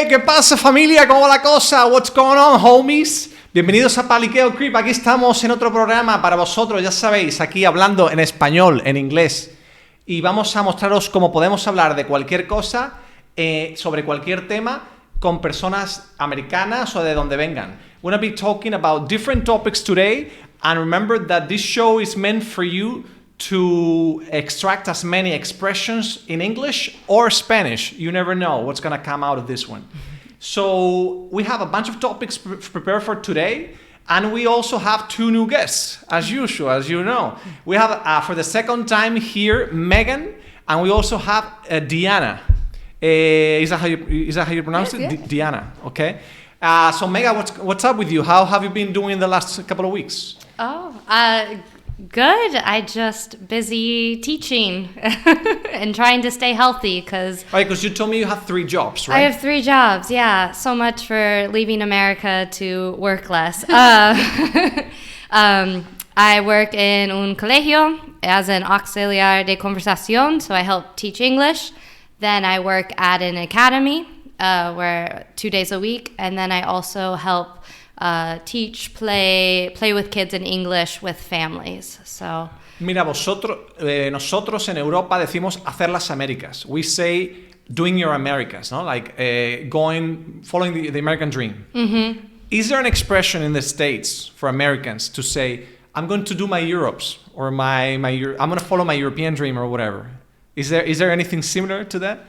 ¿Qué pasa, familia? ¿Cómo va la cosa? What's going on, homies? Bienvenidos a PALIQUEO CRIB. Aquí estamos en otro programa para vosotros, ya sabéis, aquí hablando en español, en inglés. Y vamos a mostraros cómo podemos hablar de cualquier cosa, sobre cualquier tema, con personas americanas o de donde vengan. We're going to be talking about different topics today. And remember that this show is meant for you to extract as many expressions in English or Spanish. You never know what's going to come out of this one. So we have a bunch of topics prepared for today. And we also have two new guests, as usual, as you know. We have, for the second time here, Megan, and we also have Diana. Is that how you pronounce it? Yes. Diana, okay. So Megan, what's up with you? How have you been doing the last couple of weeks? Good. I just busy teaching and trying to stay healthy because... Right, because you told me you have 3 jobs, right? I have 3 jobs, yeah. So much for leaving America to work less. I work in un colegio as an auxiliar de conversación, so I help teach English. Then I work at an academy where 2 days a week, and then I also help teach, play with kids in English with families. So mira, nosotros en Europa decimos hacer las Américas. We say doing your Americas, no? Like following the American dream. Mm-hmm. Is there an expression in the States for Americans to say, I'm going to do my Europes, or I'm going to follow my European dream, or whatever? Is there anything similar to that?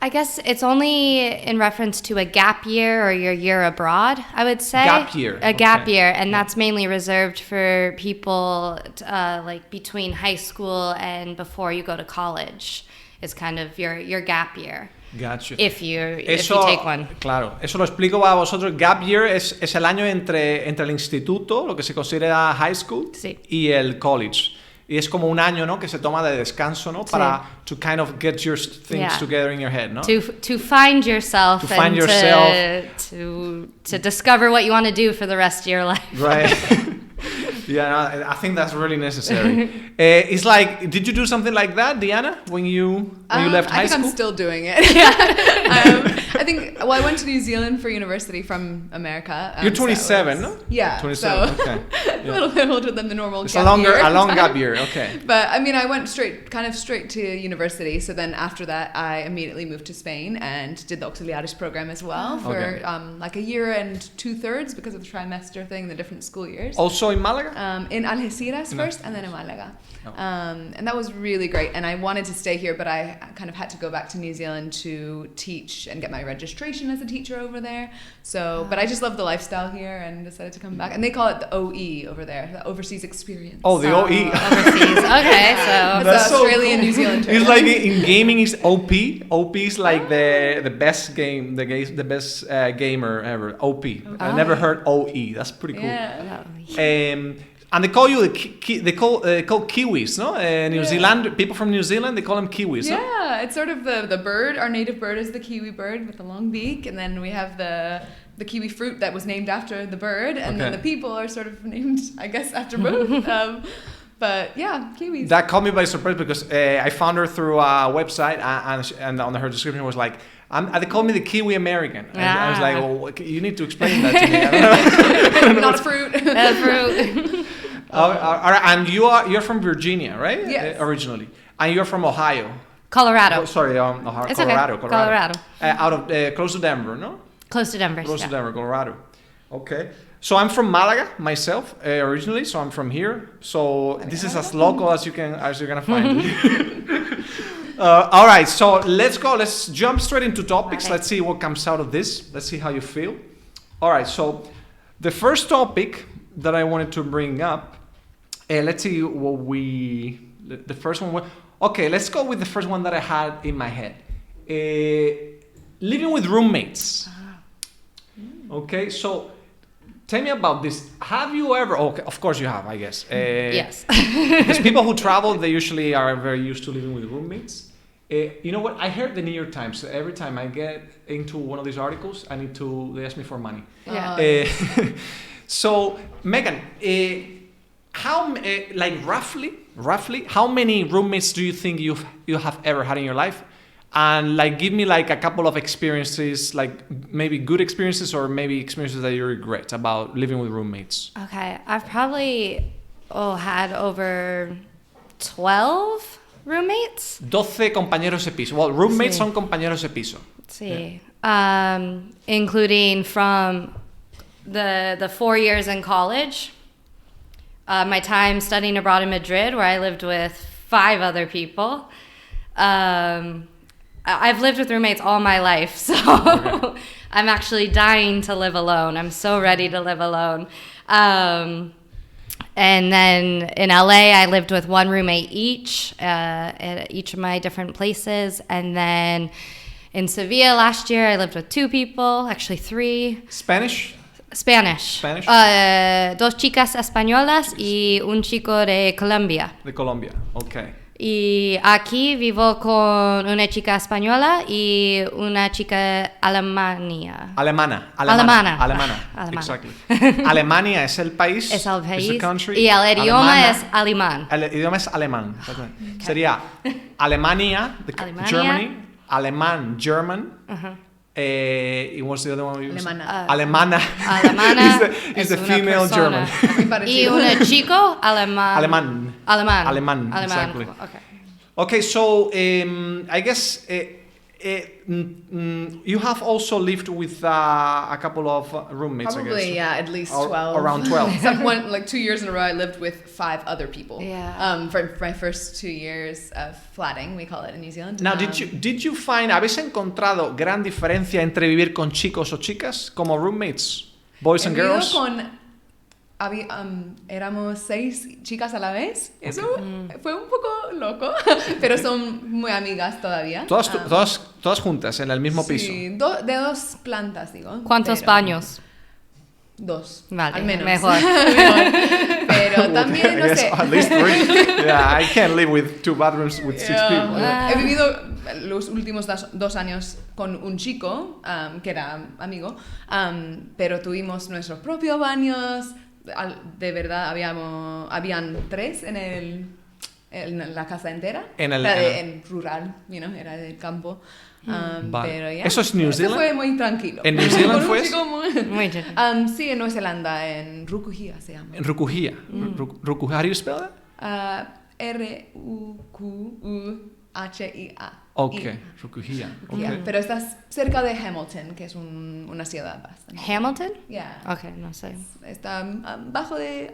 I guess it's only in reference to a gap year or your year abroad, I would say. Gap year. A gap year, and that's mainly reserved for people like between high school and before you go to college. It's kind of your gap year. Gotcha. If you take one. Claro, eso lo explico para vosotros. Gap year es el año entre el instituto, lo que se considera high school, sí, y el college. Y es como un año, ¿no? Que se toma de descanso, ¿no? Para to kind of get your things together in your head, ¿no? To find yourself. To discover what you want to do for the rest of your life. Right. Yeah, no, I think that's really necessary. It's like, did you do something like that, Diana, when you left high school? I think I'm still doing it. Yeah. I think, I went to New Zealand for university from America. You're 27, no? Yeah. 27, so okay. Yeah. A little bit older than the normal it's gap year. It's a long gap year, okay. But I mean, I went straight to university. So then after that, I immediately moved to Spain and did the auxiliares program as well for like a year and 2/3 because of the trimester thing, the different school years. Also in Malaga? In Algeciras first, and then in Malaga. Oh. And that was really great. And I wanted to stay here, but I kind of had to go back to New Zealand to teach and get my registration as a teacher over there. So, but I just love the lifestyle here and decided to come back. And they call it the OE over there, the Overseas Experience. Oh, the OE. Overseas. Okay, so that's Australian, so cool. New Zealand term. It's like in gaming is OP. OP is like the best game, the best gamer ever. OP. I never heard OE. That's pretty cool. Yeah. And they call you they call Kiwis, no? New Zealand people from New Zealand, they call them Kiwis. Yeah, no? It's sort of the bird. Our native bird is the kiwi bird with the long beak, and then we have the kiwi fruit that was named after the bird, and then the people are sort of named, I guess, after both. But yeah, Kiwis. That caught me by surprise because I found her through a website, and on her description was like, they call me the Kiwi American. And I was like, well, you need to explain that to me. I don't know. Not fruit. Fruit. And you're from Virginia, right? Yes. Originally. And you're from Ohio. Colorado. Oh, sorry, Colorado. It's Colorado. Okay. Colorado. Out of close to Denver, no? Close to Denver. Close to Denver, Colorado. Okay. So I'm from Malaga myself originally. So I'm from here. So this is as local as you're gonna find. All right. So let's go. Let's jump straight into topics. Okay. Let's see what comes out of this. Let's see how you feel. All right. So the first topic that I wanted to bring up. Let's see what the first one. Okay, let's go with the first one that I had in my head. Living with roommates. Okay, so tell me about this. Have you ever? Okay, of course you have, I guess. Yes. Because people who travel, they usually are very used to living with roommates. You know what? I heard the New York Times. So every time I get into one of these articles, they ask me for money. Yeah. So Megan, how roughly, how many roommates do you think you have ever had in your life? and like give me like a couple of experiences, like maybe good experiences or maybe experiences that you regret about living with roommates. Okay, I've probably had over 12 roommates. 12 compañeros de piso. Well, roommates Sí. son compañeros de piso. Sí. Including from the 4 years in college, my time studying abroad in Madrid, where I lived with 5 other people. I've lived with roommates all my life, so okay. I'm actually dying to live alone. I'm so ready to live alone. And then in LA, I lived with 1 roommate each at each of my different places. And then in Sevilla last year, I lived with 2 people, actually 3. Spanish? Spanish. 2 chicas españolas y un chico de Colombia. De Colombia, okay. Y aquí vivo con una chica española y una chica alemana. Alemana. Exactly. Alemania es el país. Es el país. The country. Y el idioma Alemana, es alemán. El idioma es alemán. Okay. Sería Alemania, Alemania. Germany, alemán, German. And what's the other one? Alemana. Alemana is the es female persona. German. Y un chico alemán. Alemán. Exactly. Okay, so I guess you have also lived with a couple of roommates. Probably, I guess. yeah, at least 12. Around 12. Like 2 years in a row, I lived with 5 other people. Yeah. For my first 2 years of flatting, we call it in New Zealand. Now, did you find, ¿habéis encontrado gran diferencia entre vivir con chicos o chicas como roommates, boys and girls? Éramos 6 chicas a la vez. Eso fue un poco loco, pero son muy amigas todavía. Todas juntas en el mismo piso. Sí, de 2 plantas, digo. ¿Cuántos baños? 2. Vale, al menos. mejor. Pero también, no sé. At least 3. Yeah, I can't live with 2 bathrooms with 6 people. He vivido los últimos 2 años con un chico que era amigo, pero tuvimos nuestros propios baños. De verdad, habían 3 en la casa entera. En rural, era del campo. Vale. Pero ya. ¿Eso es New Zealand? Fue muy tranquilo. ¿En New Zealand fue? Muy Sí, en Nueva Zelanda, en Rukuhia se llama. En Rukuhia. Rukuhia, how do you spell that? Rukuhia. Okay, Rukuhia. Okay. Pero estás cerca de Hamilton, que es una ciudad bastante. ¿Hamilton? Yeah. Okay, no sé. Está abajo de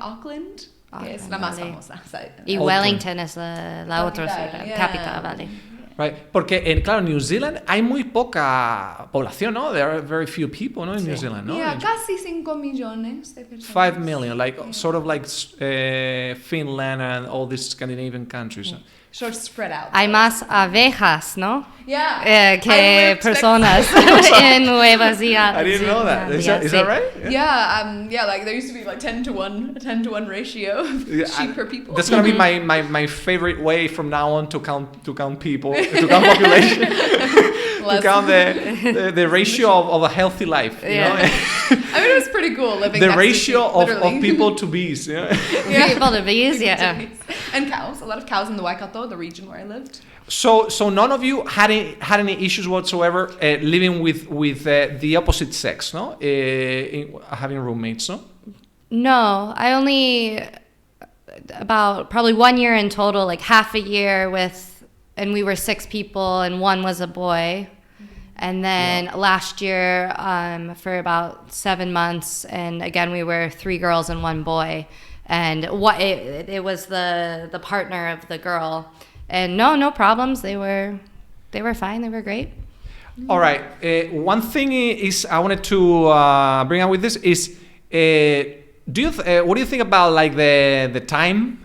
Auckland, que es la más famosa. Y Wellington es la otra ciudad, capital, vale. Right, porque claro, en New Zealand hay muy poca población, ¿no? There are very few people, ¿no? In New Zealand, ¿no? Yeah, casi 5 millones de personas. 5 million, like sort of like Finland and all these Scandinavian countries. Sort of spread out. Hay más abejas, ¿no? Yeah. Que personas en Nueva Zelanda. I didn't know that. Is that right? Yeah, like there used to be like 10 to 1 ratio of sheep per people. That's gonna be my favorite way from now on to count people, to count population, to count the ratio of a healthy life. You know? I mean, it was pretty cool living. The next ratio to sheep, of people to bees. Yeah. People to bees, yeah. And cows, a lot of cows in the Waikato, the region where I lived. So none of you had any issues whatsoever living with the opposite sex, no? Having roommates, no? No, I only about probably 1 year in total, like half a year and we were 6 people and 1 was a boy. And then last year for about 7 months, and again we were 3 girls and 1 boy. And it was the partner of the girl, and no problems. They were fine. They were great. All right. One thing is I wanted to bring up with this is what do you think about like the time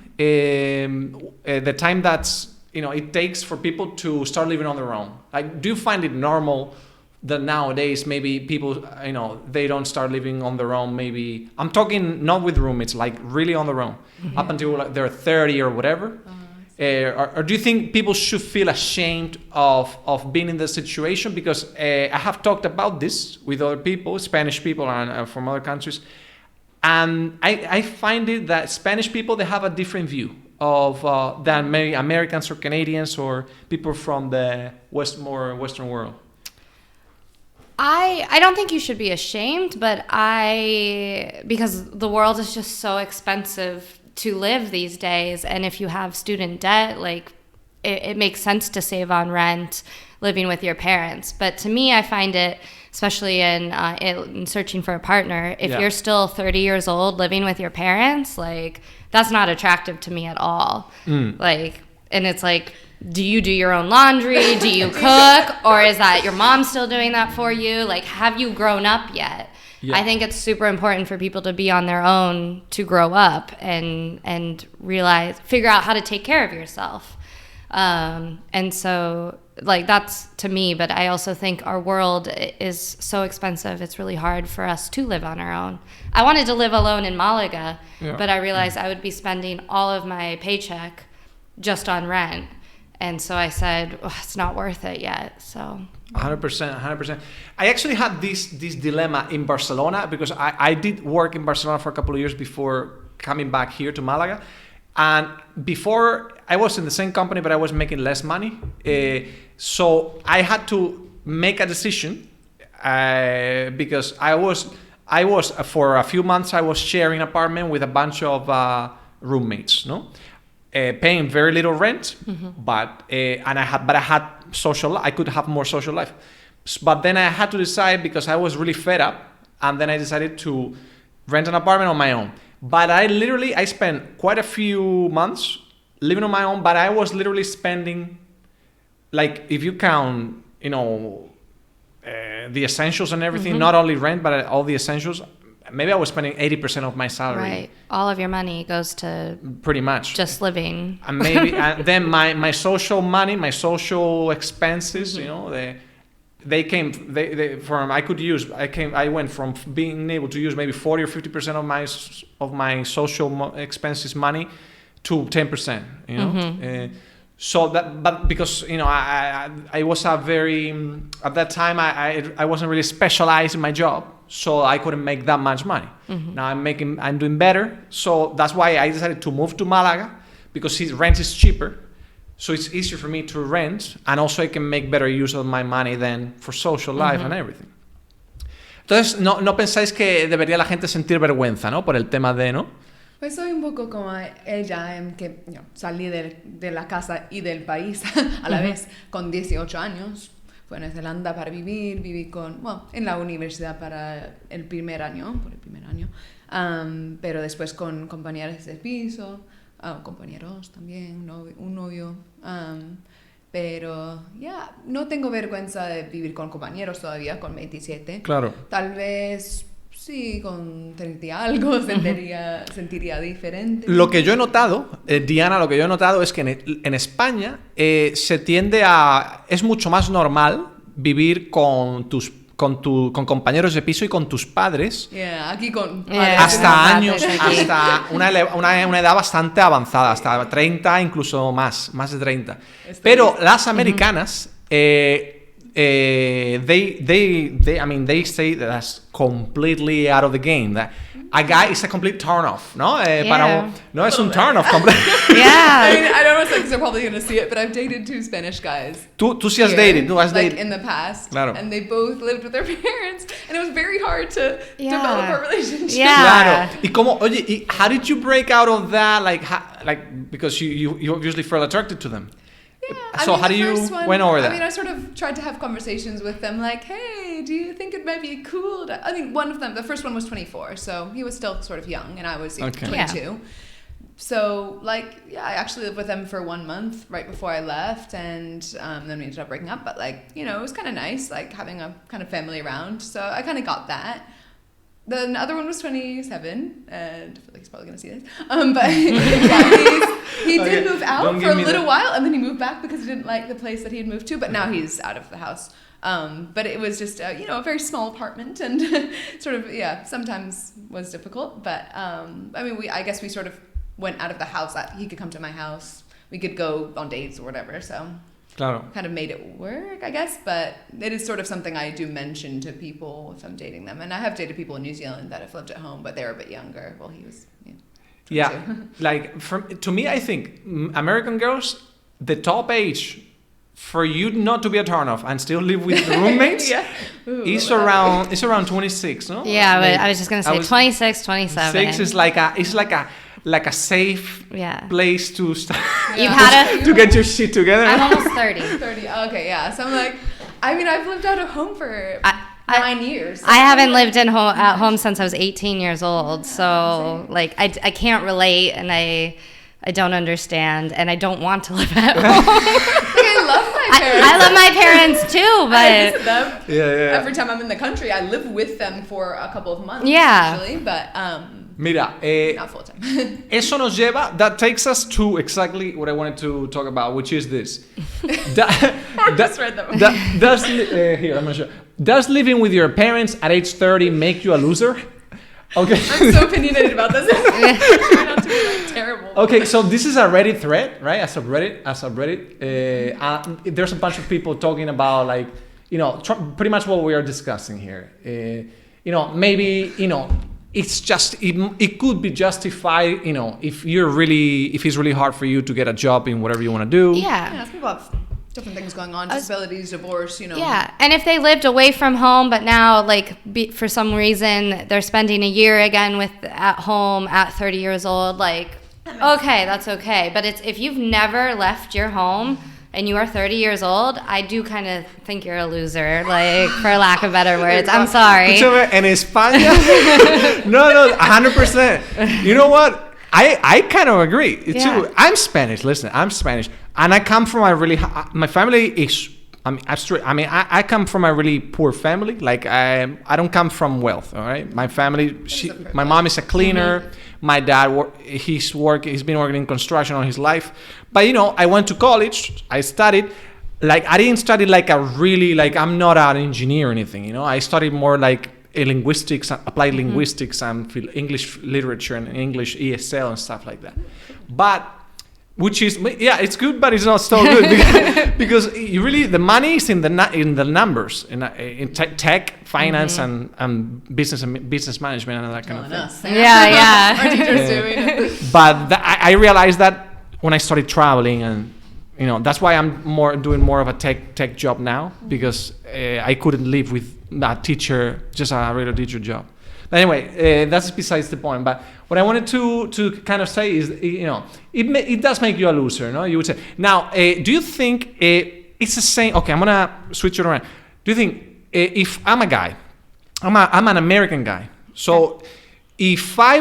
that's it takes for people to start living on their own? Like, do you find it normal that nowadays maybe people they don't start living on their own? Maybe I'm talking not with roommates, like really on their own, up until like they're 30 or whatever. Or do you think people should feel ashamed of being in this situation? Because I have talked about this with other people, Spanish people and from other countries, and I find it that Spanish people, they have a different view of than maybe Americans or Canadians or people from the more Western world? I don't think you should be ashamed, but because the world is just so expensive to live these days, and if you have student debt, like it makes sense to save on rent living with your parents. But to me, I find it, especially in searching for a partner, if you're still 30 years old living with your parents, like that's not attractive to me at all. Like, and it's like, do you do your own laundry? Do you cook? Or is that your mom still doing that for you? Like, have you grown up yet? Yeah. I think it's super important for people to be on their own, to grow up and figure out how to take care of yourself. And so, like, that's to me, but I also think our world is so expensive. It's really hard for us to live on our own. I wanted to live alone in Malaga, but I realized I would be spending all of my paycheck just on rent. And so I said, it's not worth it yet. So 100%. I actually had this dilemma in Barcelona because I did work in Barcelona for a couple of years before coming back here to Malaga. And before, I was in the same company, but I was making less money. So I had to make a decision because I was for a few months, I was sharing an apartment with a bunch of roommates, no? Paying very little rent, but I had social. I could have more social life, but then I had to decide because I was really fed up, and then I decided to rent an apartment on my own. But I spent quite a few months living on my own. But I was literally spending, like, if you count, the essentials and everything, not only rent but all the essentials. Maybe I was spending 80% of my salary. Right. All of your money goes to pretty much just living. And maybe and then my social money, my social expenses, they went from being able to use maybe 40 or 50% of my social expenses money to 10%, So that, but because I was at that time I wasn't really specialized in my job, so I couldn't make that much money. Now I'm doing better, so that's why I decided to move to Malaga, because rent is cheaper, so it's easier for me to rent, and also I can make better use of my money than for social life and everything. Entonces no pensáis que debería la gente sentir vergüenza, ¿no? Por el tema de, ¿no? Pues soy un poco como ella, en que salí de la casa y del país a la vez con 18 años. Fue a Nueva Zelanda para viví en la universidad para el primer año, pero después con compañeros de piso, compañeros también, un novio. Pero no tengo vergüenza de vivir con compañeros todavía, con 27. Claro. Tal vez... Sí, con 30 y algo sentiría diferente. Lo que yo he notado, Diana, es que en España se tiende es mucho más normal vivir con compañeros de piso y con tus padres. Aquí con hasta años, hasta una edad bastante avanzada, hasta 30, incluso más de 30. Pero las americanas... they say that's completely out of the game. That a guy is a complete turn off, ¿no? No es un turn off. I don't know if they're probably going to see it, but I've dated 2 Spanish guys. Tú sí has dated, dated in the past, claro. And they both lived with their parents, and it was very hard to develop a relationship. Claro. Y how did you break out of that? Like because you obviously felt attracted to them. So how do you went over that? I sort of tried to have conversations with them, like, hey, do you think it might be cool one of them, the first one was 24, so he was still sort of young, and I was 22. Yeah. So, I actually lived with them for 1 month right before I left, and then we ended up breaking up, but, it was kind of nice, having a kind of family around, so I kind of got that. The other one was 27, and I feel like he's probably going to see this. But he did move out for a little while, and then he moved back because he didn't like the place that he had moved to, but now he's out of the house. But it was just, a very small apartment, and sort of, sometimes was difficult. But, I guess we sort of went out of the house. He could come to my house. We could go on dates or whatever, so... Claro. Kind of made it work, I guess, but it is sort of something I do mention to people if I'm dating them. And I have dated people in New Zealand that have lived at home, but they were a bit younger. Well, he was... Yeah, like to me, I think American girls, the top age for you not to be a turn-off and still live with roommates is around 26, no? Yeah, but I was just gonna say 26, 27. 6 is like a safe place to start. You've had to get your shit together. I'm almost 30. 30. Okay, yeah. So I'm like, I mean, I've lived out of home for 9 years. I haven't lived at home since I was 18 years old, so like I can't relate, and I don't understand, and I don't want to live at home. I love my parents. I love my parents too, but I visit them. Yeah. Every time I'm in the country, I live with them for a couple of months. Yeah. Actually, but Mira, not full time. eso nos lleva. That takes us to exactly what I wanted to talk about, which is this. I just read them. Here, I'm gonna show. Does living with your parents at age 30 make you a loser? Okay. I'm so opinionated about this. Try not to be like terrible. Okay, so this is a Reddit thread, right? As a Reddit, there's a bunch of people talking about like, pretty much what we are discussing here. Maybe, it's just it could be justified, if it's really hard for you to get a job in whatever you want to do. yeah. Some people have different things going on, disabilities, divorce, Yeah, and if they lived away from home, but now, for some reason, they're spending a year again at home at 30 years old, okay, that's okay. But if you've never left your home and you are 30 years old, I do kind of think you're a loser, for lack of better words. I'm sorry. Escúchame, en España, no, 100%. You know what? I kind of agree too. I'm Spanish. Listen, I'm Spanish, and I come from my family is. I come from a really poor family. Like I don't come from wealth. All right, my family. My mom is a cleaner. Mm-hmm. My dad, he's been working in construction all his life. But I went to college. I studied. I didn't study I'm not an engineer or anything. I studied more linguistics, applied linguistics, and English literature and English ESL and stuff like that. But which is it's good, but it's not so good because you really the money is in the numbers in tech, finance, and business management and that kind of thing. Yeah. Our teachers do it. But I realized that when I started traveling, and that's why I'm doing more of a tech job now, because I couldn't live with a teacher, just a regular teacher job. But anyway, that's besides the point. But what I wanted to kind of say is, it does make you a loser, no? You would say. Now, do you think it's the same? Okay, I'm gonna switch it around. Do you think if I'm a guy, I'm an American guy, so if I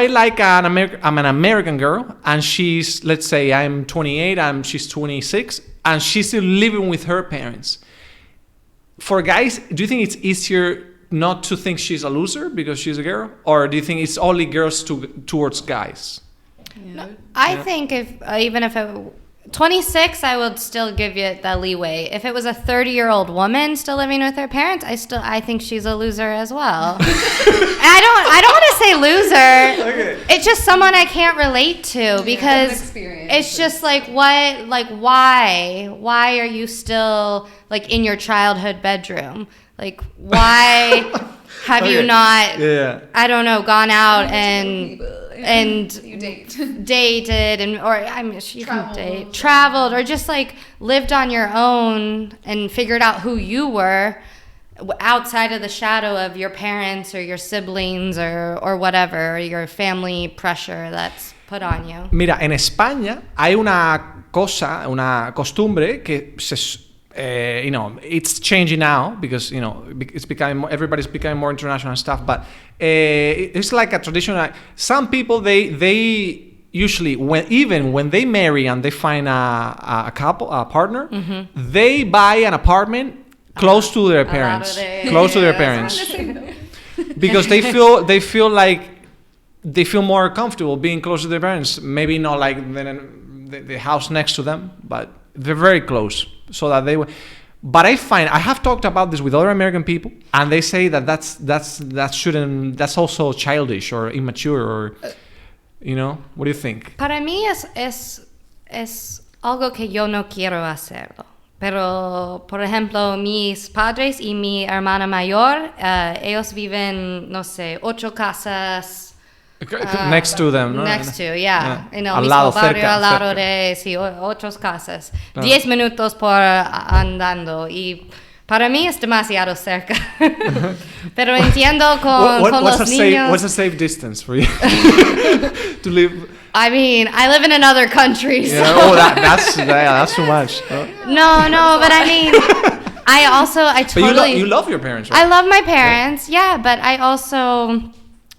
like I'm an American girl, and she's, let's say I'm 28 and she's 26, and she's still living with her parents. For guys, do you think it's easier not to think she's a loser because she's a girl, or do you think it's only girls towards guys? No, I think even if 26, I would still give you the leeway. If it was a 30-year-old woman still living with her parents, I think she's a loser as well. I don't want to say loser. Okay. It's just someone I can't relate to, because it's just why are you still in your childhood bedroom? Why have you not, I don't know, gone out and you dated, you can date, traveled, or just lived on your own and figured out who you were outside of the shadow of your parents or your siblings or whatever, or your family pressure that's put on you. Mira, en España hay una costumbre que it's changing now because everybody's becoming more international and stuff. But it's like a tradition. Some people they usually when they marry and they find a partner, they buy an apartment close to their parents, because they feel like they feel more comfortable being close to their parents. Maybe not the house next to them, but they're very close, so that but I have talked about this with other American people, and they say that's also childish or immature, or what do you think? Para mí es algo que yo no quiero hacerlo. Pero, por ejemplo, mis padres y mi hermana mayor, ellos viven, no sé, 8 casas Next to them, ¿no? Next to, yeah. En el Al mismo lado, barrio, cerca, al lado cerca. de otras casas. Claro. 10 minutos por andando y para mí es demasiado cerca. Pero entiendo con What's los a niños. what's a safe distance for you to live? I mean, I live in another country, so. Yeah, oh, that's too much. No, but I mean, I But totally. you love your parents, right? I love my parents, yeah, but I also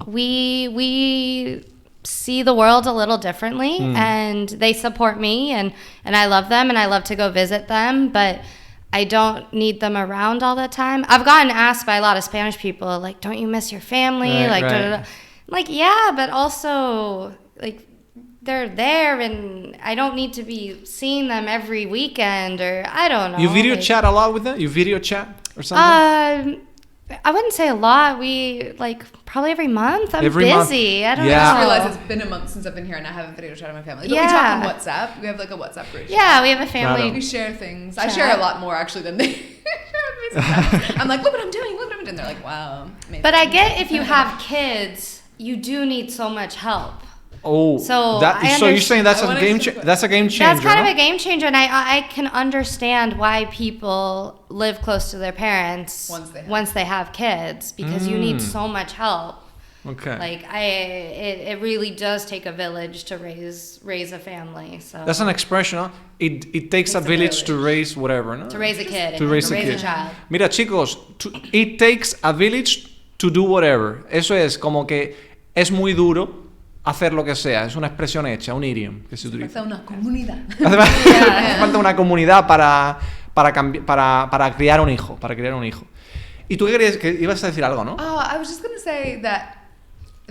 we see the world a little differently, and they support me, and I love them, and I love to go visit them, but I don't need them around all the time. I've gotten asked by a lot of Spanish people, like, don't you miss your family? Right, like, right. da, da, da. Like, yeah, but also, like, they're there, and I don't need to be seeing them every weekend, or I don't know. You video like, chat a lot with them? You video chat or something? I wouldn't say a lot. We probably every month. I'm Every month. busy. I don't Yeah. I just know. realized it's been a month since I've been here and I haven't video chatted with my family. But we Yeah. talk on WhatsApp. We have like a WhatsApp group. Yeah, we have a family. We share things. I Chat. share a lot more actually than they share with me sometimes. I'm like, look what I'm doing, look what I'm doing. They're like, wow. Amazing. But I get if you have kids, you do need so much help. Oh, So, so you're saying that's I a wanna game explain- that's a game changer. That's kind no? of a game changer, and I can understand why people live close to their parents Once they have kids, because you need so much help. Okay. Like it really does take a village to raise a family. So That's an expression, ¿no? It takes a village to raise whatever, ¿no? to raise a kid, To raise a kid. child. Mira, chicos, it takes a village to do whatever. Eso es como que es muy duro hacer lo que sea. Es una expresión hecha, un idiom que se utiliza. Falta una comunidad. Hace falta una comunidad para criar un hijo, ¿Y tú qué querías? Que ibas a decir algo, ¿no? Oh, I was just gonna say that,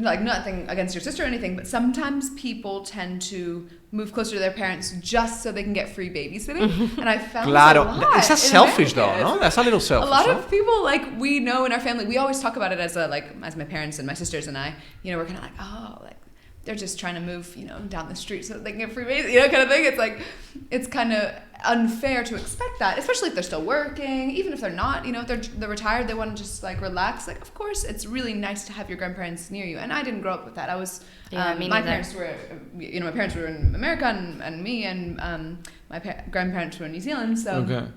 like, nothing against your sister or anything, but sometimes people tend to move closer to their parents just so they can get free babysitting, and I found Claro, this a lot it's a in selfish America. though, no? That's a little selfish. A lot no? of people, like, we know in our family, we always talk about it as my parents and my sisters and I, you know, we're kind of like, oh, like, they're just trying to move, you know, down the street so that they can get free babies, you know, kind of thing. It's like, it's kind of unfair to expect that, especially if they're still working, even if they're not, you know, if they're retired, they want to just like relax. Like, of course, it's really nice to have your grandparents near you. And I didn't grow up with that. I was, me my neither. parents were, you know, my parents were in America and me and my grandparents were in New Zealand. So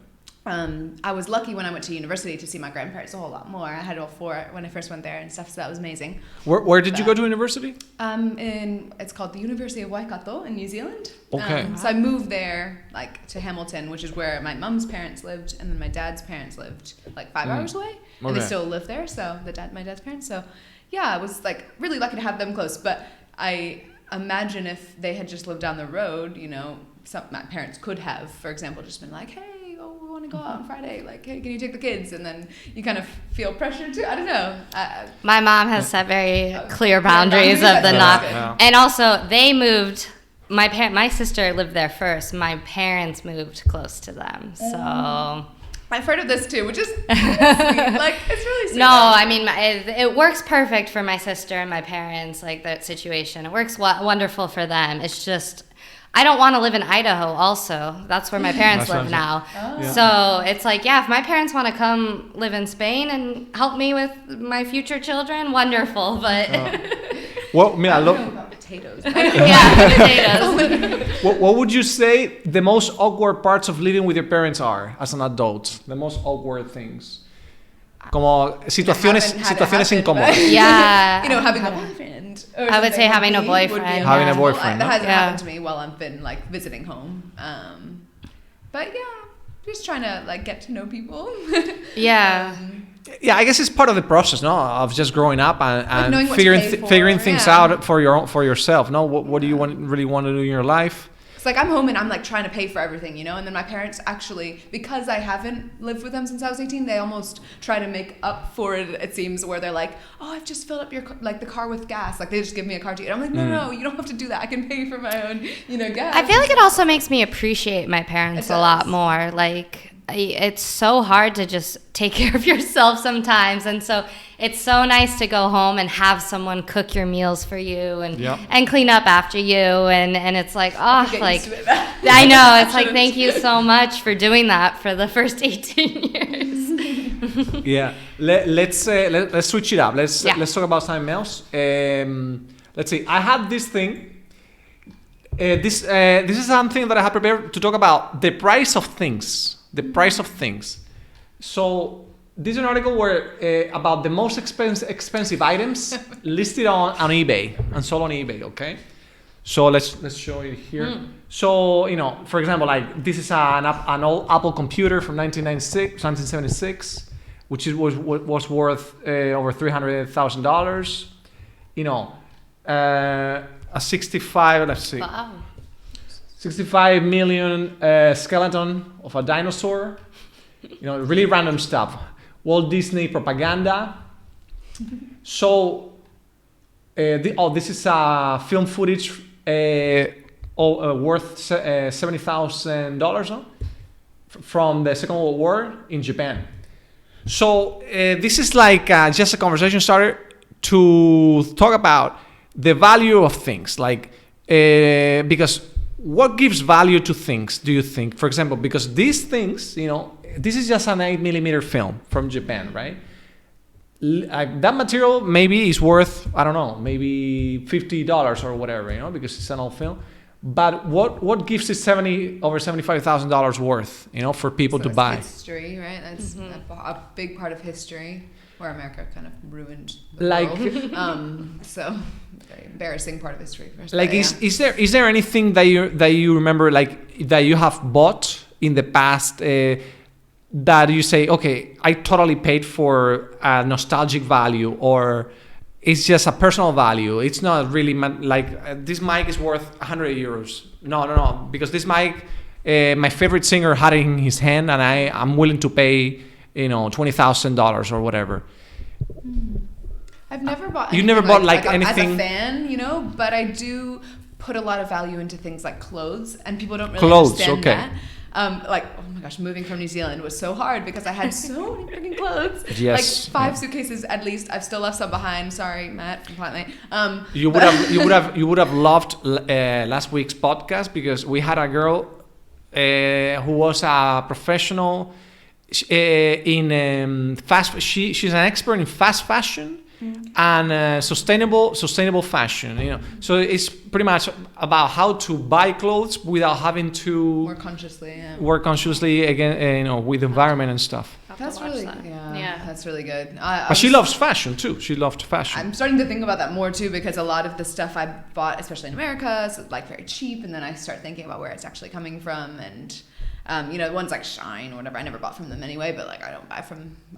Okay. I was lucky when I went to university to see my grandparents a whole lot more. I had all four when I first went there and stuff, so that was amazing. Where did you go to university? It's called the University of Waikato in New Zealand. Okay. So I moved there, like, to Hamilton, which is where my mom's parents lived, and then my dad's parents lived like 5 hours away, and they Okay. still live there. So my dad's parents. So yeah, I was like really lucky to have them close. But I imagine if they had just lived down the road, you know, my parents could have, for example, just been like, hey, we want to go out on Friday. Like, hey, can you take the kids? And then you kind of feel pressure to, I don't know. My mom has set very clear boundaries of the Yeah. not, Yeah. and also they moved. My sister lived there first. My parents moved close to them, so. I've heard of this too, which is sweet. Like, it's really sweet. No, I mean, it works perfect for my sister and my parents, like that situation. It works wonderful for them. It's just, I don't want to live in Idaho also. That's where my parents That's live right. now. Oh. Yeah. So it's like, yeah, if my parents want to come live in Spain and help me with my future children, wonderful. But Well, mira, I don't know about potatoes. yeah, potatoes. what would you say the most awkward parts of living with your parents are as an adult? The most awkward things. Como situaciones Haven't had it happen, incómodas. but- Yeah. You know, having a boyfriend. Or I would say something having a would be boyfriend, Having a uncomfortable. boyfriend, That no? hasn't Yeah. happened to me while I've been like visiting home. But yeah, just trying to like get to know people. Yeah. Yeah, I guess it's part of the process, no, of just growing up and knowing what to figuring pay for, figuring things yeah. out for yourself. No, what do you really want to do in your life? It's like I'm home and I'm like trying to pay for everything, you know? And then my parents actually, because I haven't lived with them since I was 18, they almost try to make up for it, it seems, where they're like, oh, I've just filled up the car with gas. Like, they just give me a car to eat. I'm like, no, you don't have to do that. I can pay for my own, gas. I feel like it also makes me appreciate my parents It a lot does. more. Like, it's so hard to just take care of yourself sometimes, and so it's so nice to go home and have someone cook your meals for you and Yep. and clean up after you, and it's like, oh, Get like used to it. I know, it's like, thank you so much for doing that for the first 18 years. Yeah, let's switch it up. Let's Yeah. talk about something else. let's see. I had this thing. This is something that I have prepared to talk about the price of things. The price of things. So this is an article where about the most expensive items listed on eBay and sold on eBay. Okay. So let's show you here. So for example, like this is an old Apple computer from 1976, which was worth over $300,000. A 65. Let's see. Wow. 65 million skeleton of a dinosaur. Really random stuff. Walt Disney propaganda. So this is film footage worth $70,000 from the Second World War in Japan. So this is like just a conversation starter to talk about the value of things, like because what gives value to things, do you think? For example, because these things, this is just an 8mm film from Japan, right? That material maybe is worth, I don't know, maybe $50 or whatever, because it's an old film. But what gives it over $75,000 worth, for people to buy? History, right? That's a big part of history where America kind of ruined the world. So very embarrassing part of history. Is there anything that you remember, like that you have bought in the past that you say, okay, I totally paid for a nostalgic value, or it's just a personal value? It's not really like this mic is worth 100 euros. No, because this mic, my favorite singer had it in his hand, and I'm willing to pay, $20,000 or whatever. I've never bought. You never bought like anything as a fan, but I do put a lot of value into things like clothes, and people don't really understand that. Oh my gosh, moving from New Zealand was so hard because I had so many freaking clothes. Yes. Like 5 suitcases at least. I've still left some behind. Sorry, Matt, completely. You would have loved last week's podcast, because we had a girl who was a professional in fast. She's an expert in fast fashion. And sustainable fashion, So it's pretty much about how to buy clothes without having to work consciously again, with the environment and stuff. That's really that's really good. But she loves fashion too. She loved fashion. I'm starting to think about that more too, because a lot of the stuff I bought, especially in America, is like very cheap, and then I start thinking about where it's actually coming from, and ones like Shine or whatever, I never bought from them anyway, but like I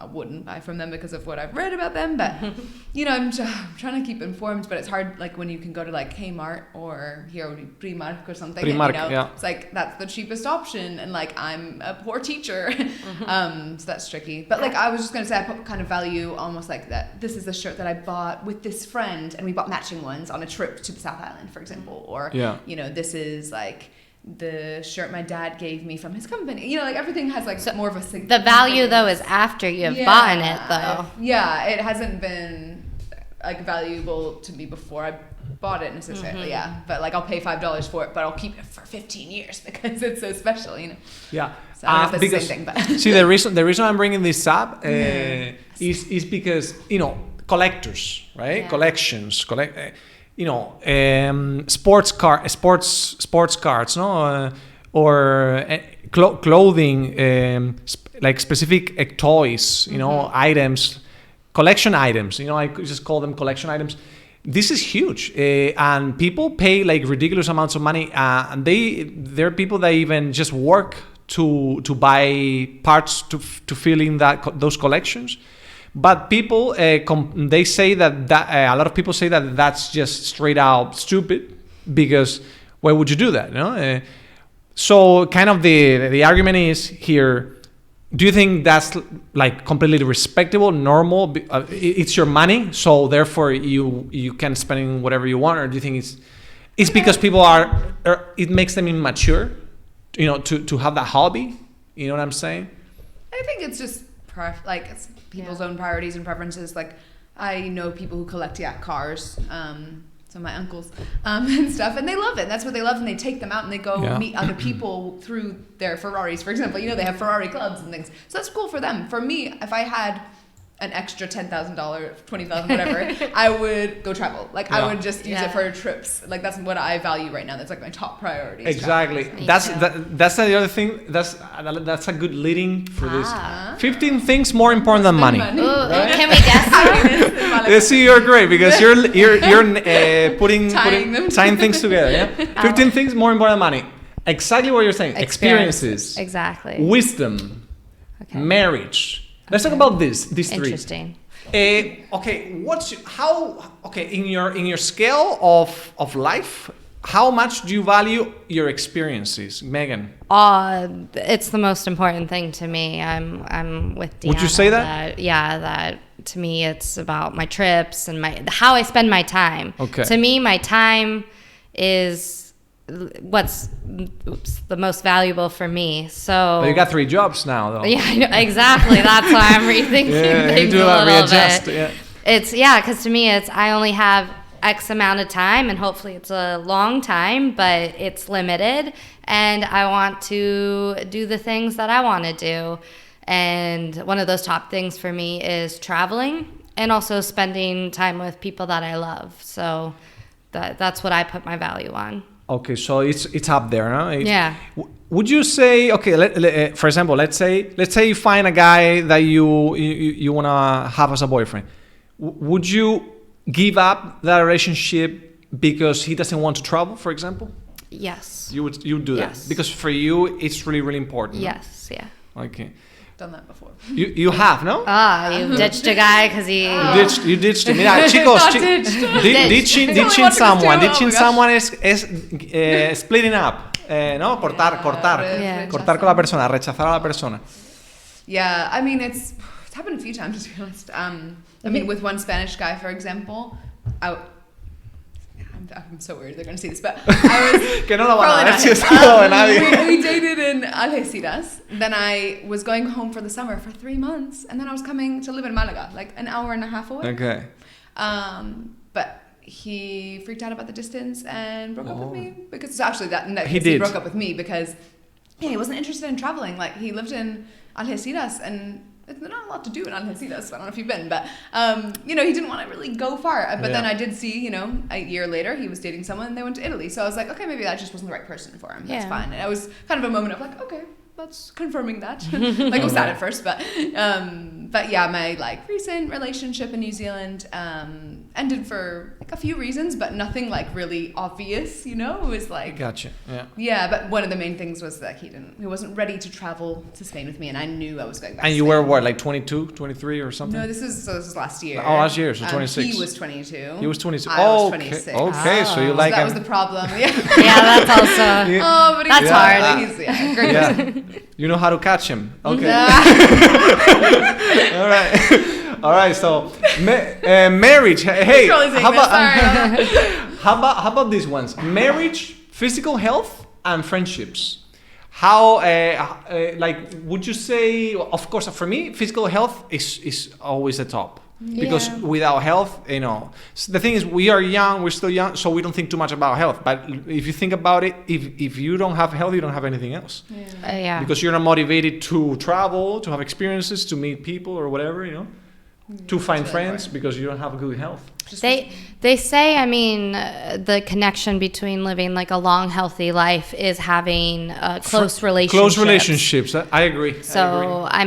wouldn't buy from them because of what I've read about them. But, I'm trying to keep informed, but it's hard, like when you can go to like Kmart or here Primark or something, it's like that's the cheapest option, and like I'm a poor teacher, so that's tricky. But like I was just going to say, I put kind of value almost like that. This is the shirt that I bought with this friend, and we bought matching ones on a trip to the South Island, for example, or, this is like the shirt my dad gave me from his company. Like everything has like more of a significance. The value though is after you've bought it though. Yeah, it hasn't been like valuable to me before I bought it necessarily. But like I'll pay $5 for it, but I'll keep it for 15 years because it's so special. Yeah. So I don't know if that's the same thing, but see, the reason I'm bringing this up is because collectors, right? Yeah. Collections, sports cards, or clothing, like specific toys, items, collection items. I just call them collection items. This is huge, and people pay like ridiculous amounts of money. And there are people that even just work to buy parts to fill in those collections. But people, they say that a lot of people say that that's just straight out stupid, because why would you do that? So kind of the argument is here, do you think that's like completely respectable, normal? It's your money, so therefore you can spend whatever you want, or do you think it's because people it makes them immature, to have that hobby? You know what I'm saying? I think it's just it's people's own priorities and preferences. Like I know people who collect cars, so my uncles and stuff, and they love it. That's what they love, and they take them out and they go meet other people through their Ferraris, for example. They have Ferrari clubs and things, so that's cool for them. For me, if I had an extra $10,000, $20,000, whatever, I would go travel. Like I would just use it for trips. Like that's what I value right now. That's like my top priority. Exactly. That's the other thing. That's a good leading for this. 15 things more important than money. Ooh, can we guess? You see, you're great because you're tying things together. Yeah. 15 things more important than money. Exactly what you're saying. Experiences. Exactly. Wisdom. Marriage. Let's talk about these three. Interesting. Okay, in your scale of life, how much do you value your experiences, Megan? It's the most important thing to me. I'm with Deanna. Would you say that? That to me it's about my trips and how I spend my time. Okay. To me, my time is what's the most valuable for me. So But you got 3 jobs now, though. Yeah, I know, exactly. That's why I'm rethinking things a little bit. Yeah. It's because to me, I only have X amount of time, and hopefully it's a long time, but it's limited, and I want to do the things that I want to do. And one of those top things for me is traveling and also spending time with people that I love. So that's what I put my value on. Okay, so it's up there, no? Yeah. Would you say, okay, for example, let's say you find a guy that you wanna have as a boyfriend. Would you give up that relationship because he doesn't want to travel, for example? Yes. You would do that because for you it's really, really important. Yes. No? Yeah. Okay. Done that before. You have, no? You ditched a guy because he... You ditched him. Mira, chicos, ditching someone es splitting up, ¿no? Cortar con la persona, rechazar a la persona. Yeah, I mean, it's happened a few times, to be honest. I mean, with one Spanish guy, for example, I'm so worried they're going to see this, but I was... Que no lo van a ver si es que no lo ve nadie. We dated in Algeciras. Then I was going home for the summer for 3 months, and then I was coming to live in Malaga, like an hour and a half away. Okay. But he freaked out about the distance and broke up with me because actually He did. broke up with me because he wasn't interested in traveling. Like he lived in Algeciras and there's not a lot to do in Algeciras. I don't know if you've been, but he didn't want to really go far. But then I did see, a year later he was dating someone and they went to Italy. So I was like, okay, maybe that just wasn't the right person for him. That's fine. And it was kind of a moment of like, okay, that's confirming that. Like I was sad at first, but yeah, my like recent relationship in New Zealand ended for like a few reasons, but nothing like really obvious, It was like Gotcha. Yeah. Yeah, but one of the main things was that he wasn't ready to travel to Spain with me, and I knew I was going back. And to you Spain. were what, like 22, 23 or something? No, this was last year. Oh, last year, so 26. He was 22. He was 22. I was 26. Okay, so you like that him. was the problem. Yeah. Yeah, that's also... Oh, but That's hard. He's great. Yeah. You know how to catch him. Okay. All right. So marriage. Hey, how about these ones? Marriage, physical health, and friendships. How would you say? Of course, for me, physical health is always the top. Because without health, the thing is, we are young, we're still young, so we don't think too much about health. But if you think about it, if you don't have health, you don't have anything else. Yeah. Because you're not motivated to travel, to have experiences, to meet people or whatever, to find friends because you don't have good health. They say, the connection between living like a long, healthy life is having close relationships. Close relationships. I agree. So, I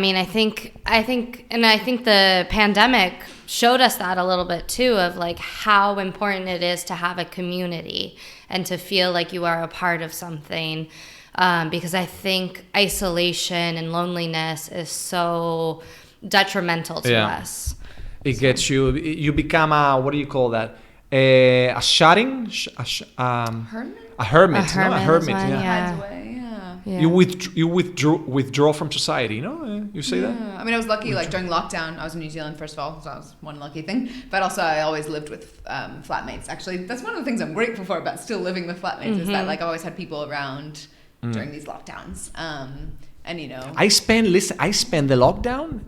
think the pandemic showed us that a little bit too, of like how important it is to have a community and to feel like you are a part of something. Because I think isolation and loneliness is so detrimental to us. It gets you become a, what do you call that? A hermit. A hermit. Hides away, Yeah. You withdraw from society, You say that? I was lucky, like during lockdown, I was in New Zealand, first of all, so that was one lucky thing. But also I always lived with flatmates. Actually, that's one of the things I'm grateful for about still living with flatmates is that like I always had people around during these lockdowns. And I spent the lockdown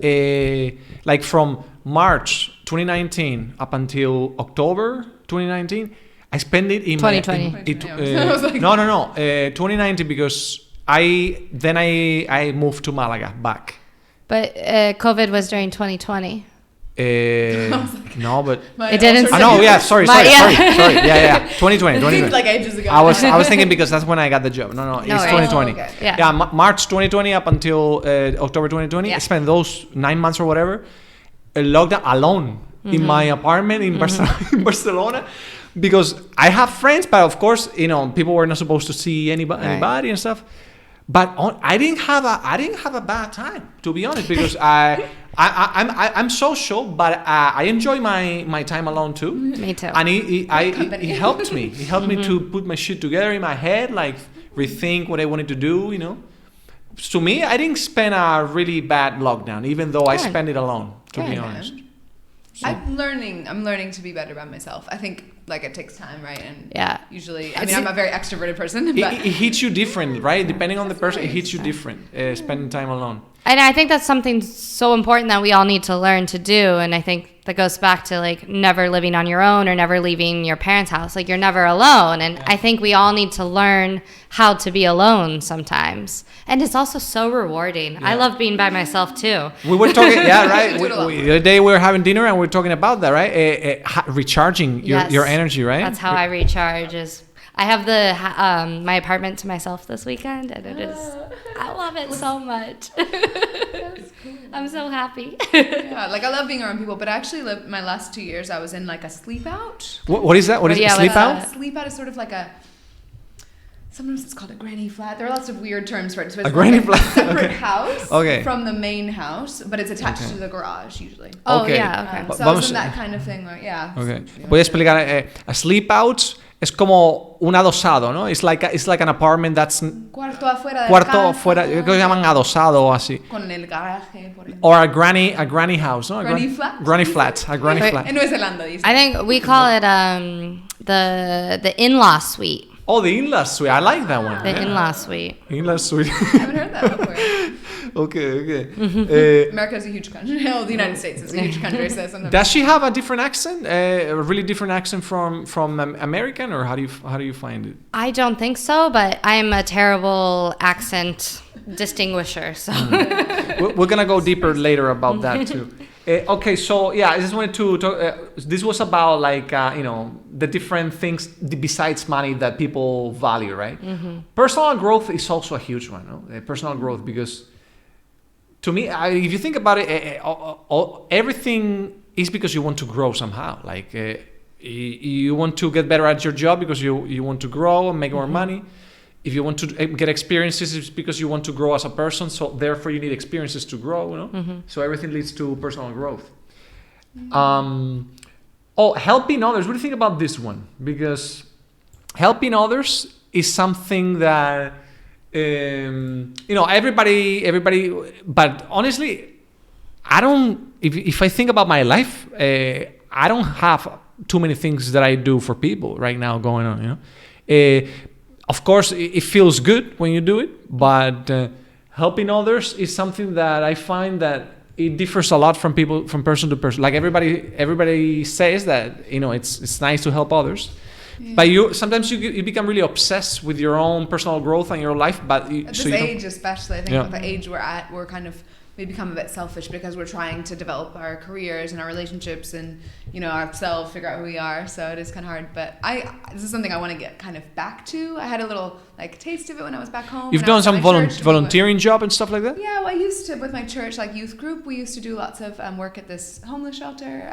like from March 2019 up until October 2019. I spent it in 2020. 2019 because I moved to Malaga back. But COVID was during 2020. No, but It didn't I know. Yeah, sorry. Yeah. 2020. It seems like ages ago. I was thinking because that's when I got the job. No, it's 2020. okay. Yeah. March 2020 up until October 2020. Yeah. I spent those 9 months or whatever locked down alone in my apartment in Barcelona because I have friends, but of course, people were not supposed to see anybody and stuff. But I didn't have a bad time, to be honest, because I'm social, but I enjoy my time alone too. Me too. And it helped me. It helped me to put my shit together in my head, like rethink what I wanted to do. To me, I didn't spend a really bad lockdown, even though I spent it alone. To be honest. I'm learning to be better by myself. I think it takes time, right? And usually, I'm a very extroverted person. But it hits you different, right? Depending on the person, it hits you different. Spending time alone. And I think that's something so important that we all need to learn to do. And I think that goes back to never living on your own or never leaving your parents' house. You're never alone. And I think we all need to learn how to be alone sometimes. And it's also so rewarding. I love being by myself too. We were talking, right? The other day we were having dinner and we were talking about that, right? Recharging your energy, right? That's how I recharge. I have my apartment to myself this weekend, and I love it so much. I'm so happy. I love being around people, but I actually my last 2 years I was in a sleep out. What is that? What is sleep out? Sleep out is sort of sometimes it's called a granny flat. There are lots of weird terms for it. So it's a granny flat. A separate house from the main house, but it's attached to the garage usually. Oh, yeah, okay. So I was in that kind of thing where, Okay. Voy a explicar. A sleep out es como un adosado, ¿no? It's like an apartment that's cuarto afuera de cuarto casa, afuera, yo creo que llaman adosado o así. Con el garaje, por ejemplo. Or a granny house, ¿no? Granny flat. Granny flat. A granny flat. En Nueva Zelanda, dice. I think we call it the in-law suite. Oh, the in-law suite. I like that one. The in-law suite. In-law suite. I haven't heard that before. Okay. America is a huge country. The United States is a huge country. So does she have a different accent? A really different accent from American, or how do you find it? I don't think so, but I'm a terrible accent distinguisher. So we're gonna go deeper later about that too. Okay, so I just wanted to talk. This was about the different things besides money that people value, right? Mm-hmm. Personal growth is also a huge one. No? Personal growth, because to me, if you think about it, everything is because you want to grow somehow. You want to get better at your job because you want to grow and make more money. If you want to get experiences, it's because you want to grow as a person. So therefore, you need experiences to grow. Mm-hmm. So everything leads to personal growth. Mm-hmm. Helping others. What do you think about this one? Because helping others is something that everybody. But honestly, I don't. If I think about my life, I don't have too many things that I do for people right now going on. Of course, it feels good when you do it, but helping others is something that I find that it differs a lot from person to person. Like everybody says that it's nice to help others, but sometimes you become really obsessed with your own personal growth and your life. But at this age, especially, I think with the age we're at, we're kind of. We become a bit selfish because we're trying to develop our careers and our relationships and ourselves, figure out who we are. So it is kind of hard. But this is something I want to get kind of back to. I had a little taste of it when I was back home. You've done some volunteering job and stuff like that? Yeah, well, I used to with my church youth group. We used to do lots of work at this homeless shelter.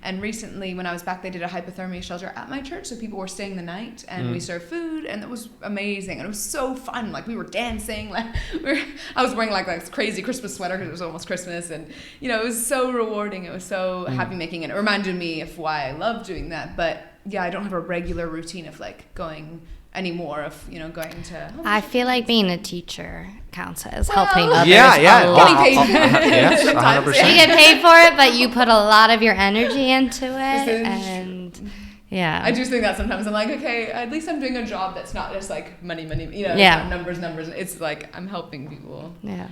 And recently, when I was back, they did a hypothermia shelter at my church, so people were staying the night, and we served food, and it was amazing, and it was so fun. We were dancing, I was wearing this crazy Christmas sweater because it was almost Christmas, and it was so rewarding. It was so happy making it. It reminded me of why I love doing that. But I don't have a regular routine of going anymore of going to. I feel like being a teacher counts as helping others. Getting paid. Yes, 100%. You get paid for it, but you put a lot of your energy into it, and I do think that sometimes I'm okay, at least I'm doing a job that's not just money, numbers. It's I'm helping people. Yeah.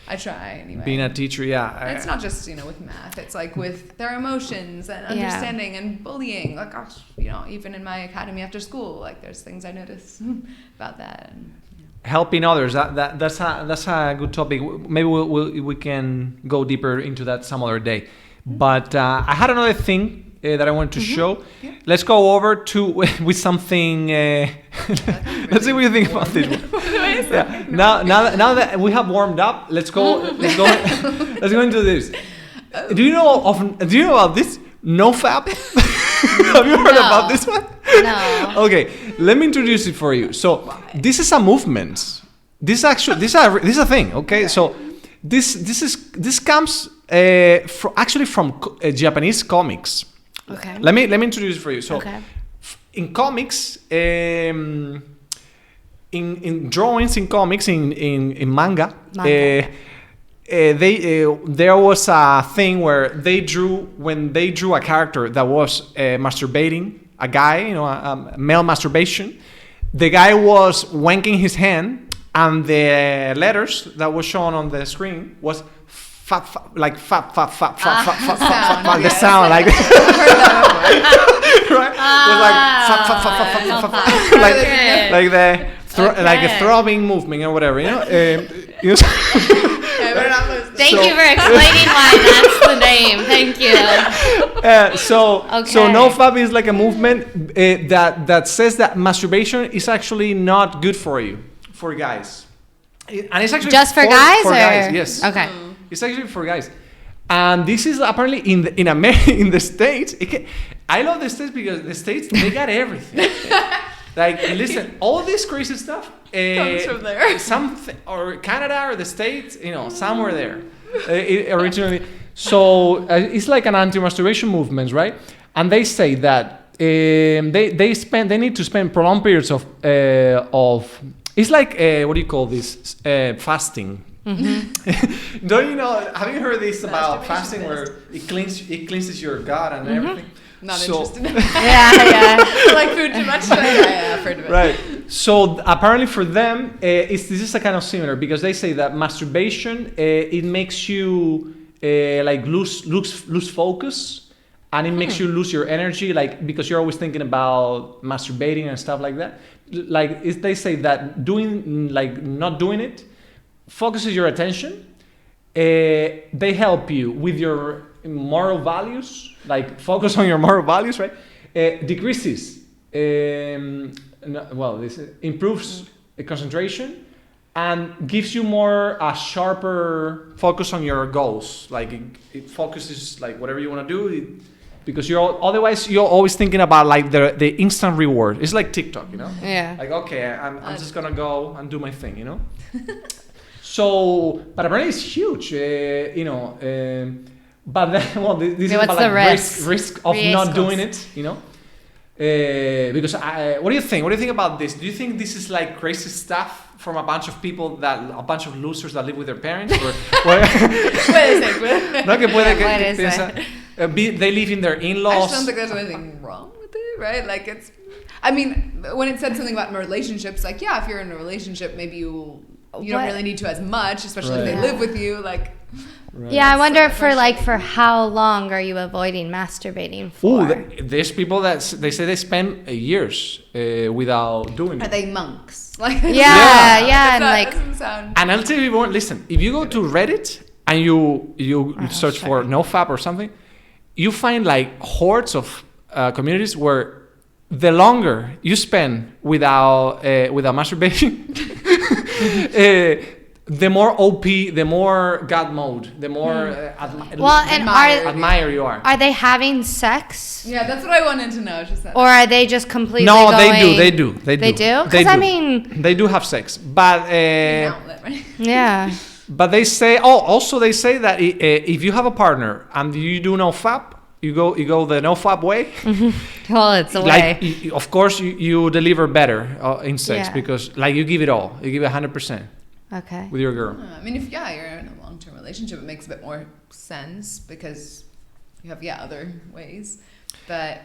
I try anyway. Being a teacher, And it's not just with math. It's with their emotions and understanding and bullying. Even in my academy after school, there's things I notice about that. And, helping others. That's a good topic. Maybe we can go deeper into that some other day. But I had another thing that I wanted to show. Yeah. Let's go over to with something. Let's see what you think about this one. Yeah. Now that we have warmed up, let's go. Let's go into this. Do you know about this? NoFap? Have you heard about this one? No. Okay, let me introduce it for you. So this is a movement. This is a thing. Okay, so this comes from Japanese comics. Okay. Let me introduce it for you. So Okay. in comics, in drawings, in comics, in manga. There was a thing where when they drew a character that was masturbating, a guy, a male masturbation. The guy was wanking his hand, and the letters that was shown on the screen was fap, like fap, fap, fap, fap, fap, fap, fap, fap, the sound like right? It was like fap, fap, fap, fap, fap, fap, fap, like like a throbbing movement or whatever, Thank you for explaining why that's the name. Thank you. So NoFap is like a movement that says that masturbation is actually not good for you, for guys. And it's actually just for guys, for or? guys, yes. Okay. It's actually for guys. And this is apparently in the States. I love the States because the States, they got everything. Like, listen, all this crazy stuff comes from there. Or Canada or the States, somewhere there, originally. So it's like an anti-masturbation movement, right? And they say that they need to spend prolonged periods of it's like what do you call this? Fasting. Mm-hmm. Don't you know? Have you heard this about fasting where it cleanses your gut and everything? Not interested. Yeah. Like food too much. Yeah, I've heard of it. Right. So apparently for them, this is a kind of similar because they say that masturbation it makes you like lose focus, and it makes you lose your energy, like because you're always thinking about masturbating and stuff like that. Like they say that not doing it focuses your attention. They help you with your moral values, like focus on your moral values, right? Decreases, this improves concentration and gives you a sharper focus on your goals. Like it focuses like whatever you want to do, because otherwise you're always thinking about like the instant reward. It's like TikTok, Yeah. Like, okay, I'm just gonna go and do my thing, So, but apparently it's huge, but then, this is about like risk of not doing it, because what do you think? What do you think about this? Do you think this is like crazy stuff from a bunch of losers that live with their parents? Or, no, que puede they live in their in-laws. I just don't think there's anything wrong with it, right? Like when it said something about relationships, like, yeah, if you're in a relationship, maybe you don't really need to as much, especially if they live with you, like. Right. Yeah, I wonder for how long are you avoiding masturbating for? There's people that they say they spend years without doing it. Are they monks? Like yeah, and like. And I'll tell you more. Listen, if you go to Reddit and you search for NoFap or something, you find like hordes of communities where the longer you spend without masturbation, the more OP, the more God mode, the more admire you are. Are they having sex? Yeah, that's what I wanted to know. Just that. Or are they just completely No, going... they do. They do? Because I mean... They do have sex, but... outlet, right? Yeah. But they say... also they say that if you have a partner and you do NoFap, you go the NoFap way. Well, it's a way. Like, of course, you deliver better in sex because like you give it all. You give 100%. Okay. With your girl. I mean, if you're in a long-term relationship, it makes a bit more sense because you have other ways. But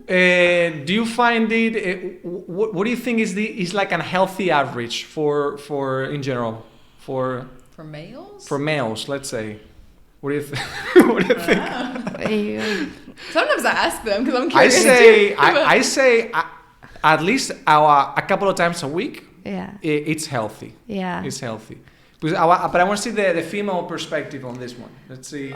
do you find it? What do you think is like a healthy average for in general for males? For males, let's say. What do you think? Sometimes I ask them because I'm curious. I say at least a couple of times a week. Yeah. It's healthy. Yeah. It's healthy. But I want to see the female perspective on this one. Let's see.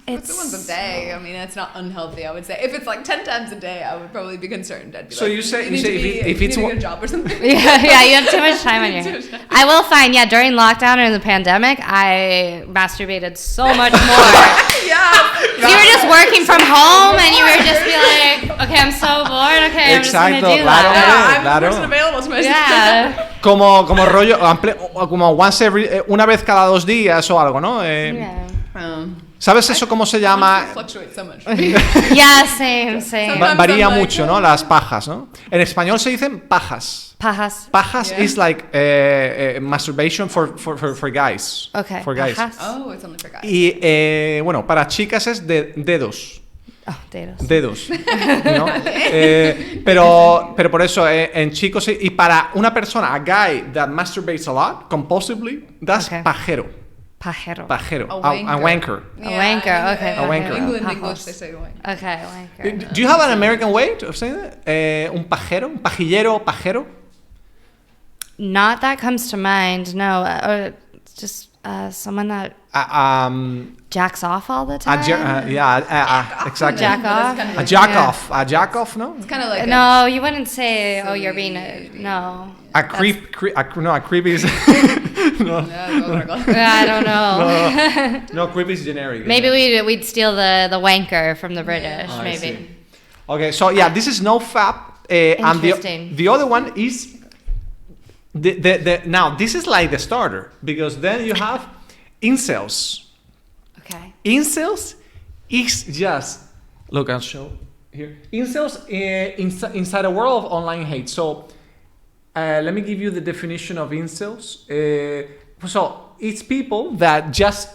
It's once a day. I mean, it's not unhealthy, I would say. If it's like 10 times a day, I would probably be concerned. I'd be So like, you say need to if it's get one a job or something. Yeah, you have too much time on your hands. I will find, during lockdown or the pandemic, I masturbated so much more. Yeah. You were just working from home and you were just be like, okay, I'm so bored, okay, I'm just gonna Exacto, do claro. that. I'm the person available to myself. Yeah. como rollo, como once every, una vez cada 2 días o algo, ¿no? Yeah. ¿Sabes eso cómo se llama? Fluctuates so much. Yeah, same. Sometimes Varía I'm like, mucho, ¿no? Las pajas, ¿no? En español se dicen pajas. Pajas. Pajas Yeah. is like masturbation for guys. Okay. For guys. Pajas. Oh, it's only for guys. Y bueno, para chicas es de dedos. Oh, dedos. Dedos, ¿no? Pero por eso en chicos y para una persona, a guy that masturbates a lot compulsively, that's Okay. pajero. Pajero. A wanker. A wanker, okay. A wanker. England Pajos. English, they say wanker. Okay, wanker. Do you have an American way of saying that? Un pajero, un pajillero, pajero. Not that comes to mind, no. Just someone that jacks off all the time. Exactly. Jack off? Kind A of jack off, no? It's kind of like No, you wouldn't say, oh, silly you're being no. A creep is no. I don't know. No, creep is generic. Maybe we'd steal the wanker from the British, Oh, I maybe. see. Okay, so this is no fap, and Interesting. the other one is the now this is like the starter because then you have incels. Okay. Incels is just look. I'll show here. Incels inside a world of online hate. So let me give you the definition of incels. So it's people that just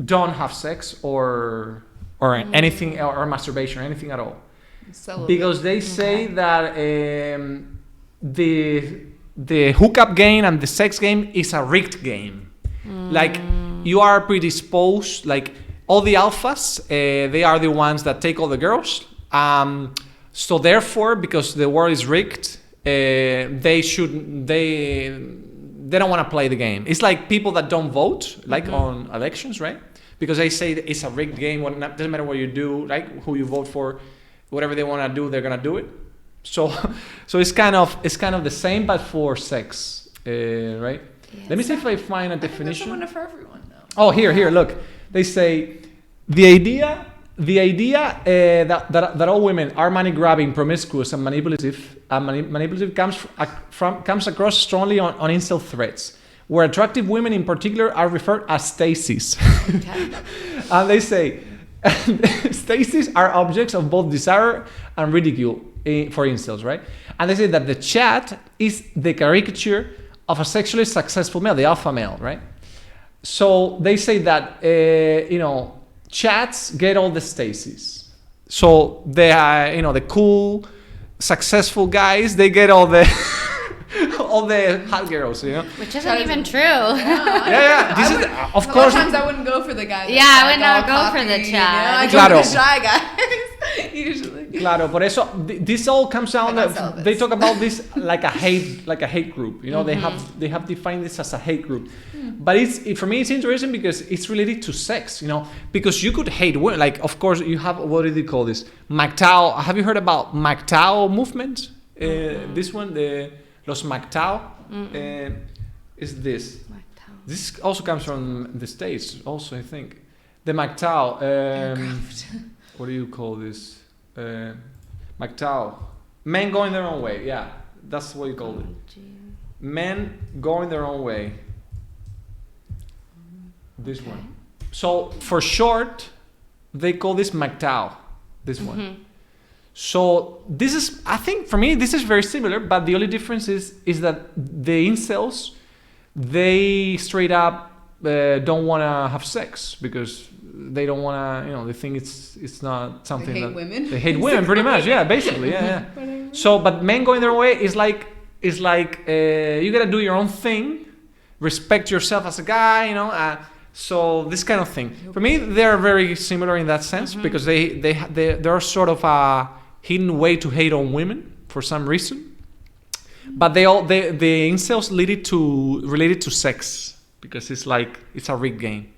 don't have sex or anything or masturbation or anything at all. Because they say that the hookup game and the sex game is a rigged game. Like you are predisposed, like all the alphas, they are the ones that take all the girls. So therefore, because the world is rigged, they don't want to play the game. It's like people that don't vote, like on elections, right? Because they say it's a rigged game. Doesn't matter what you do, like who you vote for, whatever they want to do, they're gonna do it. So it's kind of the same, but for sex, right? Yes. Let me see if I find a There's definition. one for everyone though. Oh, here, look. They say the idea that all women are money grabbing, promiscuous, and manipulative comes across strongly on incel threads, where attractive women in particular are referred as Stacies. Okay. And they say Stacies are objects of both desire and ridicule for incels, right? And they say that the chat is the caricature of a sexually successful male, the alpha male, right? So they say that chats get all the Stacies. So they are, the cool, successful guys, they get all the all the hot girls, Which isn't even true. Yeah. This is, of A lot course. of times I wouldn't go for the guy. Yeah, I would not go for the chat. I go Claro. for the shy guys usually. Claro, por eso this all comes down. I don't sell this. They talk about this like a hate group. They have defined this as a hate group. But for me it's interesting because it's related to sex. Because you could hate women. Like of course you have, what do they call this? MGTOW. Have you heard about MGTOW movement? This one, los MGTOW, is this. This also comes from the States. Also, I think the MGTOW. What do you call this? MGTOW. Men going their own way. Yeah, that's what you call it. Men going their own way. This one. So for short, they call this MGTOW. This one. So this is, I think for me, this is very similar, but the only difference is that the incels, they straight up don't want to have sex because they don't want to, they think it's not something They hate that women. they hate women pretty much, yeah, basically, yeah. So, but men going their way is like you gotta do your own thing, respect yourself as a guy, so this kind of thing. For me, they're very similar in that sense because they're sort of a hidden way to hate on women for some reason. But the incels related to sex. because it's like it's a rigged game.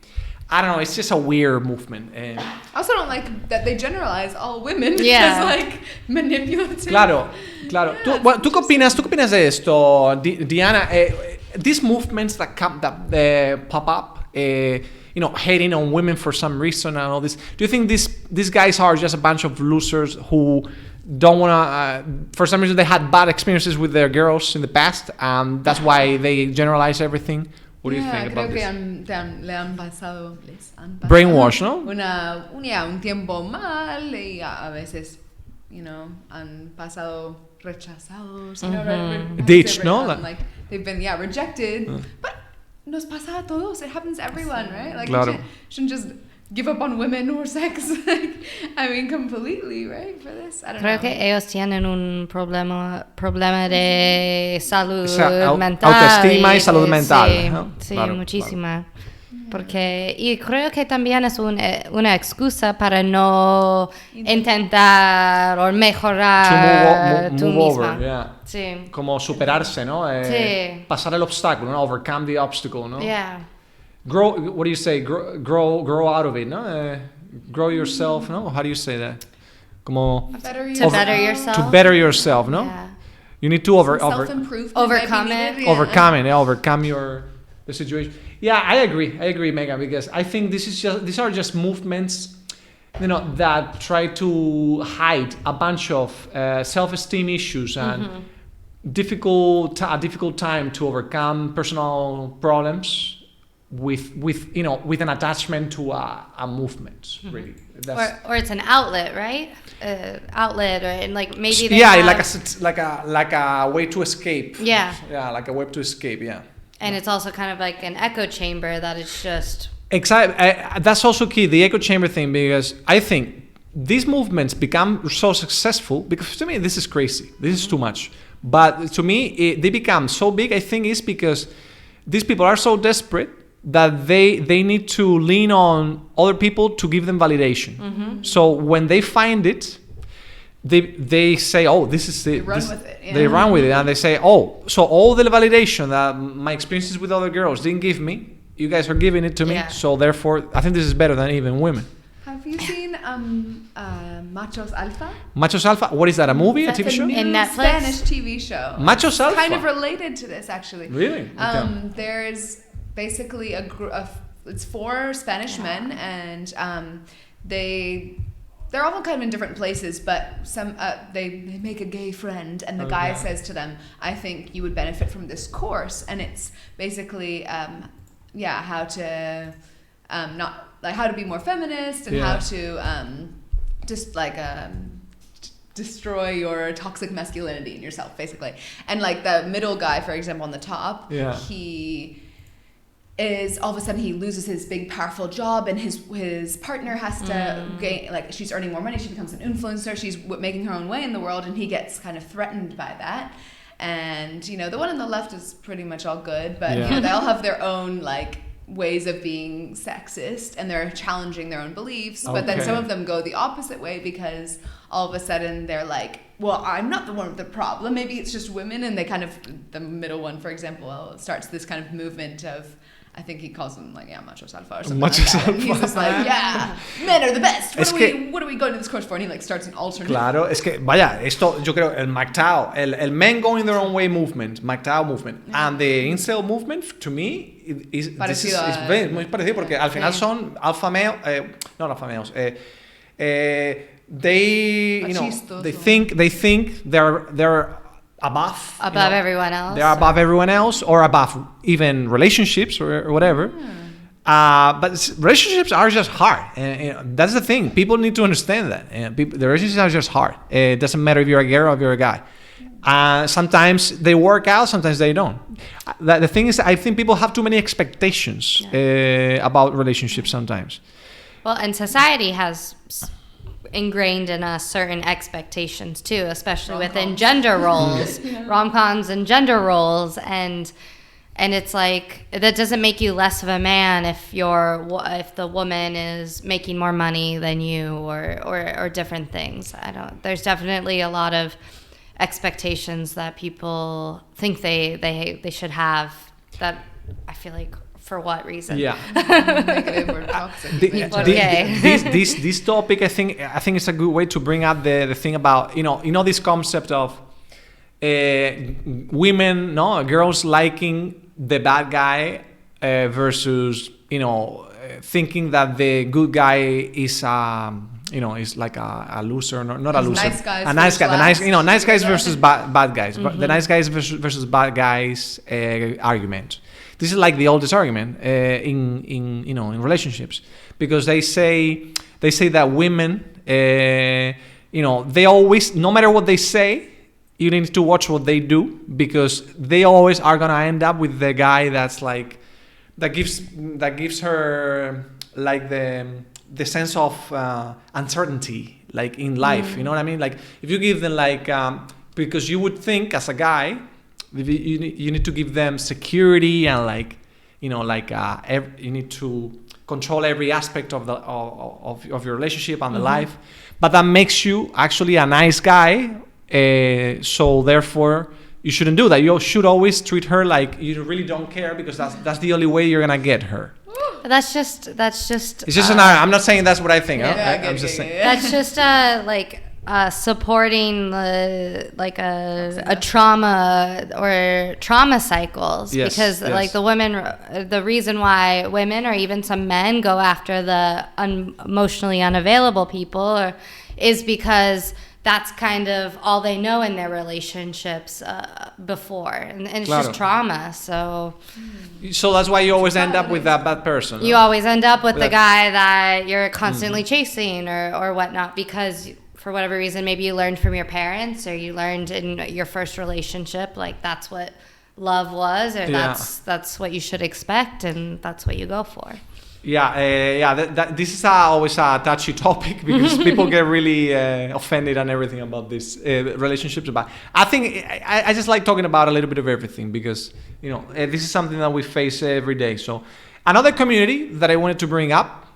I don't know. It's just a weird movement. I also don't like that they generalize all women Yeah. as like manipulative. Claro. ¿Tú qué opinas de esto, Diana? These movements that pop up, hating on women for some reason and all this. Do you think these guys are just a bunch of losers who don't want to, for some reason they had bad experiences with their girls in the past, and that's why they generalize everything? What do you think about this? Creo que les han pasado Brainwash, ¿no? un tiempo mal y a veces, han pasado rechazados. Ditched, ¿no? Like they've been, rejected. But nos pasa a todos. It happens to everyone, right? Like Claro. you shouldn't just give up on women or sex. Completely, right? For this, I don't know. Creo que ellos tienen un problema de salud mental. Autoestima y salud mental. Sí, ¿no? sí, Claro, muchísima. Y creo que también es una excusa para no intentar o mejorar tú move misma. over, yeah. Sí. Como superarse, ¿no? Sí. Pasar el obstáculo, ¿no? Overcome the obstacle, ¿no? Yeah. Grow, what do you say? Grow out of it, ¿no? Grow yourself, ¿no? How do you say that? Como Better yourself. To better yourself, ¿no? Yeah. You need to Self-improvement. overcome the situation. Yeah, I agree, Megan, because I think these are just movements, that try to hide a bunch of self-esteem issues and a difficult time to overcome personal problems with an attachment to a movement. Really, or it's an outlet, right? Outlet, and like maybe they like a way to escape. Yeah, like a way to escape. Yeah. And it's also kind of like an echo chamber that it's just... Exactly. That's also key, the echo chamber thing, because I think these movements become so successful, because to me, this is crazy. This is too much. But to me, they become so big, I think it's because these people are so desperate that they need to lean on other people to give them validation. So when they find it, they say, oh, this is it. They run with it. Yeah. They run with it, and they say, oh, so all the validation that my experiences with other girls didn't give me, you guys are giving it to me. Yeah. So therefore, I think this is better than even women. Have you seen Machos Alpha? Machos Alpha, what is that, a movie, a TV show? In Netflix? Spanish TV show. Machos Alpha? Kind of related to this, actually. Really? Okay. There's basically it's 4 Spanish men, and they're all kind of in different places, but some they make a gay friend, and the guy says to them, I think you would benefit from this course, and it's basically how to how to be more feminist, and how to destroy your toxic masculinity in yourself, basically. And like the middle guy, for example, on the top, he is all of a sudden he loses his big powerful job, and his partner has to gain, like, she's earning more money, she becomes an influencer, she's making her own way in the world, and he gets kind of threatened by that. And the one on the left is pretty much all good, but they all have their own like ways of being sexist, and they're challenging their own beliefs. But then some of them go the opposite way, because all of a sudden they're like, well, I'm not the one with the problem, maybe it's just women. And they kind of, the middle one, for example, starts this kind of movement of, I think he calls them like, machos alpha or something Machos like that. alpha. And he's just like, men are the best. What are we going to this course for? And he like starts an alternate. Claro, es que, vaya, esto, yo creo, el MGTOW, el men going their own way movement, MGTOW movement, and the incel movement, to me, is muy parecido, porque al final son alpha male, not alpha males, they, they think they're above everyone else. They're above everyone else, or above even relationships or whatever. But relationships are just hard. That's the thing. People need to understand that. The relationships are just hard. It doesn't matter if you're a girl or if you're a guy. Sometimes they work out, sometimes they don't. The thing is, I think people have too many expectations about relationships sometimes. Well, and society has ingrained in us certain expectations too, especially within gender roles, rom-coms and gender roles, and it's like that doesn't make you less of a man if the woman is making more money than you, or different things. There's definitely a lot of expectations that people think they should have, that I feel like for what reason? Yeah. Negative or toxic. This topic, I think it's a good way to bring up the thing about this concept of women, girls liking the bad guy versus thinking that the good guy is is like a loser, not a loser. Nice guys. A nice guy. Nice guys versus bad guys. Mm-hmm. The nice guys versus bad guys argument. This is like the oldest argument in relationships, because they say that women, they always, no matter what they say, you need to watch what they do, because they always are gonna end up with the guy that's like that gives her like the sense of uncertainty, like in life. You know what I mean? Like if you give them like because you would think as a guy, you need to give them security and like you need to control every aspect of the of your relationship and the life, but that makes you actually a nice guy. So therefore, you shouldn't do that. You should always treat her like you really don't care, because that's the only way you're gonna get her. That's just. It's just an. I'm not saying that's what I think. I'm just saying. That's just supporting a trauma or trauma cycles. Yes, because like the women, the reason why women or even some men go after the emotionally unavailable people is because that's kind of all they know in their relationships before, and it's just trauma. So that's why you always end up with that bad person. You always end up with the guy that you're constantly chasing or whatnot, because for whatever reason, maybe you learned from your parents, or you learned in your first relationship, like that's what love was, or that's what you should expect, and that's what you go for. This is always a touchy topic, because people get really offended and everything about this relationships. But I think I just like talking about a little bit of everything, because this is something that we face every day. So another community that I wanted to bring up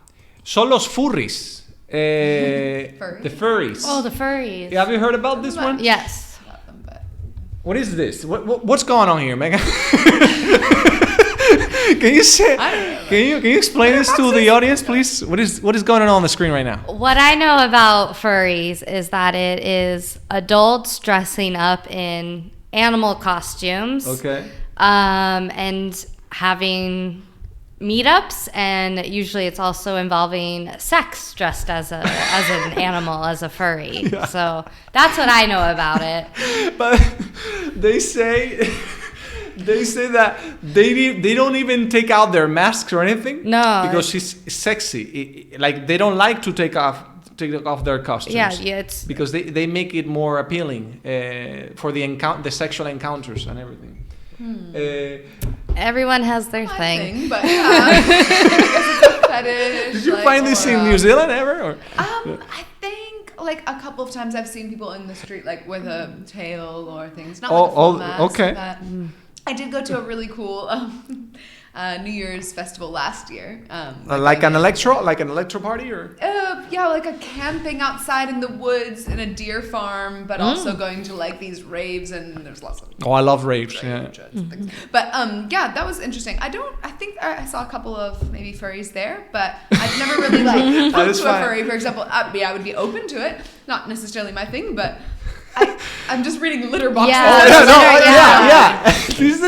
son los furries. The furries. Oh, the furries. Have you heard about this one? Yes. What is this? What's going on here, Megan? Can you explain this to the audience, please? What is going on the screen right now? What I know about furries is that it is adults dressing up in animal costumes. Okay. And having meetups, and usually it's also involving sex dressed as an animal, as a furry. Yeah. So that's what I know about it. But they say that they don't even take out their masks or anything. No, because she's sexy. Like they don't like to take off their costumes. Yeah, it's because they make it more appealing for the sexual encounters and everything. Everyone has their thing. But I guess it's a fetish. Did you find this in New Zealand ever? Or? I think like a couple of times I've seen people in the street like with a tail or things. Not like a full mask, okay. But I did go to a really cool New Year's festival last year. Like an electro party, or? Like a camping outside in the woods in a deer farm, but also going to like these raves, and there's lots of. Oh, I love raves. Yeah. Things. But that was interesting. I think I saw a couple of maybe furries there, but I've never really like talked to a furry, for example. I would be open to it. Not necessarily my thing, but. I'm just reading litter boxes. Yeah. This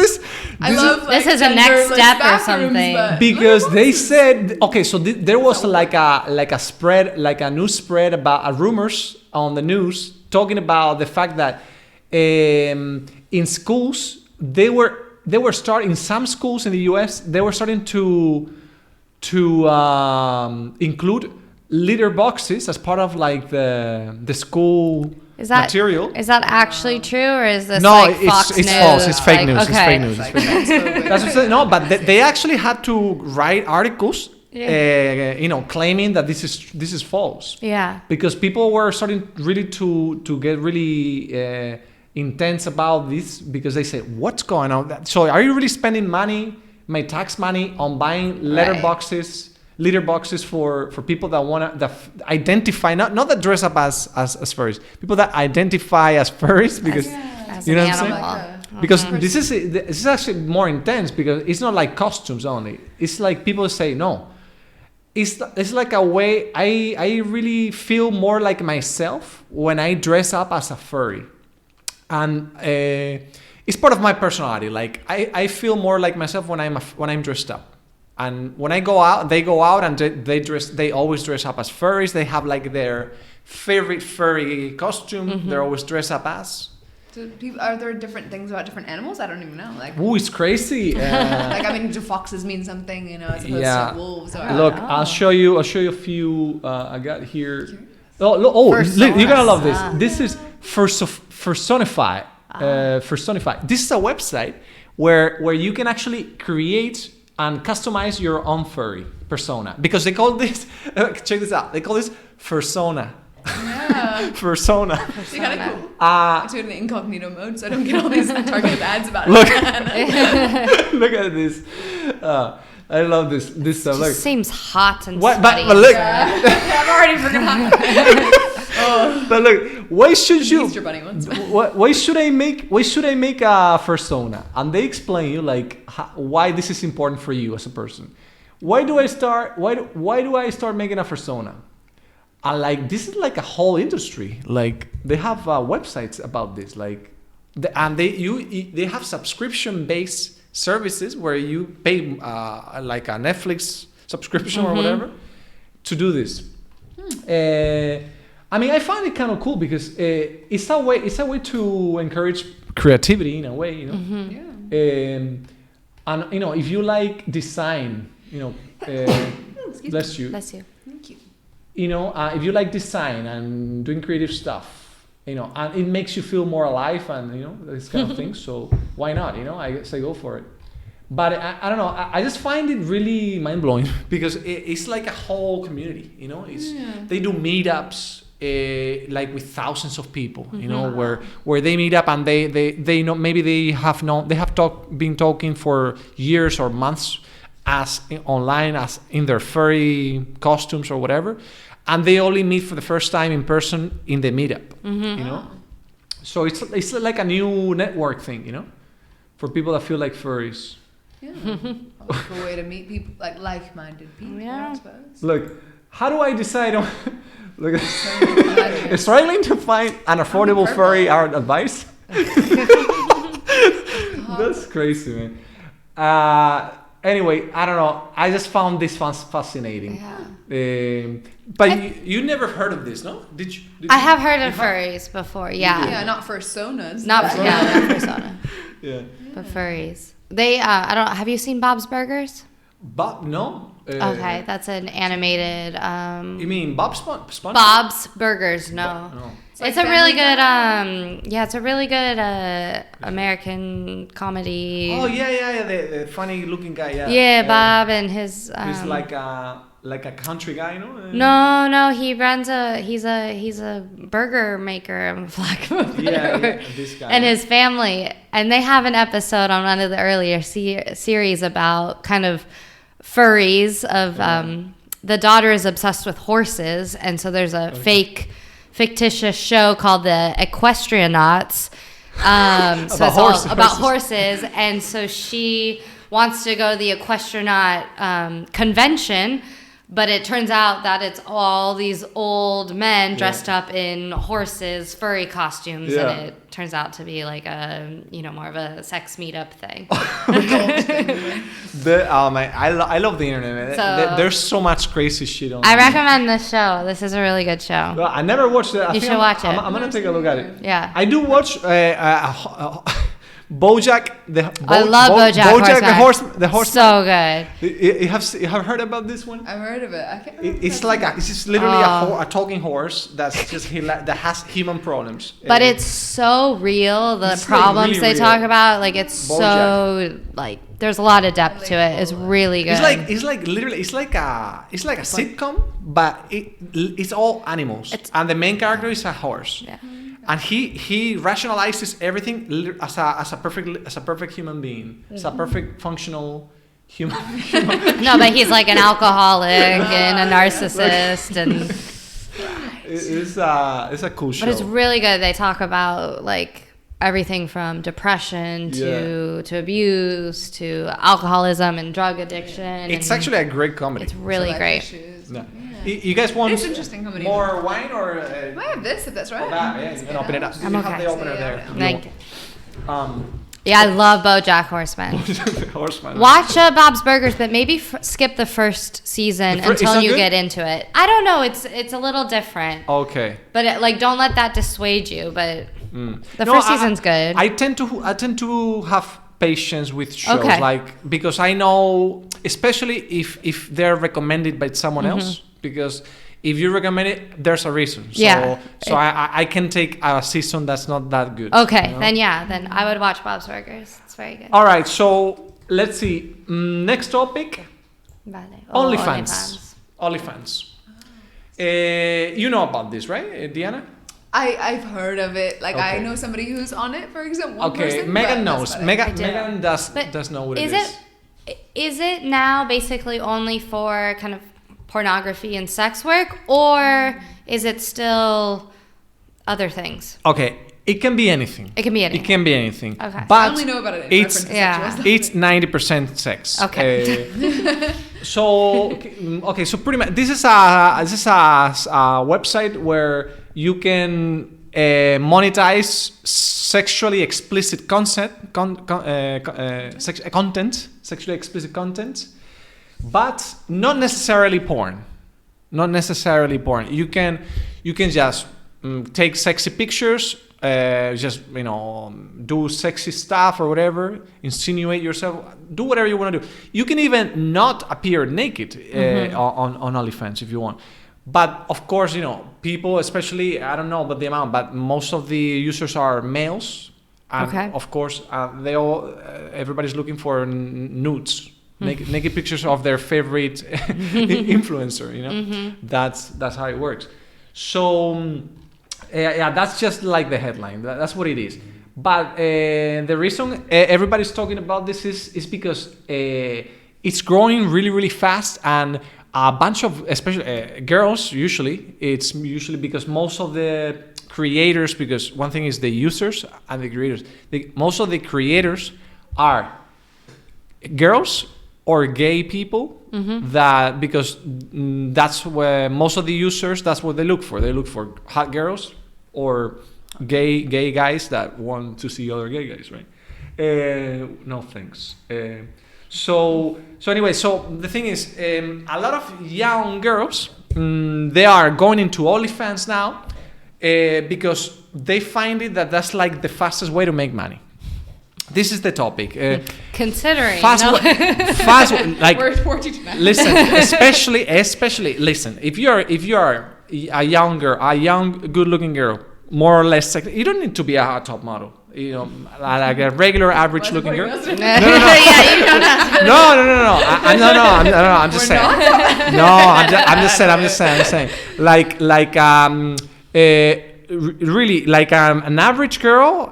is a next step or something. Because they said, okay, so there was like a spread, like a news spread about rumors on the news talking about the fact that in schools they were starting, in some schools in the US they were starting to include litter boxes as part of like the school. Material. Is that actually true, or is this Fox News? It's false. It's fake news. Okay. It's fake news. That's what I'm saying. No, but they actually had to write articles, claiming that this is false. Yeah. Because people were starting really to get really intense about this, because they said, "What's going on? So are you really spending my tax money, on buying litter boxes for people that want to identify, not that dress up as furries, people that identify as furries, because as you know an what I'm animal. saying? Because this is actually more intense because it's not like costumes only. It's like people say no. It's like a way I really feel more like myself when I dress up as a furry, and it's part of my personality. Like I feel more like myself when I'm dressed up. And when I go out, they go out and they always dress up as furries. They have like their favorite furry costume. They're always dressed up as. Are there different things about different animals? I don't even know. Like, ooh, it's crazy. like, I mean, do foxes mean something, as opposed to wolves? Or, look, I'll show you a few. I got here. You're gonna love this. This is Fursonify. Fursonify. This is a website where you can actually create and customize your own furry persona, because they call this check this out, they call this fursona. Yeah. Fursona. It's kind of cool. I do it in incognito mode so I don't get all these targeted ads about look, it. Look at this. I love this stuff. It seems hot and what, sweaty. but look, I've already forgotten. but look, why should you? Easter bunny ones. Why should I make a fursona? And they explain you like why this is important for you as a person. Why do I start making a fursona? And like this is like a whole industry. Like they have websites about this. Like they have subscription based services where you pay like a Netflix subscription or whatever to do this. I mean, I find it kind of cool because it's a way to encourage creativity in a way, and if you like design, bless you. Bless you. Thank you. If you like design and doing creative stuff, and it makes you feel more alive and this kind of thing. So why not? I guess I go for it. But I don't know. I just find it really mind blowing because it's like a whole community. They do meetups. Like with thousands of people, where they meet up and they know, maybe they have been talking for years or months as online, as in their furry costumes or whatever, and they only meet for the first time in person in the meetup. So it's like a new network thing, for people that feel like furries. Yeah, a cool way to meet people, like-minded people. Yeah. I suppose. Look, how do I decide on? Look, struggling to find an affordable furry art advice. That's crazy, man. Anyway, I don't know. I just found this fascinating. Yeah. But you never heard of this, no? Did you? I have heard of furries before. Yeah. Yeah, not fursonas. Not persona. Yeah. But furries. They. I don't. Have you seen Bob's Burgers? Bob? No. Okay, that's an animated. You mean Bob's SpongeBob? Bob's Burgers? No. No. It's a really good. It's a really good American comedy. Oh yeah. The funny looking guy. Yeah. Yeah, Bob and his. He's like a country guy, No. He runs he's a burger maker. I'm yeah, this guy. And his family, and they have an episode on one of the earlier series about kind of furries of the daughter is obsessed with horses, and so there's a fictitious show called the Equestrianauts. So it's all about horses, and so she wants to go to the Equestrianaut convention, but it turns out that it's all these old men dressed up in horses, furry costumes, and it turns out to be like a, more of a sex meetup thing. I love the internet, man. There's so much crazy shit on. I recommend this show. This is a really good show. Well, I never watched it. You should watch it. I'm gonna take a look at it. Yeah. I do watch BoJack. I love BoJack the horseman. So good. You have heard about this one? I've heard of it. I can't remember. It's just literally a talking horse that's just that has human problems. But it's so real. The problems really they real. talk about, it's BoJack. so there's a lot of depth to it. It's really good. It's like a sitcom, but it's all animals, and the main character is a horse. Yeah. And he rationalizes everything as a perfect human being. It's a perfect functional human. No, but he's like an alcoholic and a narcissist, and it's a cool show. but it's really good. They talk about everything from depression to abuse to alcoholism and drug addiction. It's actually a great comedy. It's really great. Yeah. You guys want It's interesting comedy. more wine or? I have this if that's right. Oh, that, yeah, you can open it up. I'm You okay. have the opener there. Thank you. Um, Yeah, I love BoJack Horseman. Horseman. Watch Bob's Burgers, but maybe skip the first season it's until not you good? get into it. I don't know. It's a little different. Okay. But don't let that dissuade you. But the No, first season's good. I tend to have patience with shows, Okay. because I know, especially if they're recommended by someone else, because if you recommend it, there's a reason. Yeah. So I can take a season that's not that good. Okay, you know? then I would watch Bob's Burgers. It's very good. All right. So let's see. Next topic. Vale. OnlyFans. OnlyFans. You know about this, right, Diana? I've heard of it. Like I Okay. know somebody who's on it, for example. One Okay, person, Megan but knows. that's about it. Megan But does know what is it is. Is it now basically only for kind of pornography and sex work, or is it still other things? Okay, it can be anything. It can be anything. It can be anything. Okay. But I only know about it in it's reference to yeah. sexual stuff. it's 90% sex. Okay. So pretty much this is a website where you can monetize sexually explicit sexually explicit content, but not necessarily porn. Not necessarily porn. You can just take sexy pictures, just do sexy stuff or whatever, insinuate yourself, do whatever you want to do. You can even not appear naked on OnlyFans if you want. But of course, people, especially, I don't know about the amount, but most of the users are males. And Okay. of course, everybody's looking for nudes. Naked pictures of their favorite influencer, That's how it works. So that's just like the headline. That's what it is. But the reason everybody's talking about this is because it's growing really, really fast, and a bunch of, especially girls, it's usually because most of the creators, because one thing is the users and the creators. Most of the creators are girls or gay people, because that's where most of the users, that's what they look for. They look for hot girls or gay guys that want to see other gay guys, right? No thanks. So anyway, so the thing is, a lot of young girls, they are going into OnlyFans now because they find it that's like the fastest way to make money. This is the topic. Considering like We're teaching that. listen, especially listen. If you are a young, good-looking girl, more or less sexy, you don't need to be a top model. Like a regular, average-looking girl. Yeah, you don't have to. No. I'm just saying. I'm just saying. Really, like an average girl.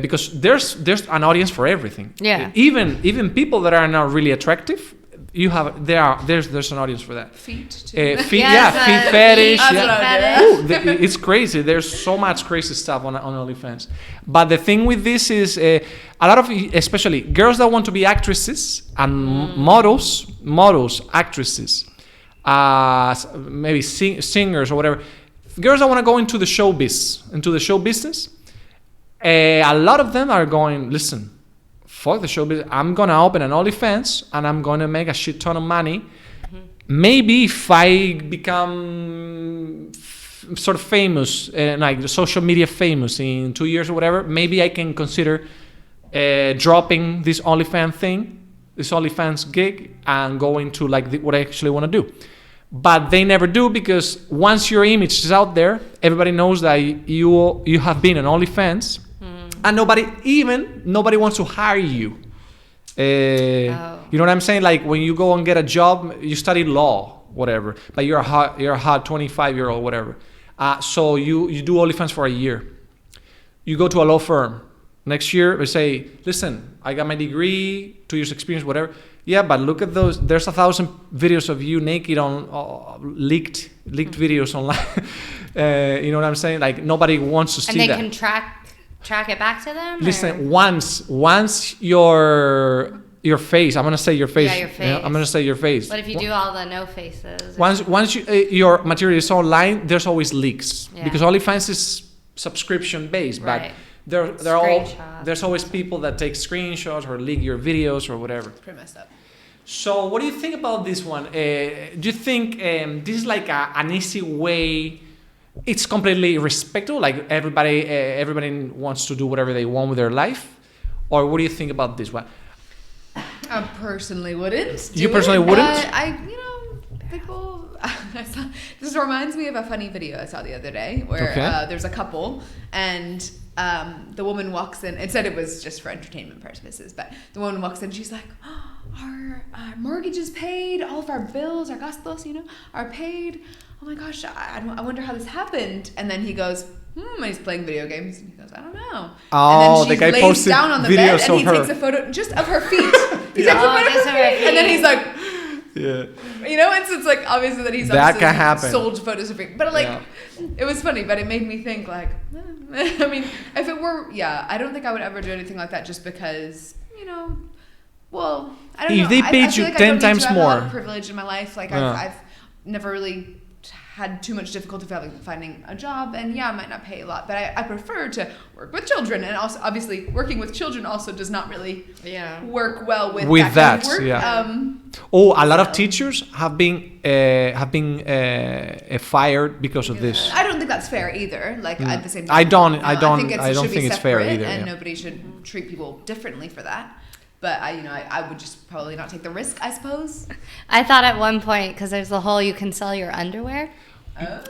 Because there's an audience for everything. Yeah. Even people that are not really attractive, there's an audience for that. Feet too. Feet fetish. That's Yeah. what I did. Ooh, it's crazy. There's so much crazy stuff on OnlyFans. But the thing with this is a lot of, especially girls that want to be actresses and models, actresses, maybe singers or whatever. Girls that want to go into the show business, a lot of them are going, listen, fuck the show business. I'm going to open an OnlyFans and I'm going to make a shit ton of money. Maybe if I become sort of famous, like social media famous in 2 years or whatever, maybe I can consider dropping this OnlyFans gig and going to like what I actually want to do. But they never do, because once your image is out there, everybody knows that you have been on OnlyFans, and nobody wants to hire you. You know what I'm saying? Like when you go and get a job, you study law, whatever, but you're a hot 25-year-old, whatever. So you do OnlyFans for a year. You go to a law firm. Next year, they say, listen, I got my degree, 2 years experience, whatever. Yeah, but look at those. There's 1,000 videos of you naked on leaked videos online. You know what I'm saying? Like nobody wants to see that. And they can track track it back to them? Listen, once your face, I'm gonna say your face. Yeah, your face. I'm gonna say your face. What if you do all the no faces? Once your material is online, there's always leaks because OnlyFans is subscription based, but there's always people that take screenshots or leak your videos or whatever. It's pretty messed up. So what do you think about this one? Do you think this is like an easy way? It's completely respectable, like everybody wants to do whatever they want with their life, or what do you think about this one? I personally wouldn't. You personally wouldn't? People. This reminds me of a funny video I saw the other day where there's a couple and the woman walks in. It said it was just for entertainment purposes, but the woman walks in. She's like, our mortgage is paid. All of our bills, our gastos, are paid. Oh my gosh, I wonder how this happened. And then he goes, and he's playing video games. And he goes, I don't know. Oh, and then the guy lays posted down on the videos bed and he of her. takes a photo just of her feet. He Yeah. takes a photo of her feet. And then he's like, yeah. and so it's like obviously that he's That can happen. sold photos of feet. But it was funny, but it made me think like, I mean, if it were, I don't think I would ever do anything like that just because, well, I don't know. If they paid I feel you like 10 I don't times need to have a lot more. of privilege in my life. Like Yeah. I've never really had too much difficulty finding a job, and I might not pay a lot, but I prefer to work with children, and also obviously working with children also does not really work well with that kind of work. A lot of teachers have been fired because of this. I don't think that's fair either. Like at the same time, I don't should be think it's fair separate, either. and nobody should treat people differently for that. But I would just probably not take the risk, I suppose. I thought at one point, because there's the whole you can sell your underwear.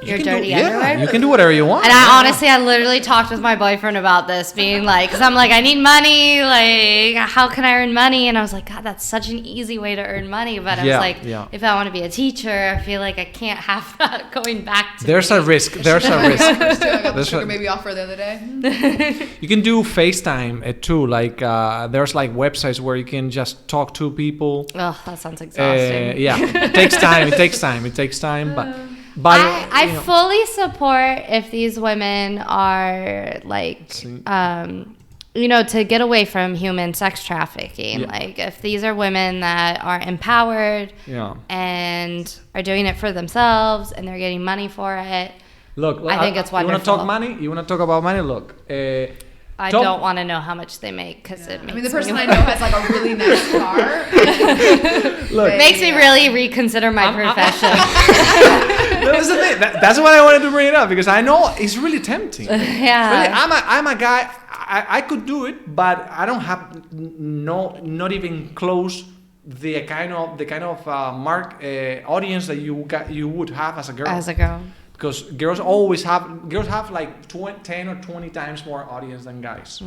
Your dirty underwear. You can do whatever you want. And I literally talked with my boyfriend about this, being like, because I'm like, I need money. Like, how can I earn money? And I was like, God, that's such an easy way to earn money. But I was like, if I want to be a teacher, I feel like I can't have that going back to There's a risk. There's a risk. I got the sugar baby offer the other day. You can do FaceTime too. Like there's like websites where you can just talk to people. Oh, that sounds exhausting. It takes time. But I fully support if these women are like, to get away from human sex trafficking. Yeah. Like if these are women that are empowered and are doing it for themselves and they're getting money for it. Look, I think it's wonderful. You want to talk money? You want to talk about money? Look. I don't want to know how much they make because it makes the person I know has like a really nice car. Look, makes me really reconsider my profession. That's the thing. That's why I wanted to bring it up because I know it's really tempting. Yeah. Really, I'm a guy. I could do it, but I don't have not even close the kind of audience that you would have as a girl. Because girls have like 10 or 20 times more audience than guys.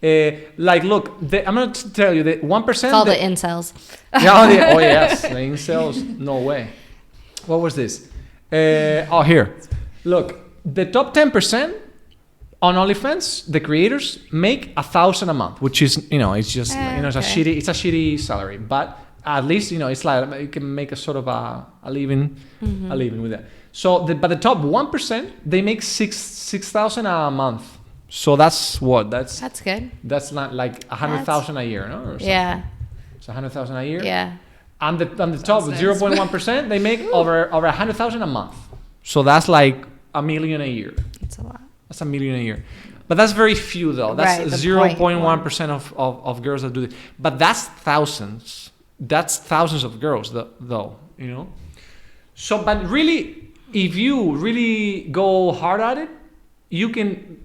Look, I'm going to tell you that 1%. It's all the incels. Oh yes, the incels. No way. What was this? Here. Look, the top 10% on OnlyFans, the creators make $1,000 a month, which is it's just it's a shitty salary, but at least it's like you can make a sort of a living with that. So, but the top 1%, they make $6,000 a month. So that's what? That's good. That's not like 100,000 a year, no? Or something. Yeah. It's 100,000 a year. Yeah. And the top 0.1%, they make over 100,000 a month. So that's like $1 million a year. That's a lot. That's $1 million a year. But that's very few though. That's right, 0.1% of girls that do this. But that's thousands. That's thousands of girls though. So, but really. If you really go hard at it, you can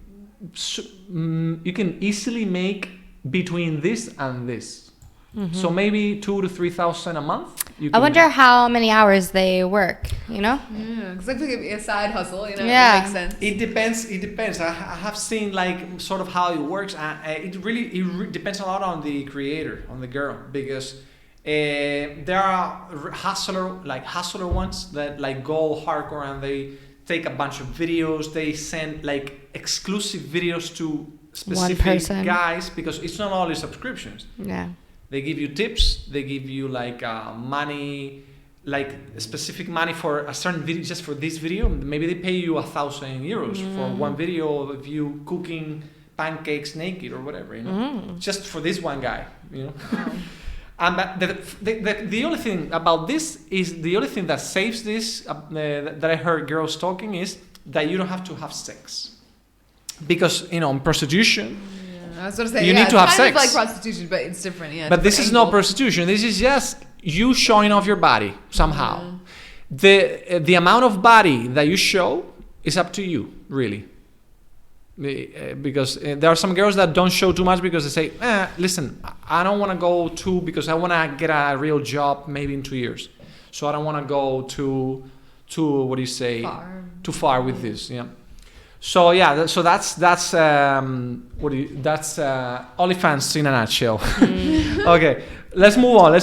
easily make between this and this. Mm-hmm. So maybe 2,000 to 3,000 a month. I wonder how many hours they work. Yeah, because it could be a side hustle. It makes sense. It depends. I have seen like sort of how it works. It really depends a lot on the creator, on the girl, because. There are hustler ones that like go hardcore and they take a bunch of videos. They send like exclusive videos to specific guys because it's not only subscriptions. Yeah. They give you tips. They give you like money, like specific money for a certain video, just for this video. Maybe they pay you €1,000 for one video of you cooking pancakes naked or whatever, you know, just for this one guy, you know. And the only thing about this is the only thing that saves this that I heard girls talking is that you don't have to have sex, because you know in prostitution. I was going to say, you need to have it's sex. kind of like prostitution, but it's different. Yeah, but this is not prostitution. This is just you showing off your body somehow. The amount of body that you show is up to you, really. Because there are some girls that don't show too much because they say, listen, I don't want to go to, because I want to get a real job maybe in 2 years. So I don't want to go too what do you say, too far with this. Yeah. So yeah, that's OnlyFans in a nutshell. Okay, let's move on.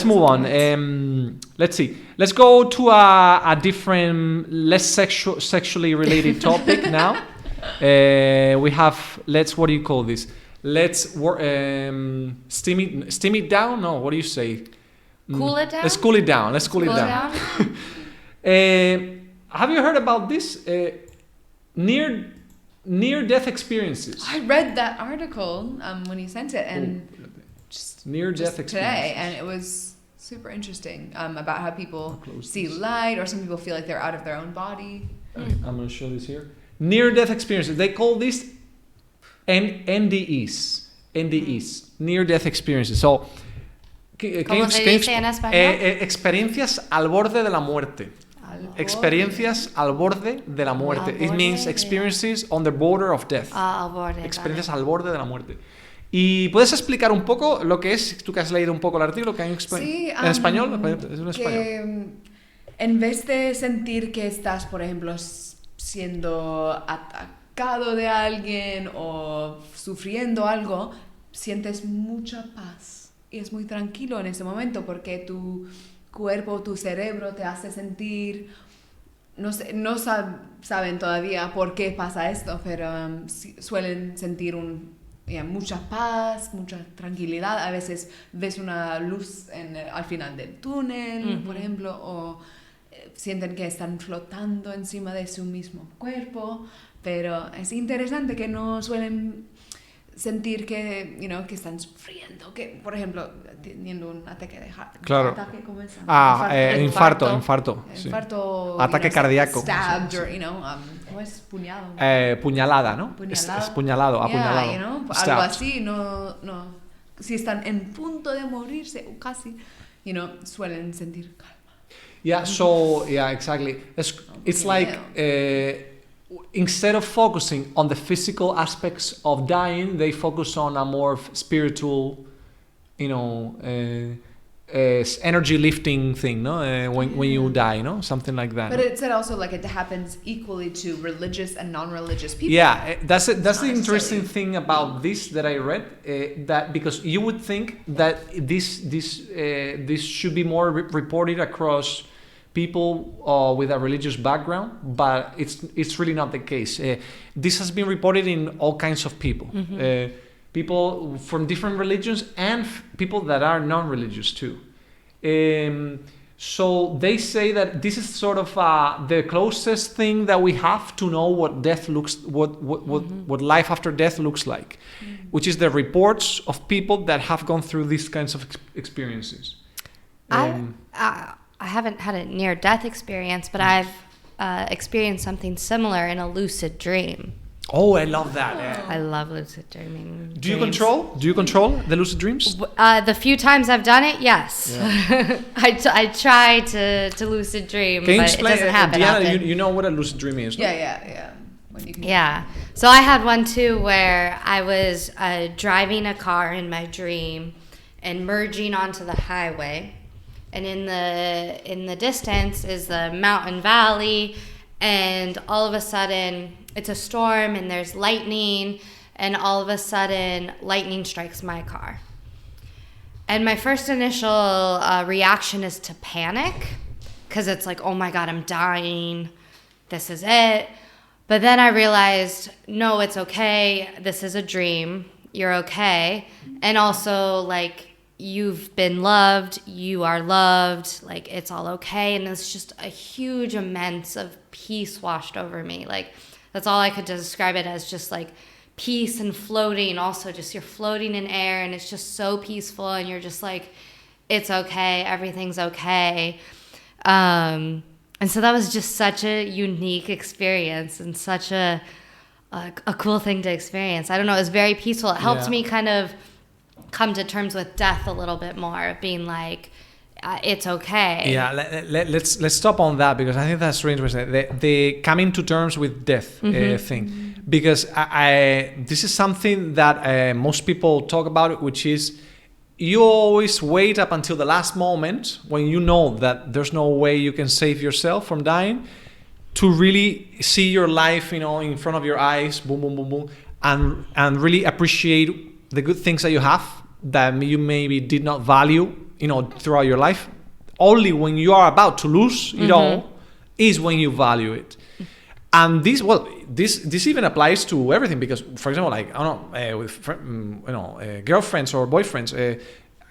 Let's see. Let's go to a different, less sexually related topic now. We have, what do you call this? Let's steam it down. No, what do you say? Cool it down. Let's cool it down. Have you heard about this? Near-death experiences. I read that article when you sent it, and just near-death experiences today, and it was super interesting about how people see light, or some people feel like they're out of their own body. Okay, I'm going to show this here. Near-death experiences. They call this NDEs, near-death experiences. So, ¿Cómo se dice en español? Experiencias al borde de la muerte. Experiencias al borde de la muerte. It means experiences on the border of death. Al borde. Experiencias al borde de la muerte. ¿Y puedes explicar un poco lo que es, tú que has leído un poco el artículo, que hay en español? Es en español. Que en vez de sentir que estás, por ejemplo, siendo atacado de alguien o sufriendo algo, sientes mucha paz. Y es muy tranquilo en ese momento porque tu cuerpo, tu cerebro te hace sentir, no saben todavía por qué pasa esto, pero suelen sentir mucha paz, mucha tranquilidad. A veces ves una luz al final del túnel, por ejemplo, o sienten que están flotando encima de su mismo cuerpo, pero es interesante que no suelen sentir que, que están sufriendo, que, por ejemplo, teniendo un ataque de claro. Ataque, ¿cómo es? Infarto. Sí. Ataque cardíaco. Stabbed, sí. Or, ¿cómo es? Puñado. Puñalada, ¿no? Puñalado. Apuñalado. Algo así, no. Si están en punto de morirse, o casi, suelen sentir calma. Yeah, exactly. It's like instead of focusing on the physical aspects of dying, they focus on a more spiritual, energy lifting thing, no? When you die, no? Something like that. But it said also like it happens equally to religious and non-religious people. Yeah, that's the interesting thing about this that I read. That because you would think that this should be more reported across people with a religious background, but it's really not the case. This has been reported in all kinds of people. People from different religions and people that are non-religious too. So they say that this is sort of the closest thing that we have to know what death looks, what life after death looks like, which is the reports of people that have gone through these kinds of experiences. I haven't had a near-death experience, but I've experienced something similar in a lucid dream. Oh, I love that. Yeah. I love lucid dreaming. Do you control the lucid dreams? The few times I've done it, yes. Yeah. I try to lucid dream, Can you but explain, it doesn't happen Diana, often. You know what a lucid dream is, no? Yeah. Yeah. So I had one too where I was driving a car in my dream and merging onto the highway. And in the distance is the mountain valley, and all of a sudden it's a storm and there's lightning, and all of a sudden lightning strikes my car. And my first initial reaction is to panic, because it's like, oh my God, I'm dying. This is it. But then I realized, no, it's okay. This is a dream. You're okay. And also, like, you've been loved, you are loved, like it's all okay. And it's just a huge immense of peace washed over me. Like that's all I could describe it as, just like peace and floating. Also, just you're floating in air, and it's just so peaceful, and you're just like, it's okay, everything's okay. And so that was just such a unique experience and such a cool thing to experience. I don't know, it was very peaceful. It helped me kind of come to terms with death a little bit more, being like, it's okay. Yeah, let's stop on that, because I think that's really interesting. The coming to terms with death thing, because this is something that most people talk about, which is you always wait up until the last moment when you know that there's no way you can save yourself from dying, to really see your life, in front of your eyes, boom, boom, boom, boom, and really appreciate the good things that you have that you maybe did not value, throughout your life. Only when you are about to lose it all is when you value it. And this even applies to everything, because, for example, like, I don't know, with girlfriends or boyfriends,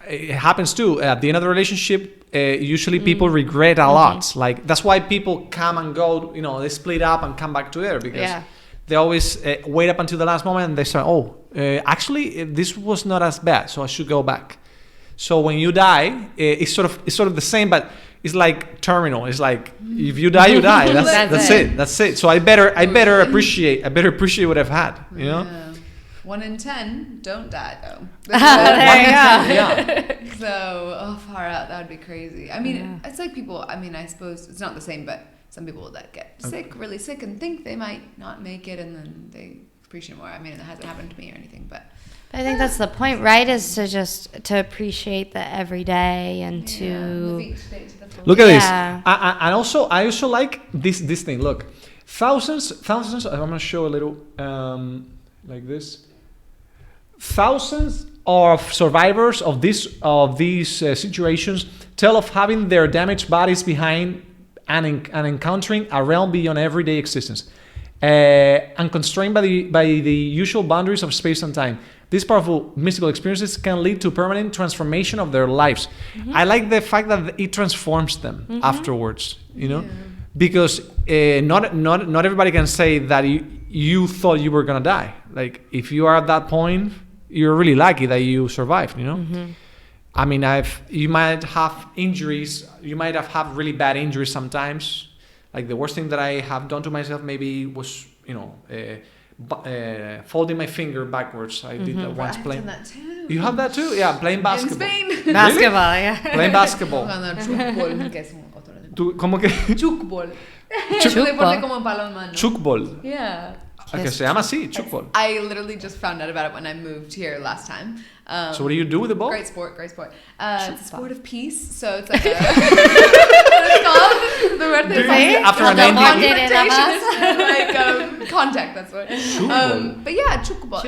it happens too. At the end of the relationship, usually people regret a lot. Like, that's why people come and go. They split up and come back together, because they always wait up until the last moment and they say, actually, this was not as bad, so I should go back. So when you die, it's sort of the same, but it's like terminal. It's like, if you die, you die. That's it. So I better appreciate what I've had. Yeah. 1 in 10 don't die though. There you go. So far out, that would be crazy. I mean, it's like people. I mean, I suppose it's not the same, but some people that get really sick, and think they might not make it, and then they appreciate more. I mean, it hasn't happened to me or anything, but. I think that's the point, right? Is to appreciate the everyday and to live each day to the full. Look at this. I also like this thing. Look, thousands. I'm gonna show a little like this. Thousands of survivors of these situations tell of having their damaged bodies behind and encountering a realm beyond everyday existence, unconstrained by the usual boundaries of space and time. These powerful mystical experiences can lead to permanent transformation of their lives. I like the fact that it transforms them afterwards, because not everybody can say that you thought you were gonna die. Like, if you are at that point, you're really lucky that you survived, I mean, you might have injuries, you might have had really bad injuries sometimes. Like, the worst thing that I have done to myself maybe was, folding my finger backwards. I did that once playing. I've done that too. You have that too? Yeah, playing basketball. In Spain. basketball, yeah. Playing basketball. Chukball, que es otro. ¿Cómo que? Chukball. Es un deporte como balonmano. Chukball. Yeah. Que se llama así, chukball. I literally just found out about it when I moved here last time. So what do you do with the ball? Great sport. It's a sport of peace. So it's like what is it called? The word thing. After a 90. Like contact. That's what. But yeah, chukball.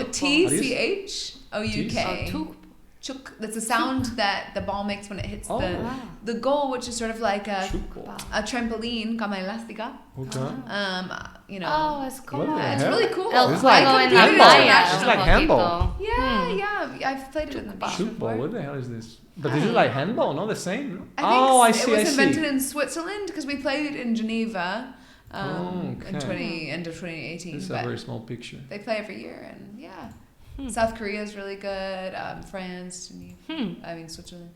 TCHOUK. Chuk. That's a sound that the ball makes when it hits the goal, which is sort of like a trampoline, como elástica. Okay. Oh, it's cool. It's really cool. It's like handball. It's like handball. Yeah. I've played it in the beach before. What the hell is this? But this is like handball, not the same. I see. It was invented in Switzerland because we played it in Geneva in end of 2018. This is a very small picture. They play every year, and South Korea is really good. France, I mean Switzerland.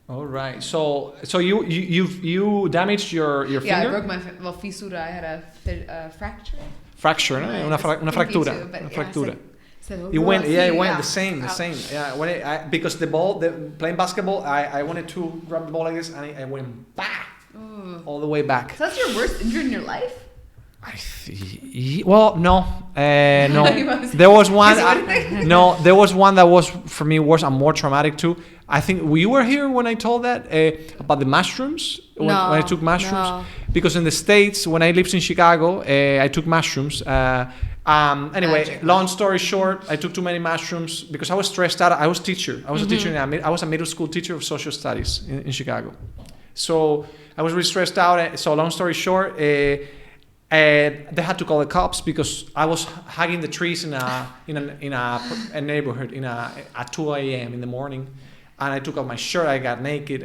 All right. So you damaged your finger? Yeah, I broke my fisura. I had a fracture. Fracture, ¿no? Una fractura. Una fractura. It went the same. Yeah, because playing basketball, I wanted to grab the ball like this, and I went back all the way back. So that's your worst injury in your life? Well, no. There was one. There was one that was for me worse and more traumatic too. I think we were here when I told that about the mushrooms. When I took mushrooms, because in the States, when I lived in Chicago, I took mushrooms. Anyway, long story short, I took too many mushrooms because I was stressed out. I was a teacher. I was a middle school teacher of social studies in Chicago. So I was really stressed out. So long story short. They had to call the cops because I was hugging the trees in a neighborhood at 2 a.m. in the morning, and I took off my shirt. I got naked,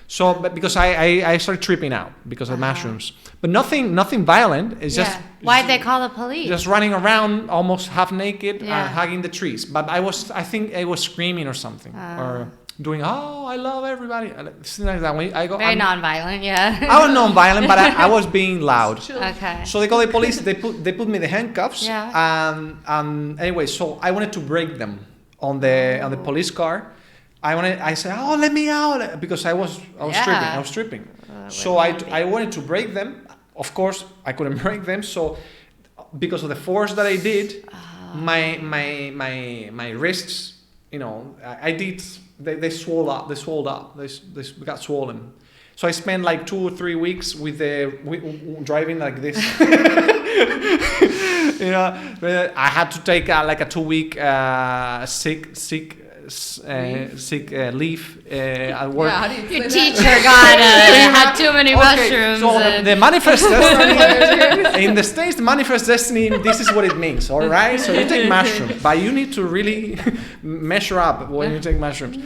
So, but because I started tripping out because of mushrooms, but nothing violent. It's just why'd they call the police? just running around almost half naked, hugging the trees. But I think I was screaming or something, or doing, "Oh, I love everybody," things like that. When I go, Very non-violent, I was non-violent, but I was being loud. Okay. So they call the police. They put me in the handcuffs. Yeah. And anyway, so I wanted to break them on the police car. I said, "Oh, let me out," because I was stripping. So I wanted to break them. Of course, I couldn't break them. So because of the force that I did, my wrists, they swelled up. They got swollen. So I spent like 2 or 3 weeks driving like this. I had to take like a 2-week sick leave at work. Yeah, how do you Your say teacher had too many mushrooms. So the manifest destiny in the States, the manifest destiny, this is what it means, all right? So you take mushrooms, but you need to really measure up when you take mushrooms.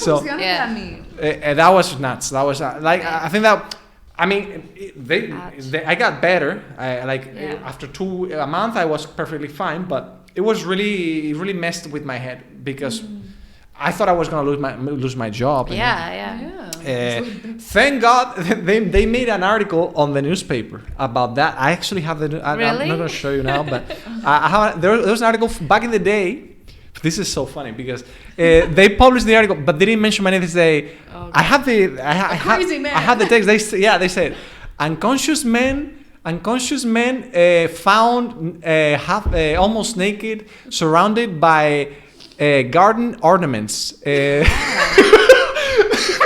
So that was nuts. That was I think that. I mean, I got better. After a month, I was perfectly fine. But it really messed with my head because I thought I was gonna lose my job. Thank God they made an article on the newspaper about that. I actually have I'm not gonna show you now, but there was an article back in the day. This is so funny because they published the article, but they didn't mention my name. They say, I have the text. They said, unconscious men found almost naked, surrounded by garden ornaments.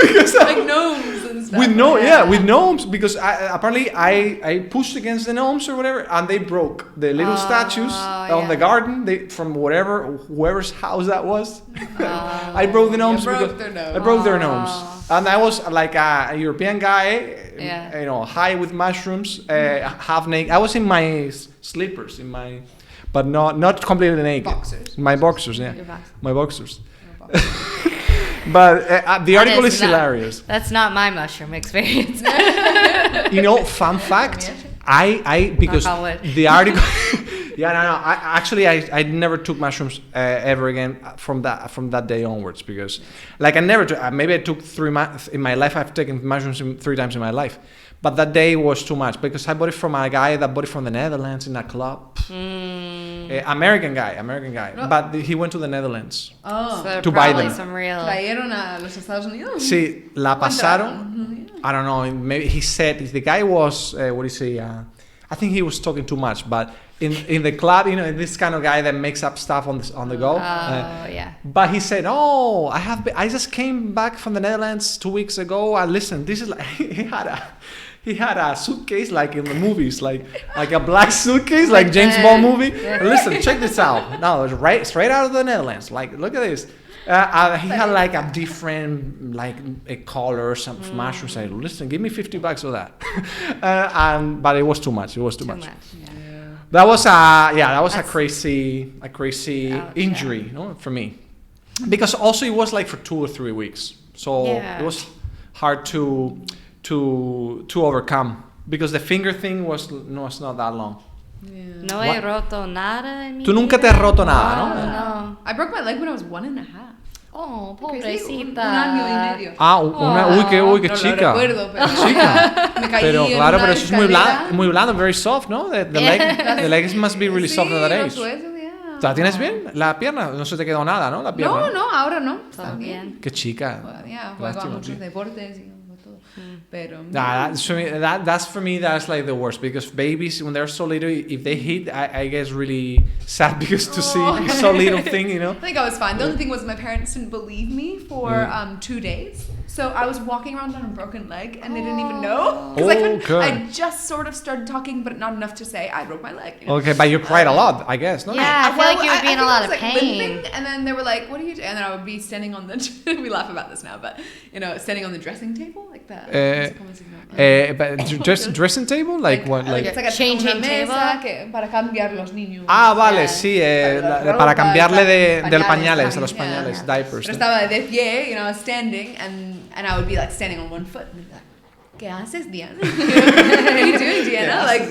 Because like gnomes and stuff. With gnomes, because apparently I pushed against the gnomes or whatever, and they broke the little statues on the garden. From whoever's house that was. I broke the gnomes. I broke their gnomes, and I was like a European guy, high with mushrooms, half naked. I was in my slippers, but not completely naked. Boxers. My boxers, my boxers. But the article is hilarious. That's not my mushroom experience. Fun fact. Because the article. I never took mushrooms ever again from that day onwards, because I never took. Maybe I took 3 months in my life. I've taken mushrooms 3 times in my life. But that day was too much because I bought it from a guy that bought it from the Netherlands in a club. American guy. No. But he went to the Netherlands to buy them. Some real... Trajeron a los Estados Unidos. Sí, la pasaron. I don't know. Maybe he said the guy was I think he was talking too much, but in the club, this kind of guy that makes up stuff on the go. But he said, "Oh, I just came back from the Netherlands 2 weeks ago. And listen, this is he had a suitcase like in the movies, like a black suitcase, like James Bond movie. Listen, check this out. No, it's straight out of the Netherlands. Like, look at this." He had like a different a color, some mushrooms. I said, "Listen, give me $50 for that." But it was too much. It was too much. Yeah. That was a crazy injury, for me, because also it was like for 2 or 3 weeks, so it was hard to overcome, because the finger thing was not that long. No he roto nada en mi Tú nunca te has roto nada, ¿no? No. I broke my leg when I was 1.5. Oh, Un pobrecita. año y medio. Uy, qué no chica. Lo recuerdo, pero Chica. me caí Pero en claro, una pero eso es escalera. muy blando, very soft, ¿no? The leg must be really soft at that age. Los huesos, yeah. ¿La tienes bien? La pierna, no se te quedó nada, ¿no? La pierna. No, ahora no. Todo bien. Qué chica. Juego a muchos deportes y todo. Pero that's for me. That's like the worst, because babies, when they're so little, if they hit, I get really sad because to see so little thing, I think I was fine. The only thing was my parents didn't believe me for 2 days. So I was walking around on a broken leg, and they didn't even know because I just sort of started talking, but not enough to say I broke my leg. You know? Okay, but you cried a lot, I guess, no? Yeah, I feel like you would be in a lot of pain. Limping, and then they were like, "What are you doing?" And then I would be standing on the. We laugh about this now, but standing on the dressing table like that. But dressing table, like what? Like it's like a changing table para cambiar los niños. Ah, vale, sí, para cambiarle del pañales a los Yeah. pañales, diapers. Pero estaba de pie, standing, and I would be like standing on one foot. And be like, ¿qué haces, Diana? What are you doing, Diana? Like,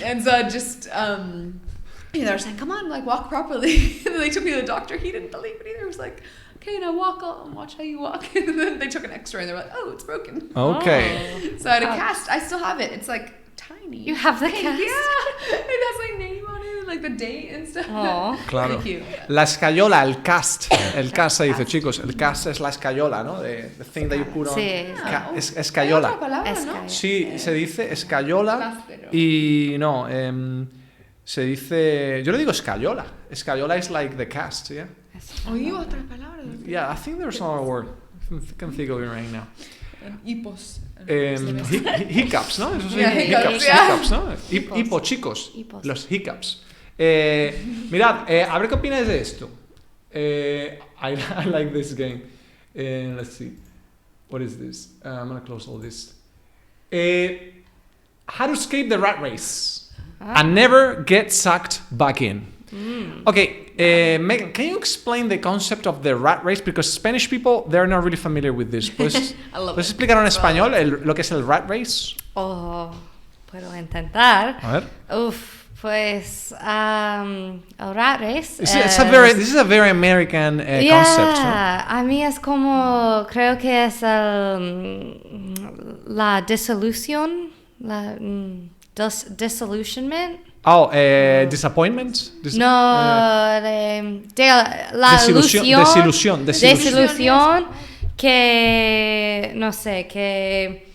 and so I just, they were saying, come on, like walk properly. And then they took me to the doctor. He didn't believe it either. He was like, okay, now walk. I'll watch how you walk. And then they took an X-ray and they were like, oh, it's broken. Okay. So I had a cast. I still have it. It's like tiny. You have the cast? Yeah. It has my name on it, like the date and stuff. Oh. Claro. Pretty cute. La escayola, el cast. El cast se dice, chicos. El cast es la escayola, ¿no? The thing that you put on. Sí. Es Hay escayola. otra palabra, ¿no? Escayola. Sí, se dice escayola. Cáspero. Y no, se dice. Yo le digo escayola. Escayola is like the cast, yeah? Oí otra palabra. Yeah, I think there's another word. I can think of it right now. Hipos. Hiccups, ¿no? Eso sí, Yeah, hiccups, yeah. hiccups, ¿no? Hipo, chicos. Hipos. Los hiccups. Mirad, a ver qué opináis de esto. I like this game. Let's see. What is this? I'm going to close all this. How to escape the rat race and never get sucked back in. Okay, Megan, can you explain the concept of the rat race? Because Spanish people, they're not really familiar with this. ¿Puedes explicar en español lo que es el rat race? Oh, puedo intentar. A ver. Pues el rat race. This is a very American concept, ¿no? A mí es como, creo que es la disolución, la disillusionment. Oh, disappointment? La desilusión que, no sé, que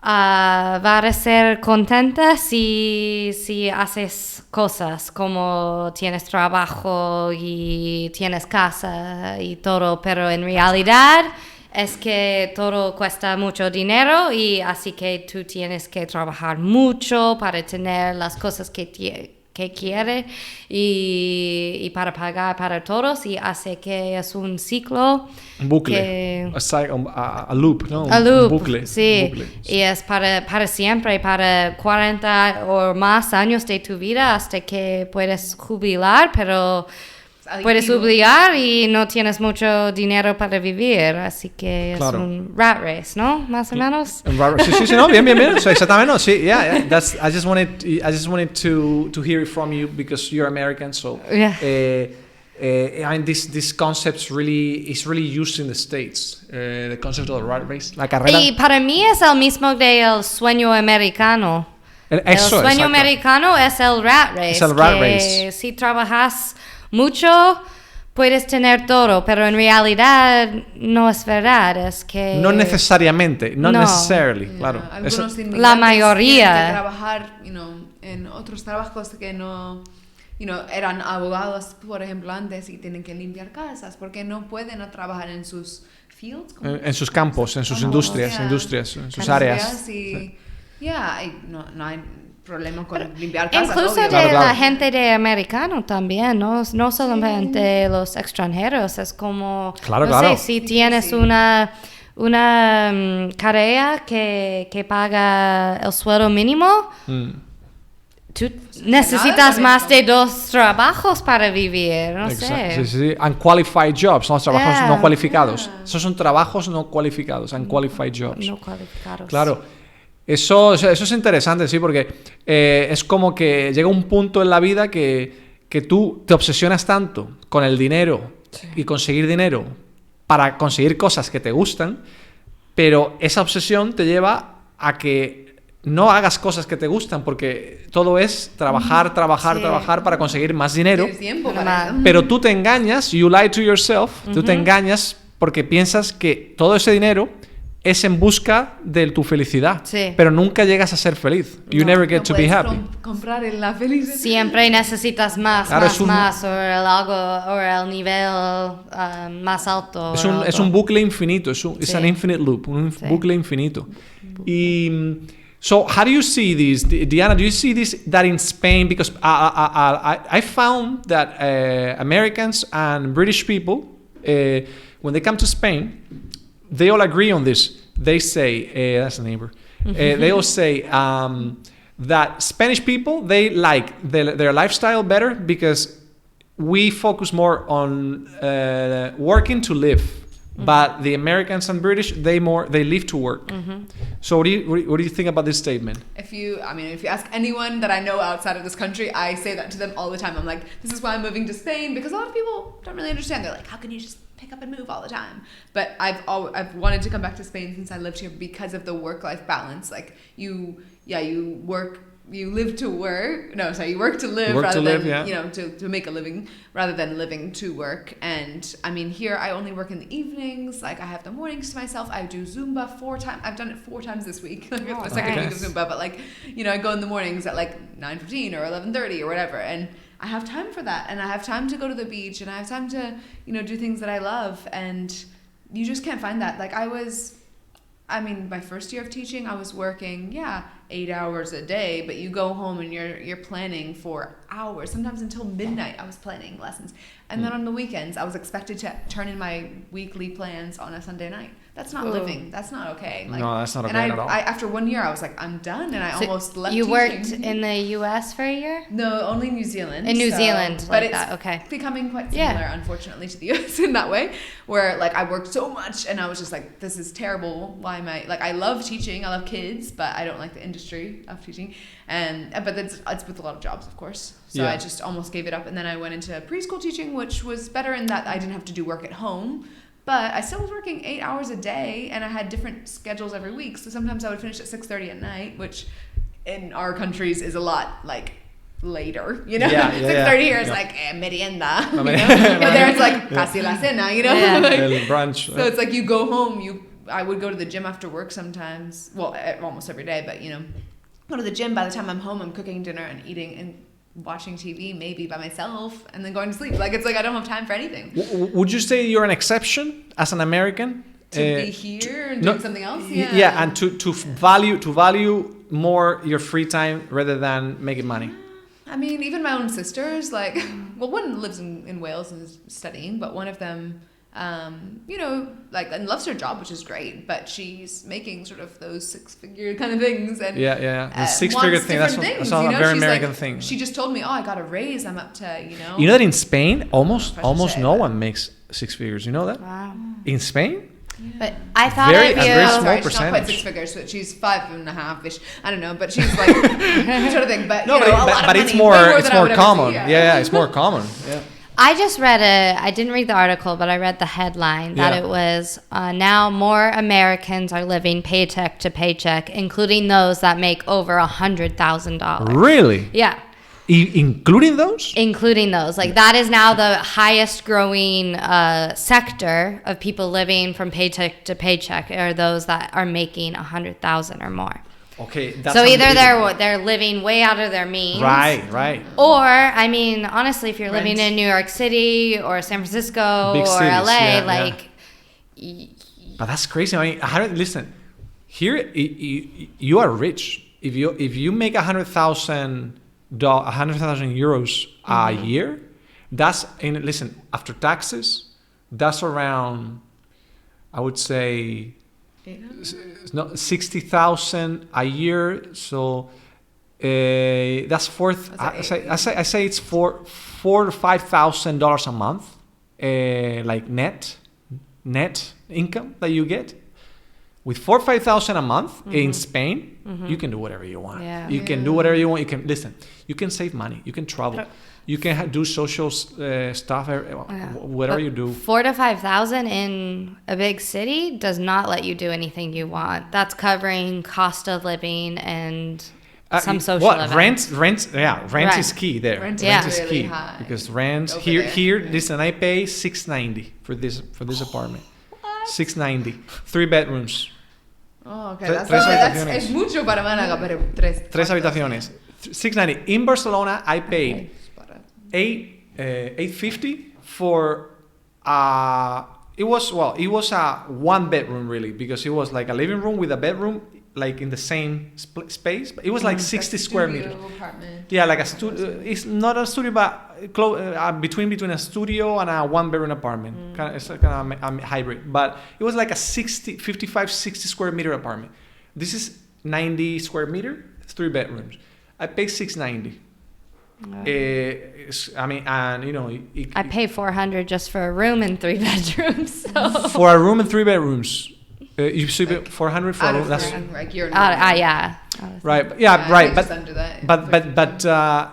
va a ser contenta si haces cosas como tienes trabajo y tienes casa y todo, pero en realidad es que todo cuesta mucho dinero y así que tú tienes que trabajar mucho para tener las cosas que quiere y para pagar para todos y hace que es un ciclo. Un bucle. A loop, ¿no? A loop, un bucle. sí. Un bucle. Y es para siempre, para 40 o más años de tu vida hasta que puedes jubilar, pero puedes jubilar y no tienes mucho dinero para vivir, así que es un rat race, ¿no? Más o menos. Sí, no, bien. So, exactamente, no, sí, yeah. I just wanted to hear it from you because you're American, so Yeah. I mean, this concept is really used in the States. The concept of the rat race, la carrera. Y para mí es el mismo del sueño americano. El sueño americano es el rat race. Es el rat race. Si trabajas mucho, puedes tener todo, pero en realidad no es verdad, es que... No necesariamente, necessarily, claro. Algunos la mayoría. tienen que trabajar, en otros trabajos que no... eran abogados, por ejemplo, antes y tienen que limpiar casas porque no pueden trabajar en sus fields. En sus campos, en sus industrias, en sus áreas. Y no hay problema con limpiar casas. Incluso obvio. de la gente de americano también, no solamente los extranjeros, es como, sé, si tienes una carrera que paga el sueldo mínimo, tú necesitas más de 2 trabajos para vivir, no sé. Sí. Unqualified jobs, son trabajos no cualificados. Esos son trabajos no cualificados, unqualified jobs. No cualificados. Claro. Eso es interesante, sí, porque es como que llega un punto en la vida que tú te obsesionas tanto con el dinero y conseguir dinero para conseguir cosas que te gustan, pero esa obsesión te lleva a que no hagas cosas que te gustan porque todo es trabajar para conseguir más dinero. Tienes tiempo para eso. Pero tú te engañas, you lie to yourself, tú te engañas porque piensas que todo ese dinero es en busca de tu felicidad. Sí. Pero nunca llegas a ser feliz. You never get to be happy. Comprar la felicidad. Siempre necesitas más, Claro, más, o el nivel más alto. Es un bucle infinito. Es an infinite loop. Un bucle infinito. Y... So how do you see this, Diana? Do you see this that in Spain? Because I found that Americans and British people, when they come to Spain, they all agree on this. They say, that's a neighbor. They all say that Spanish people, they like their lifestyle better because we focus more on working to live. But the Americans and British, they live to work. So what do you think about this statement? If you ask anyone that I know outside of this country, I say that to them all the time. I'm like, this is why I'm moving to Spain, because a lot of people don't really understand. They're like, how can you just pick up and move all the time? But I've wanted to come back to Spain since I lived here because of the work-life balance. Like you work you live to work. No, sorry, you work to live rather than, you know, to make a living rather than living to work. And I mean, here I only work in the evenings. Like I have the mornings to myself. I do Zumba 4 times. I've done it 4 times this week. Like it's my second week of Zumba. But like, you know, I go in the mornings at like 9:15 or 11:30 or whatever. And I have time for that. And I have time to go to the beach. And I have time to, you know, do things that I love. And you just can't find that. Like my first year of teaching, I was working, 8 hours a day, but you go home and you're planning for hours, sometimes until midnight. I was planning lessons. And then on the weekends, I was expected to turn in my weekly plans on a Sunday night. That's not living. That's not okay. Like, no, that's not okay at all. After 1 year, I was like, I'm done, and I almost left You teaching. worked in the U.S. for a year? No, only New Zealand. In New Zealand, but like it's that, okay. becoming quite similar, unfortunately, to the U.S. in that way, where like I worked so much, and I was just like, this is terrible. Why am I like? I love teaching, I love kids, but I don't like the industry of teaching. But it's with a lot of jobs, of course. So I just almost gave it up, and then I went into preschool teaching, which was better in that I didn't have to do work at home. But I still was working 8 hours a day, and I had different schedules every week. So sometimes I would finish at 6:30 at night, which in our countries is a lot like later, you know. 6:30 here is like merienda, you know? But there it's like casi la cena, you know. El brunch. So it's like you go home. I would go to the gym after work sometimes. Well, almost every day, but you know, go to the gym. By the time I'm home, I'm cooking dinner and eating and watching TV, maybe by myself, and then going to sleep. Like it's like I don't have time for anything. Would you say you're an exception as an American to be here and doing something else? Yeah, and to value more your free time rather than making money. I mean, even my own sisters, like, well, one lives in Wales and is studying, but one of them, you know, like, and loves her job, which is great, but she's making sort of those 6-figure kind of things. And the 6-figure thing, that's not a very American thing. She just told me, I got a raise, I'm up to, you know. You know that in Spain, almost no one makes 6 figures. You know that? Wow. In Spain? But I thought very of you. small She's not quite 6 figures, but she's 5.5-ish. I don't know, but she's like sort of thing. But no, but it's more common. Yeah, it's more common. Yeah. I just read I didn't read the article, but I read the headline that it was now more Americans are living paycheck to paycheck, including those that make over $100,000. Really? Yeah. Including those? Including those. Like that is now the highest growing sector of people living from paycheck to paycheck are those that are making $100,000 or more. Okay, that's so either they're living way out of their means, right, or I mean, honestly, if you're living in New York City or San Francisco big or cities, LA, but that's crazy. I mean, listen, here you are rich if you make €100,000 a year. That's after taxes, that's around, I would say. No, 60,000 a year. So that's I say it's $4,000 to $5,000 a month, like net income that you get. With $4,000 to $5,000 a month in Spain, you can do whatever you want. Yeah. You can do whatever you want. You can listen. You can save money. You can travel. You can do social stuff, whatever you do. 4,000 to 5,000 in a big city does not let you do anything you want. That's covering cost of living and some social events. Rent is key there. Rent is really key high because rent here. Listen, I pay $690 for this apartment. What? $690, 3 bedrooms. Oh, okay. Tres That's habitaciones. es mucho para Málaga, pero Tres habitaciones. 690. In Barcelona, I paid Okay. $850 for it was a one bedroom really, because it was like a living room with a bedroom like in the same space, but it was like 60 square meters. Apartment. Yeah, like a studio. It's not a studio, but between a studio and a one bedroom apartment. It's like a hybrid, but it was like a 55, 60 square meter apartment. This is 90 square meter, 3 bedrooms. I paid $690. I mean, and you know, I pay $400 just for a room and 3 bedrooms. So. for a room and 3 bedrooms. You see, like, $400 for a room. That's like you're yeah. right. Yeah, right. Just under that. But that's I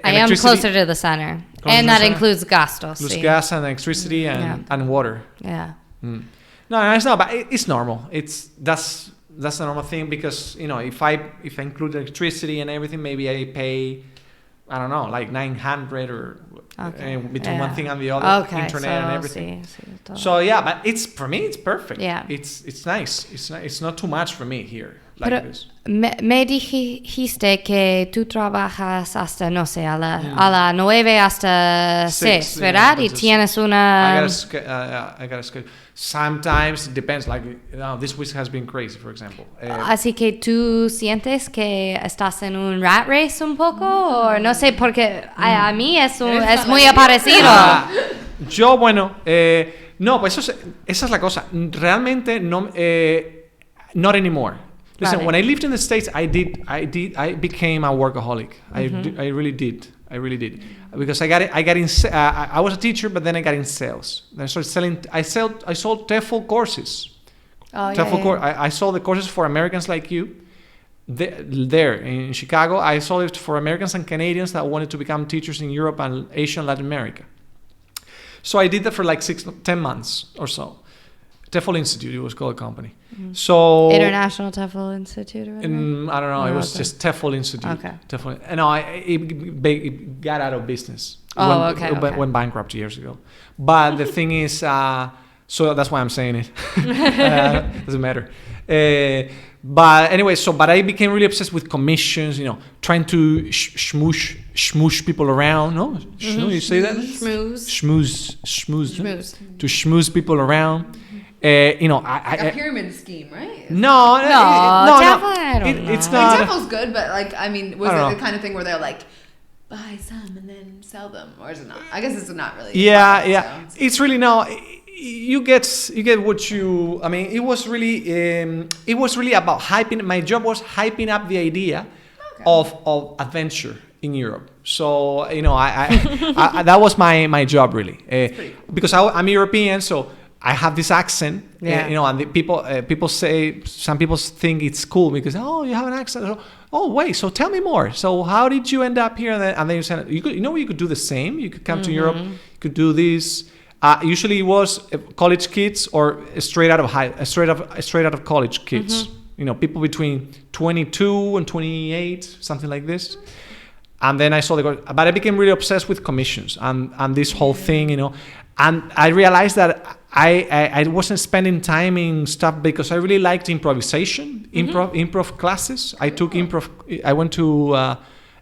am closer to the center, and that includes gastos. Plus gas and electricity and water. Yeah. No, it's not. But it's normal. That's the normal thing, because you know, if I include electricity and everything, maybe I pay, I don't know, like $900 or between one thing and the other, internet and everything. So yeah, but for me it's perfect. Yeah, it's nice. It's not too much for me here. Like pero this. Me dijiste que tú trabajas hasta, no sé, a la 9 hasta 6, ¿verdad? Y tienes una... I got a schedule. Sometimes it depends, like, you know, this week has been crazy, for example. Así que tú sientes que estás en un rat race un poco, o no sé, porque a mí es muy parecido. Yo, bueno, no, pues esa es la cosa. Realmente no, not anymore. Listen, Vale. when I lived in the States, I became a workaholic. I really did. Because I was a teacher, but then I got in sales. I started selling. I sold TEFL courses. I sold the courses for Americans like you. There in Chicago, I sold it for Americans and Canadians that wanted to become teachers in Europe and Asia and Latin America. So I did that for like 10 months or so. TEFL Institute, it was called a company. So International TEFL Institute or whatever? I don't know. It was just TEFL Institute. Okay. TEFL. No, it got out of business. It went bankrupt years ago. But the thing is, so that's why I'm saying it. Doesn't matter. But anyway, but I became really obsessed with commissions, you know, trying to schmoosh people around. No? You say that? Schmooze. To schmooze people around. You know, like a pyramid scheme, right? No. I don't know. It's not. TEFL's good, but like, I mean, was it the kind of thing where they're like, buy some and then sell them, or is it not? I guess it's not really. Yeah. So. It's really no. You get what you. I mean, it was really about hyping. My job was hyping up the idea of adventure in Europe. So you know, I that was my job really, because I'm European, so. I have this accent, you know, and people say, some people think it's cool because, oh, you have an accent. So, oh, wait, so tell me more. So how did you end up here? And then you said, you could do the same. You could come to Europe, you could do this. Usually it was college kids or straight out of college kids. You know, people between 22 and 28, something like this. And then I saw but I became really obsessed with commissions and this whole thing, you know. And I realized that I wasn't spending time in stuff because I really liked improvisation, improv classes. I took improv. I went to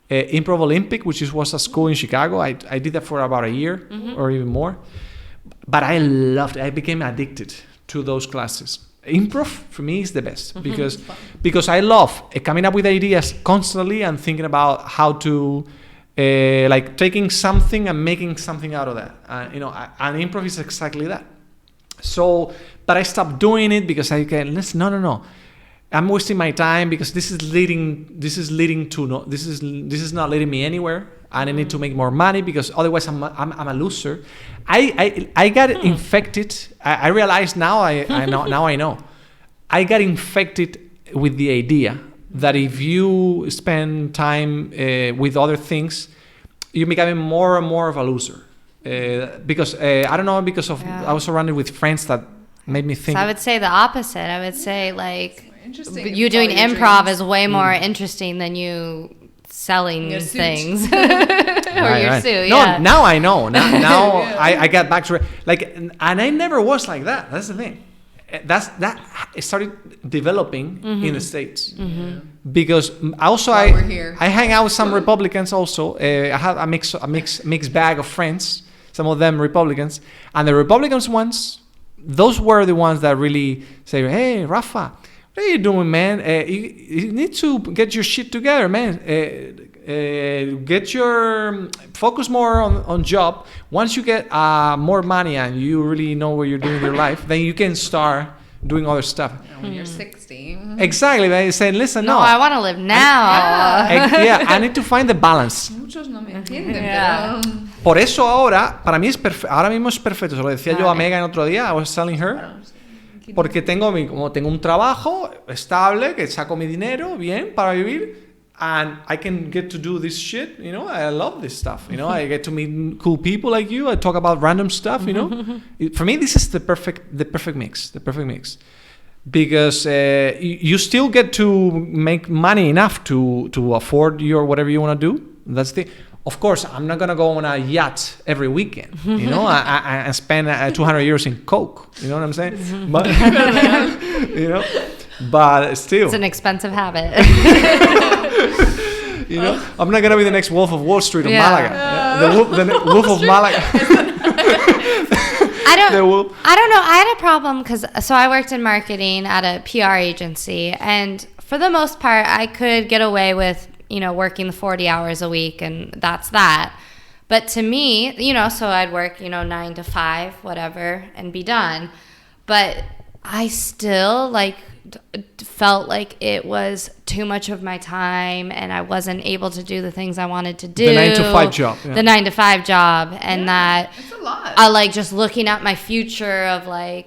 Improv Olympic, which was a school in Chicago. I did that for about a year or even more. But I loved it. I became addicted to those classes. Improv for me is the best because I love coming up with ideas constantly and thinking about how to. Like taking something and making something out of that, you know, and improv is exactly that. So, but I stopped doing it because I can listen. No. I'm wasting my time because this is not leading me anywhere, and I need to make more money because otherwise I'm a loser. I got infected. I realize now. I know. I got infected with the idea that if you spend time with other things, you're becoming more and more of a loser. Because I don't know, because of I was surrounded with friends that made me think. So I would say the opposite. I would say like you doing improv is way more interesting than you selling things or your suit. No, now I know. Now I got back to like, and I never was like that. That's the thing. that started developing in the States. Because also we're here. I hang out with some Republicans also. I have a mixed bag of friends. Some of them Republicans, and the Republicans ones, those were the ones that really say, "Hey, Rafa, what are you doing, man? You need to get your shit together, man. Get your focus more on job. Once you get more money and you really know what you're doing in your life, then you can start doing other stuff." When you're 60. Exactly. They say, "Listen, no, I want to live now. I need to find the balance." Muchos no me entienden, Yeah. pero... Por eso ahora, para mí ahora mismo es perfecto. Se lo decía yo a Megan otro día. I was telling her. Porque tengo un trabajo estable, que saco mi dinero bien para vivir. And I can get to do this shit, you know. I love this stuff, you know. I get to meet cool people like you. I talk about random stuff, you know. For me, this is the perfect mix. Because you still get to make money enough to afford your whatever you want to do. That's the. Of course, I'm not gonna go on a yacht every weekend, you know. I spend 200 euros in Coke. You know what I'm saying? But you know. But still, It's an expensive habit. you know, I'm not gonna be the next Wolf of Wall Street of Yeah. Malaga. The Wolf of Malaga. I don't The wolf. I don't know. I had a problem because I worked in marketing at a PR agency, and for the most part, I could get away with, working the 40 hours a week, and that's that. But to me, so I'd work, 9 to 5, whatever, and be done. But I still felt like it was too much of my time, and I wasn't able to do the things I wanted to do. The 9 to 5 job. Yeah. The 9 to 5 job, and that It's a lot. I just looking at my future of my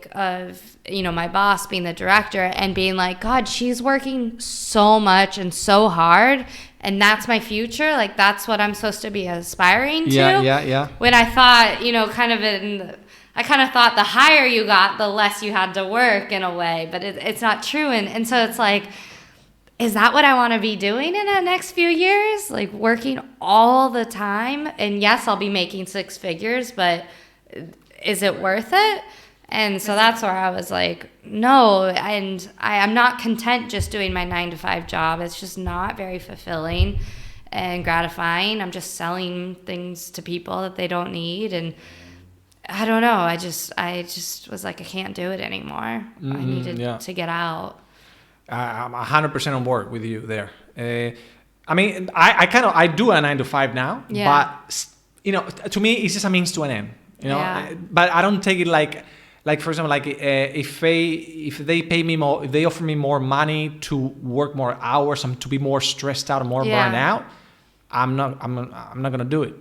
boss being the director and being like, God, she's working so much and so hard, and that's my future. Like, that's what I'm supposed to be aspiring to. Yeah. When I thought, I kind of thought the higher you got, the less you had to work in a way, but it's not true. And so it's like, is that what I want to be doing in the next few years? Like, working all the time? And yes, I'll be making 6 figures, but is it worth it? And so that's where I was like, no. And I'm not content just doing my 9 to 5 job. It's just not very fulfilling and gratifying. I'm just selling things to people that they don't need. And I don't know. I just was like, I can't do it anymore. I needed to get out. I'm 100% on board with you there. I do a 9 to 5 now, but to me, it's just a means to an end. But I don't take it like for example, if they pay me more, if they offer me more money to work more hours and to be more stressed out and more burned out, I'm not gonna do it.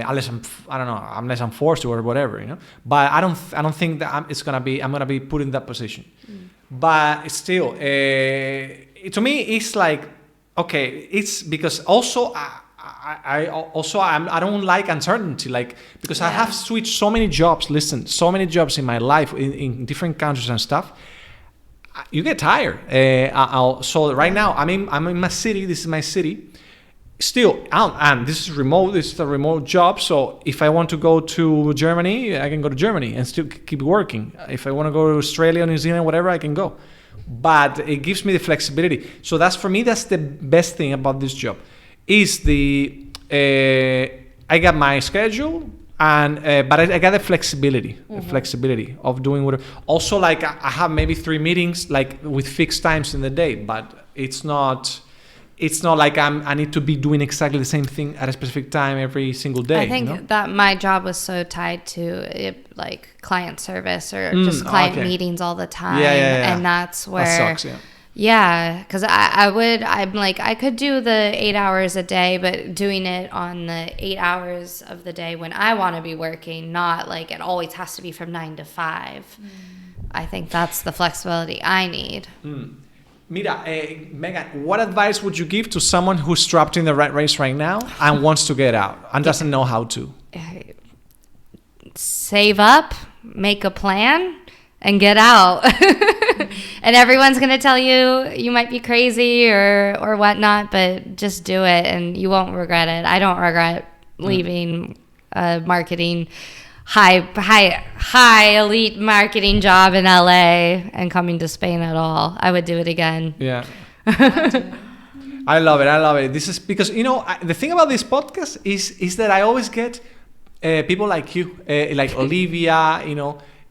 Unless I'm forced to or whatever, But I don't think that I'm gonna be put in that position. But still, to me, it's like, okay, it's because also I don't like uncertainty, because I have switched so many jobs. Listen, so many jobs in my life in different countries and stuff. You get tired. So right now I'm in my city. This is my city. Still, and this is remote. This is a remote job. So if I want to go to Germany, I can go to Germany and still keep working. If I want to go to Australia, New Zealand, whatever, I can go. But it gives me the flexibility. So that's the best thing about this job. Is I got my schedule, and but I got the flexibility of doing whatever. Also, I have maybe 3 meetings with fixed times in the day, but it's not like I need to be doing exactly the same thing at a specific time every single day. I think that my job was so tied to it, client service or just client meetings all the time. Yeah. And that's where... That sucks, Yeah, because I could do the 8 hours a day, but doing it on the 8 hours of the day when I want to be working, not it always has to be from 9 to 5. I think that's the flexibility I need. Mira, Megan, what advice would you give to someone who's trapped in the rat race right now and wants to get out and doesn't know how to? Save up, make a plan, and get out. And everyone's going to tell you might be crazy or whatnot, but just do it and you won't regret it. I don't regret leaving a marketing high elite marketing job in LA and coming to Spain at all. I would do it again. Yeah. I love it. This is because, the thing about this podcast is that I always get people like you, like Olivia,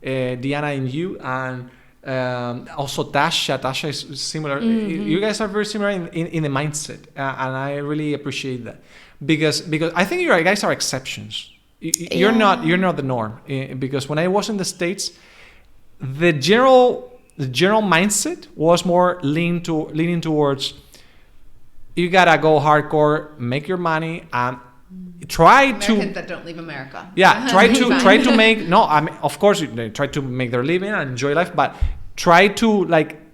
Diana and you, and also Tasha. Tasha is similar. You guys are very similar in the mindset, and I really appreciate that because I think you guys are exceptions. You're not the norm, because when I was in the States, the general mindset was more leaning towards you gotta go hardcore, make your money, and Americans that don't leave America. Yeah, try to make of course they try to make their living and enjoy life, but try to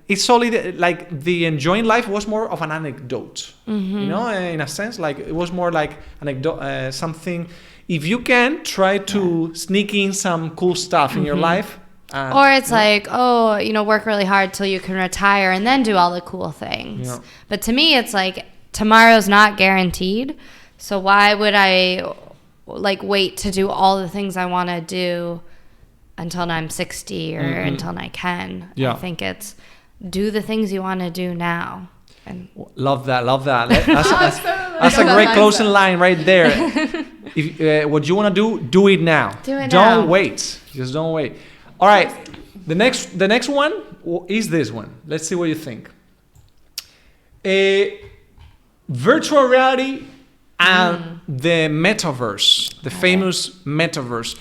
it's only the enjoying life was more of an anecdote, in a sense, like it was more like anecdote, something. If you can try to sneak in some cool stuff in your life. Or it's work really hard till you can retire and then do all the cool things. Yeah. But to me, it's like tomorrow's not guaranteed. So why would I wait to do all the things I want to do until I'm 60 or until I can? Yeah. I think it's do the things you want to do now. And love that. That's a great closing line right there. If what you want to do it now. Don't wait. Just don't wait. All right. The next one is this one. Let's see what you think. Virtual reality and the metaverse, the famous metaverse.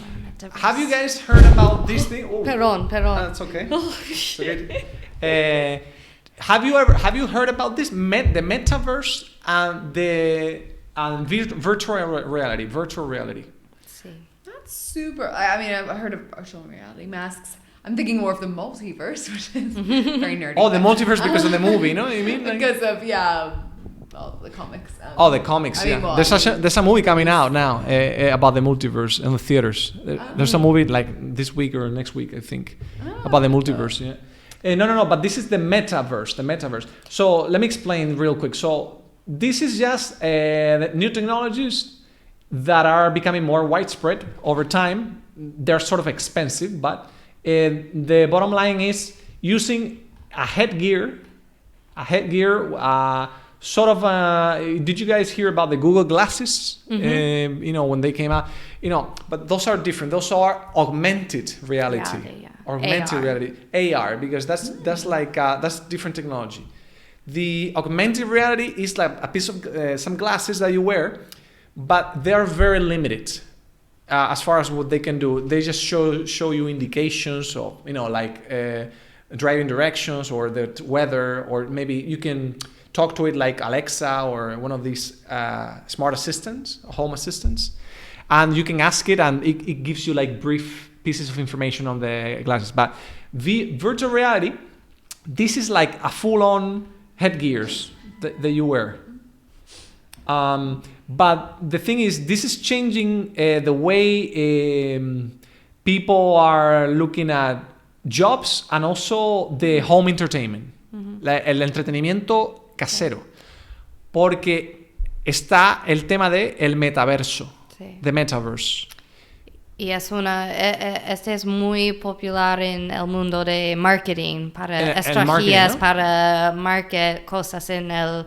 Have you guys heard about this thing? Oh, Perdón. That's okay. It's okay. Have you heard about this the metaverse and virtual reality? Virtual reality. Let's see. That's super. I mean, I've heard of virtual reality masks. I'm thinking more of the multiverse, which is very nerdy. Oh, the multiverse because of the movie, you know what I mean? Because of the comics. The comics. There's a movie coming out now about the multiverse in the theaters. There's a movie like this week or next week, I think, about the multiverse. Yeah. No. But this is the metaverse. The metaverse. So let me explain real quick. So this is just the new technologies that are becoming more widespread over time. They're sort of expensive, but the bottom line is using a headgear. Sort of. Did you guys hear about the Google glasses? When they came out. But those are different. Those are augmented reality. Augmented reality, AR, because that's different technology. The augmented reality is like a piece of some glasses that you wear, but they are very limited as far as what they can do. They just show you indications of driving directions or the weather, or maybe you can talk to it like Alexa or one of these smart assistants, home assistants, and you can ask it, and it gives you like brief pieces of information on the glasses. But the virtual reality, this is like a full-on headgears that you wear. But the thing is, this is changing the way people are looking at jobs and also the home entertainment, el entretenimiento casero, porque está el tema de el metaverso, the metaverse. Y este es muy popular en el mundo de marketing, para estrategias, ¿no? Para market cosas en la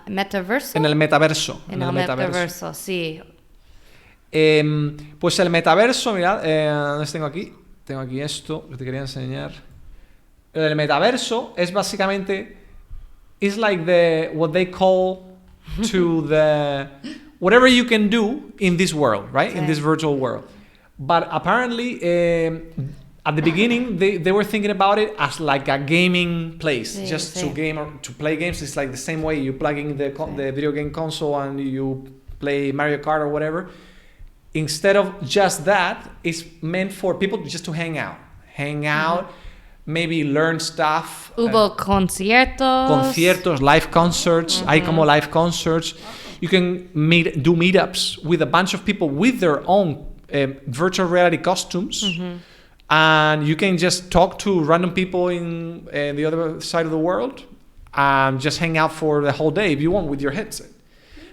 metaverso. En el metaverso. En el metaverso, sí. Pues el metaverso, mirad, ¿dónde tengo aquí? Tengo aquí esto que te quería enseñar. El metaverso es básicamente, it's like what they call to the whatever you can do in this world, right? In this virtual world. But apparently, at the beginning, they were thinking about it as like a gaming place, to game or to play games. It's like the same way you plug in the video game console and you play Mario Kart or whatever. Instead of just that, it's meant for people just to hang out, maybe learn stuff. Hubo conciertos, live concerts. Hay como live concerts. You can do meetups with a bunch of people with their own virtual reality costumes, and you can just talk to random people in the other side of the world and just hang out for the whole day if you want with your headset.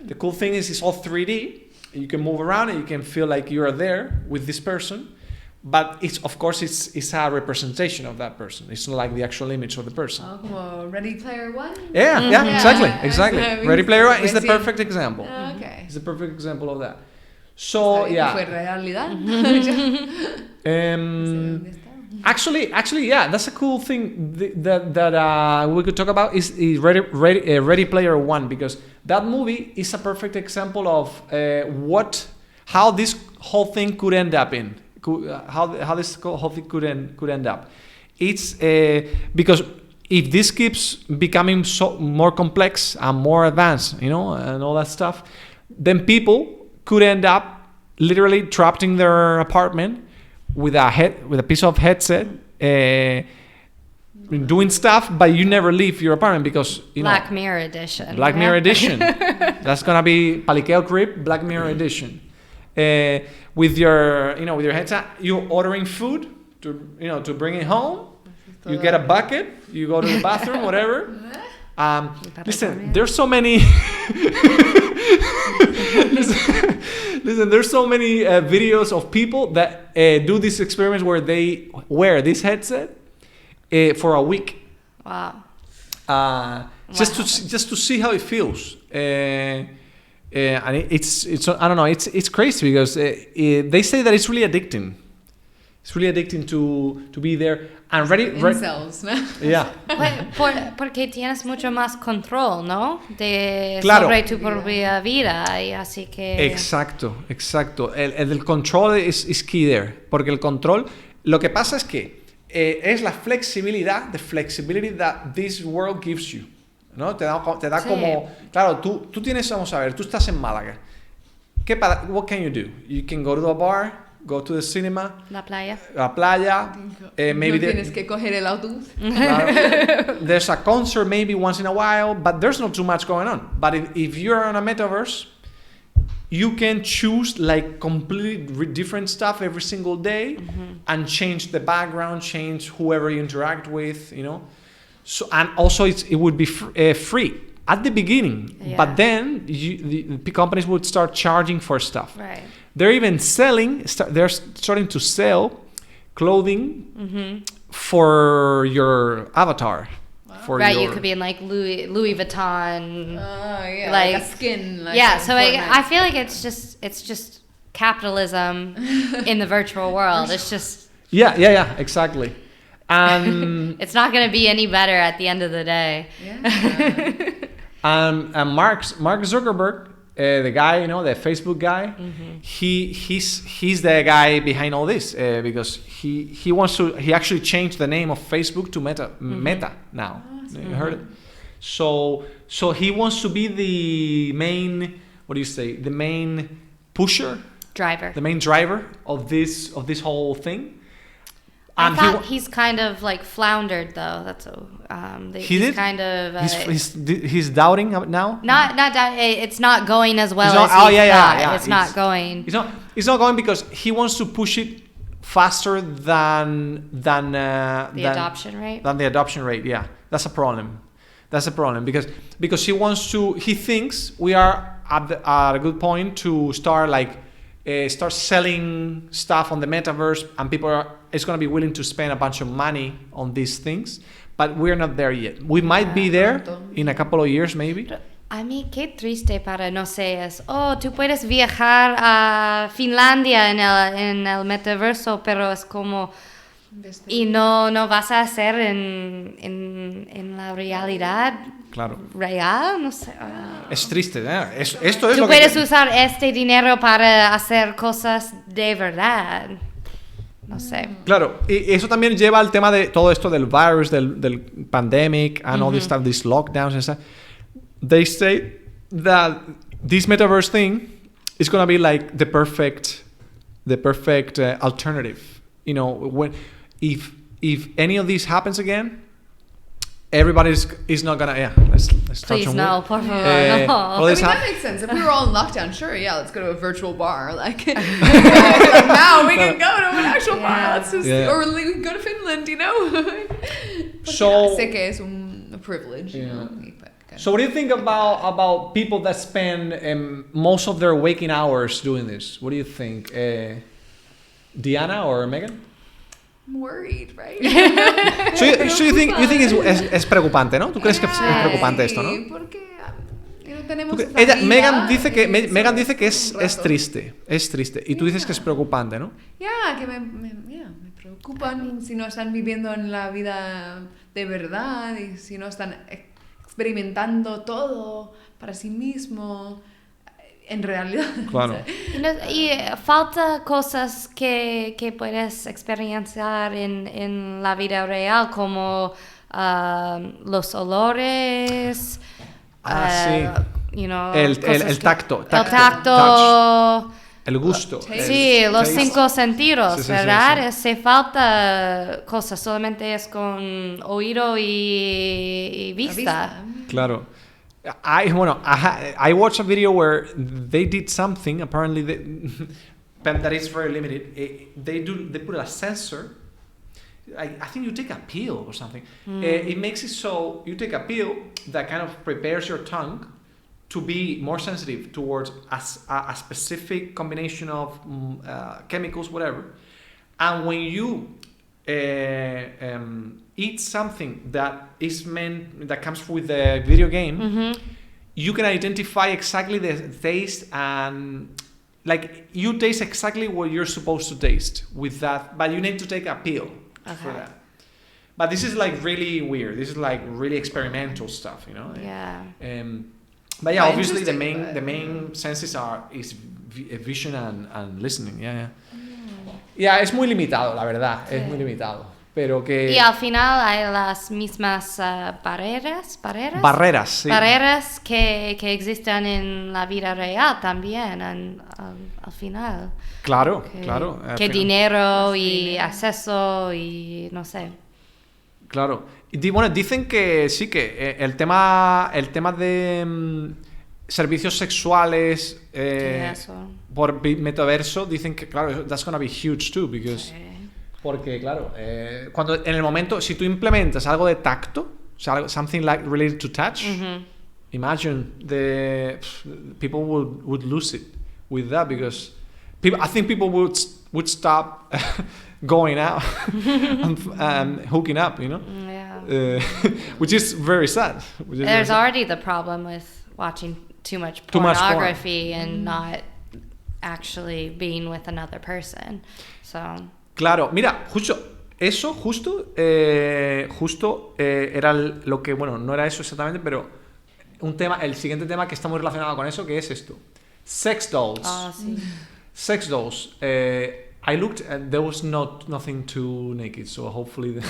The cool thing is it's all 3D, You can move around and you can feel like you are there with this person. But it's a representation of that person. It's not like the actual image of the person. Oh, como Ready Player One? Yeah, exactly. Ready Player One is the perfect example. Okay. It's the perfect example of that. So, yeah. ¿Fue realidad? Actually, yeah, that's a cool thing that we could talk about is Ready Player One, because that movie is a perfect example of how this whole thing could end up how this whole thing could end up. It's because if this keeps becoming more complex and more advanced, and all that stuff, then people could end up literally trapped in their apartment with a piece of headset, doing stuff, but you never leave your apartment because Black Mirror edition. Black Mirror edition. That's gonna be PALIQUEO CRIB Black Mirror edition. With your headset, you're ordering food to bring it home. You get a bucket. You go to the bathroom, whatever. Listen, there's so many. Listen, there's so many videos of people that do these experiments where they wear this headset for a week. Wow. Just to see how it feels. And it's I don't know, it's crazy because they say that it's really addicting. It's really addicting to be there and ready. Incels, ¿no? Yeah. Porque tienes mucho más control, ¿no? Claro. Sobre tu propia vida, y así que. Exacto. El control is key there, porque el control, lo que pasa es que es la flexibilidad, the flexibility that this world gives you. ¿No? Te da sí. Como, claro, tú tienes, vamos a ver, tú estás en Málaga. What can you do? You can go to a bar, go to the cinema, la playa, maybe no tienes que coger el autobús. Claro, there's a concert maybe once in a while, but there's not too much going on. But if you're on a metaverse, you can choose like completely different stuff every single day, and change the background, change whoever you interact with, So, and also it would be free at the beginning, but then the companies would start charging for stuff. Right. They're even they're starting to sell clothing for your avatar. Wow. You could be in like Louis Vuitton. Like a skin. So I feel like it's just capitalism in the virtual world. It's just. Yeah, exactly. And it's not going to be any better at the end of the day. Yeah. And Mark Zuckerberg, the guy, the Facebook guy, he's the guy behind all this because he actually changed the name of Facebook to Meta now. You heard it? So he wants to be the main, the main pusher, driver, the main driver of this whole thing. I thought he's kind of like floundered though. That's he's kind of he's doubting now. Not it's not going as well as he thought. It's not going. It's not going because he wants to push it faster than the adoption rate. Than the adoption rate. Yeah, that's a problem. Because he thinks we are at a good point to start start selling stuff on the metaverse, and it's going to be willing to spend a bunch of money on these things, but we're not there yet. We might be there in a couple of years, maybe. A mí qué triste para, no sé, tú puedes viajar a Finlandia en el metaverso, pero es como, y no vas a hacer en la realidad. Claro. Real, no sé. Es triste, ¿eh? Esto es tú puedes usar este dinero para hacer cosas de verdad. No sé. Claro, y eso también lleva al tema de todo esto del virus, del pandemic, and all this stuff, these lockdowns and stuff. They say that this metaverse thing is going to be like the perfect alternative. When if any of this happens again, everybody is not gonna. Yeah, let's touch on no, por favor, no. I mean, that makes sense. If we were all in lockdown, sure, let's go to a virtual bar. Like now we can go to an actual bar. Let's just, or we can go to Finland. So sé que es a privilege. So what do you think about people that spend most of their waking hours doing this? What do you think? Diana or Megan? I'm worried, right? So you think es preocupante, ¿no? ¿Tú crees que es preocupante esto, no? Porque no tenemos Megan dice que es triste. Y tú dices que es preocupante, ¿no? Que me preocupan si no están viviendo en la vida de verdad y si no están experimentando todo para sí mismo en realidad. Claro. Y falta cosas que puedes experienciar en la vida real, como los olores, Sí. El tacto. El tacto. El gusto. Sí, los 5 sentidos, Sí, ¿verdad? sí. Se falta cosas, solamente es con oído y vista. Claro. I watched a video where they did something, apparently that is very limited. They put a sensor. I think you take a pill or something. It makes it so you take a pill that kind of prepares your tongue to be more sensitive towards a specific combination of chemicals, whatever. And when you eat something that comes with the video game, you can identify exactly the taste, and like you taste exactly what you're supposed to taste with that, but you need to take a pill for that. But this is like really weird. This is like really experimental stuff, you know? Yeah. But yeah, obviously the main senses is vision and listening. Yeah, es muy limitado, la verdad. Es muy limitado. Pero que... Y al final hay las mismas barreras sí. Barreras que existen en la vida real también al final. Claro. Que dinero y acceso y no sé. Claro. Bueno, dicen que sí, que el tema de servicios sexuales por metaverso, dicen que, claro, that's gonna be huge too, because... Porque, claro, cuando en el momento, si tú implementas algo de tacto, o sea, something like related to touch, imagine people would lose it with that, because I think people would stop going out and hooking up, you know? Which is very sad. There's already the problem with watching too much pornography and not actually being with another person. So... Claro, mira, justo era lo que, bueno, no era eso exactamente, pero el siguiente tema que está muy relacionado con eso, que es esto. Sex dolls. Sí. Sex dolls. I looked and there was nothing too naked, so hopefully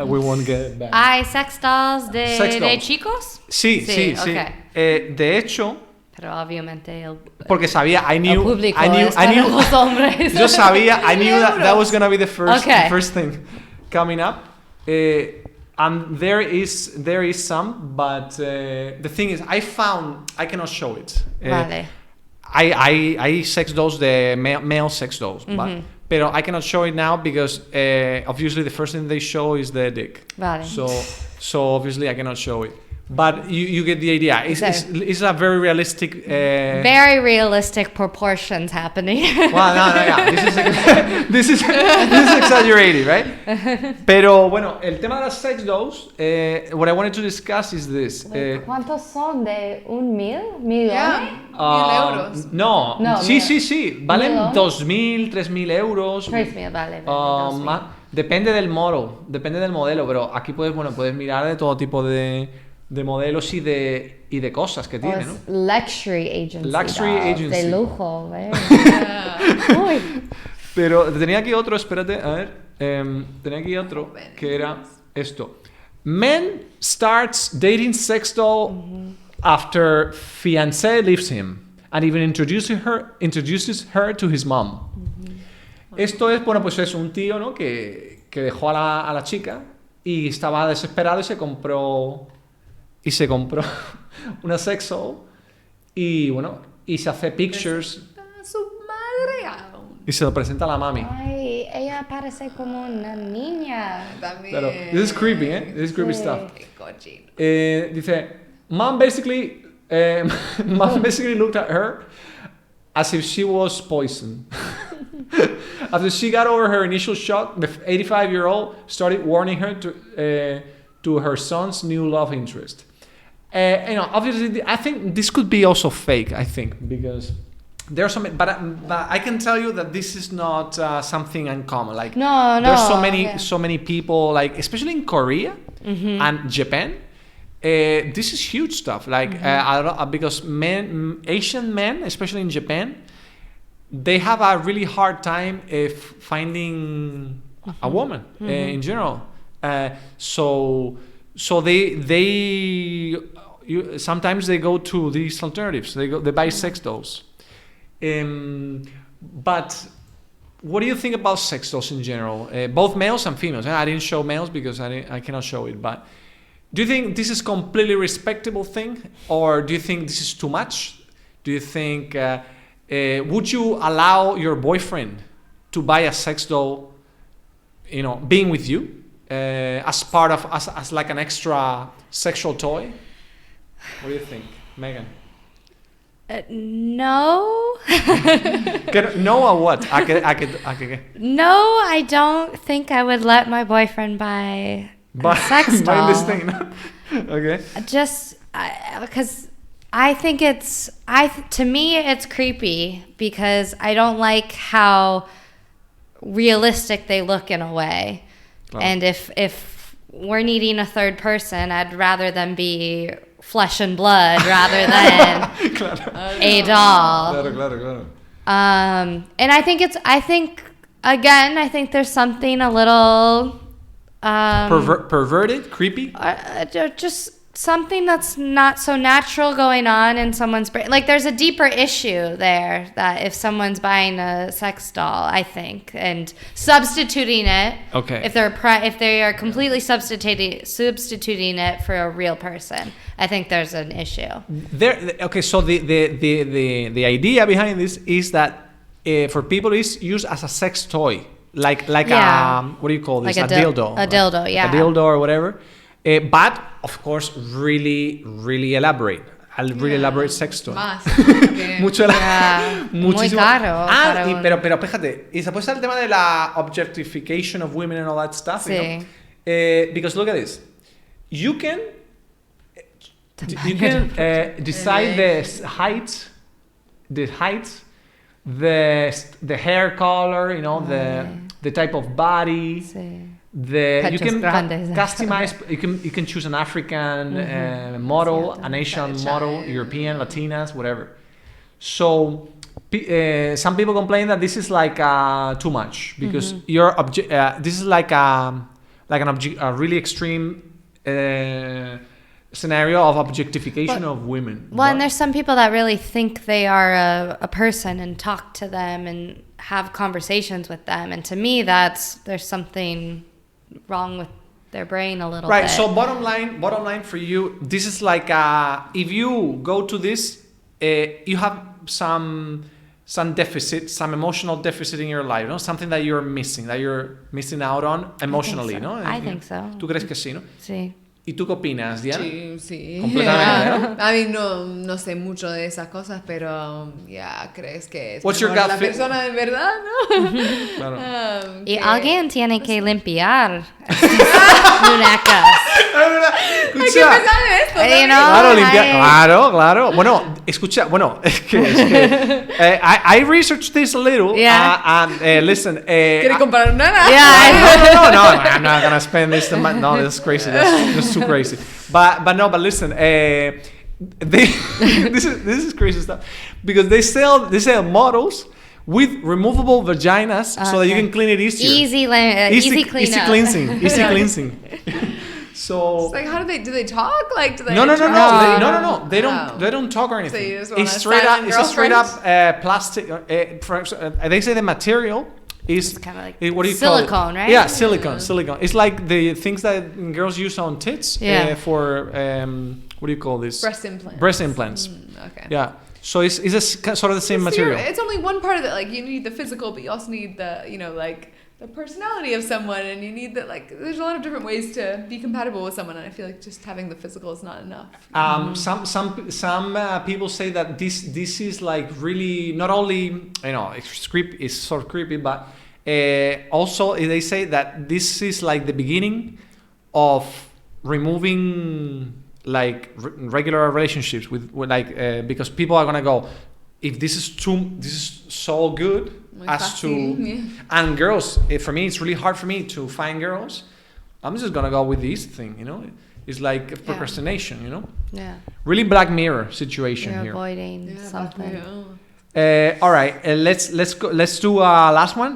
we won't get bad. ¿Hay sex dolls de chicos? Sí. Okay. De hecho... Pero obviamente porque sabía, I knew los hombres. Yo sabía, I knew that was gonna be the first thing coming up. And there is some, but the thing is, I cannot show it. Vale. Hay sex dolls, the male sex dolls, but pero I cannot show it now because obviously the first thing they show is the dick. Vale. So obviously I cannot show it. But you get the idea. It's a very realistic... Very realistic proportions happening. Well, no, yeah. This is exaggerated, right? Pero bueno, el tema de las sex dolls, what I wanted to discuss is this. ¿Cuántos son? ¿De 1,000? ¿1,000,000? €1,000. No, sí. Valen 2,000, 3,000 euros. 3,000, vale. Depende del modelo, pero aquí puedes mirar de todo tipo de modelos y de cosas que tiene, ¿no? Luxury agency. De lujo, Uy. Pero tenía aquí otro, espérate, a ver. Tenía aquí otro que era esto. Men starts dating sex doll after fiancé leaves him and even introduces her to his mom. Esto es, bueno, pues es un tío, ¿no? Que dejó a la chica y estaba desesperado y se compró una sex doll y bueno, y se hace pictures A su madre aún. y se lo presenta a la mami. Ay, ella parece como una niña. También. Pero this is creepy, This is creepy stuff. Qué cochino. Dice, Mom basically looked at her as if she was poison. After she got over her initial shock, the 85-year-old started warning her to her son's new love interest. Obviously, I think this could be also fake. I think because there's some, but I can tell you that this is not something uncommon. Like there's so many people, like especially in Korea and Japan. This is huge stuff. Like because Asian men, especially in Japan, they have a really hard time finding a woman in general. So sometimes they go to these alternatives. They buy sex dolls. But what do you think about sex dolls in general? Both males and females. I didn't show males because I cannot show it. But do you think this is completely respectable thing, or do you think this is too much? Do you think would you allow your boyfriend to buy a sex doll, being with you as part of as like an extra sexual toy? What do you think, Megan? No. No or what? No, I don't think I would let my boyfriend buy a sex doll. Buy this thing. Okay. Just because I think to me it's creepy because I don't like how realistic they look in a way. Claro. And if we're needing a third person, I'd rather them be flesh and blood rather than a doll. Claro. And I think there's something a little perverted, creepy, just something that's not so natural going on in someone's brain. Like there's a deeper issue there that if someone's buying a sex doll, I think, and substituting it, if they are completely substituting it for a real person, I think there's an issue. So the idea behind this is that for people it's used as a sex toy, like what do you call this? Like a dildo. A dildo, yeah. A dildo or whatever. But of course, really, really elaborate. Really elaborate sex toy. Muchísimo. Muy caro. Pero fíjate, y después está el tema de la objectification of women and all that stuff. Sí. Because look at this, you can decide the height, the hair color, the type of body. Sí. You can customize. You can choose an African model, an Asian model, European, Latinas, whatever. So some people complain that this is like too much because this is like a really extreme scenario of objectification of women. Well, and there's some people that really think they are a person and talk to them and have conversations with them, and to me there's something wrong with their brain a little bit. Right. So bottom line for you, this is like if you go to this, you have some deficit, some emotional deficit in your life, no? Something that you're missing out on emotionally, I think so. ¿no? I think so. ¿Tú crees que sí, no? Sí. ¿Y tú qué opinas, Diana? Sí. Completamente, ¿no? A mí no sé mucho de esas cosas, pero crees que es What's your gut la persona de verdad, ¿no? Claro. Y alguien tiene que limpiar muñecas. Hay que pensar en esto, ¿no? Claro, limpiar. Claro. Bueno, escucha, es que I researched this a little. Yeah. And listen. ¿Quieres comprar nada? Yeah. No, I'm not gonna spend this. No, that's crazy. That's too crazy. But listen. This is crazy stuff because they sell models with removable vaginas so that you can clean it easier. Easy cleansing. Easy cleansing. So it's like, how do they talk? Like, do they No. No. They don't talk or anything. So you just It's a straight up plastic. They say the material is kind of like what do you silicone, call it? right? Yeah, silicone. It's like the things that girls use on tits for what do you call this? Breast implants. Okay. Yeah. So it's sort of the same material. It's only one part of it. Like you need the physical, but you also need the the personality of someone, and you need that. Like, there's a lot of different ways to be compatible with someone, and I feel like just having the physical is not enough. Some people say that this is like really not only it's sort of creepy, but also they say that this is like the beginning of removing like regular relationships with like because people are gonna go, if this is so good as to and girls, for me it's really hard for me to find girls. I'm just gonna go with this thing, it's like procrastination, really Black Mirror situation. You're here avoiding something. all right, let's do last one.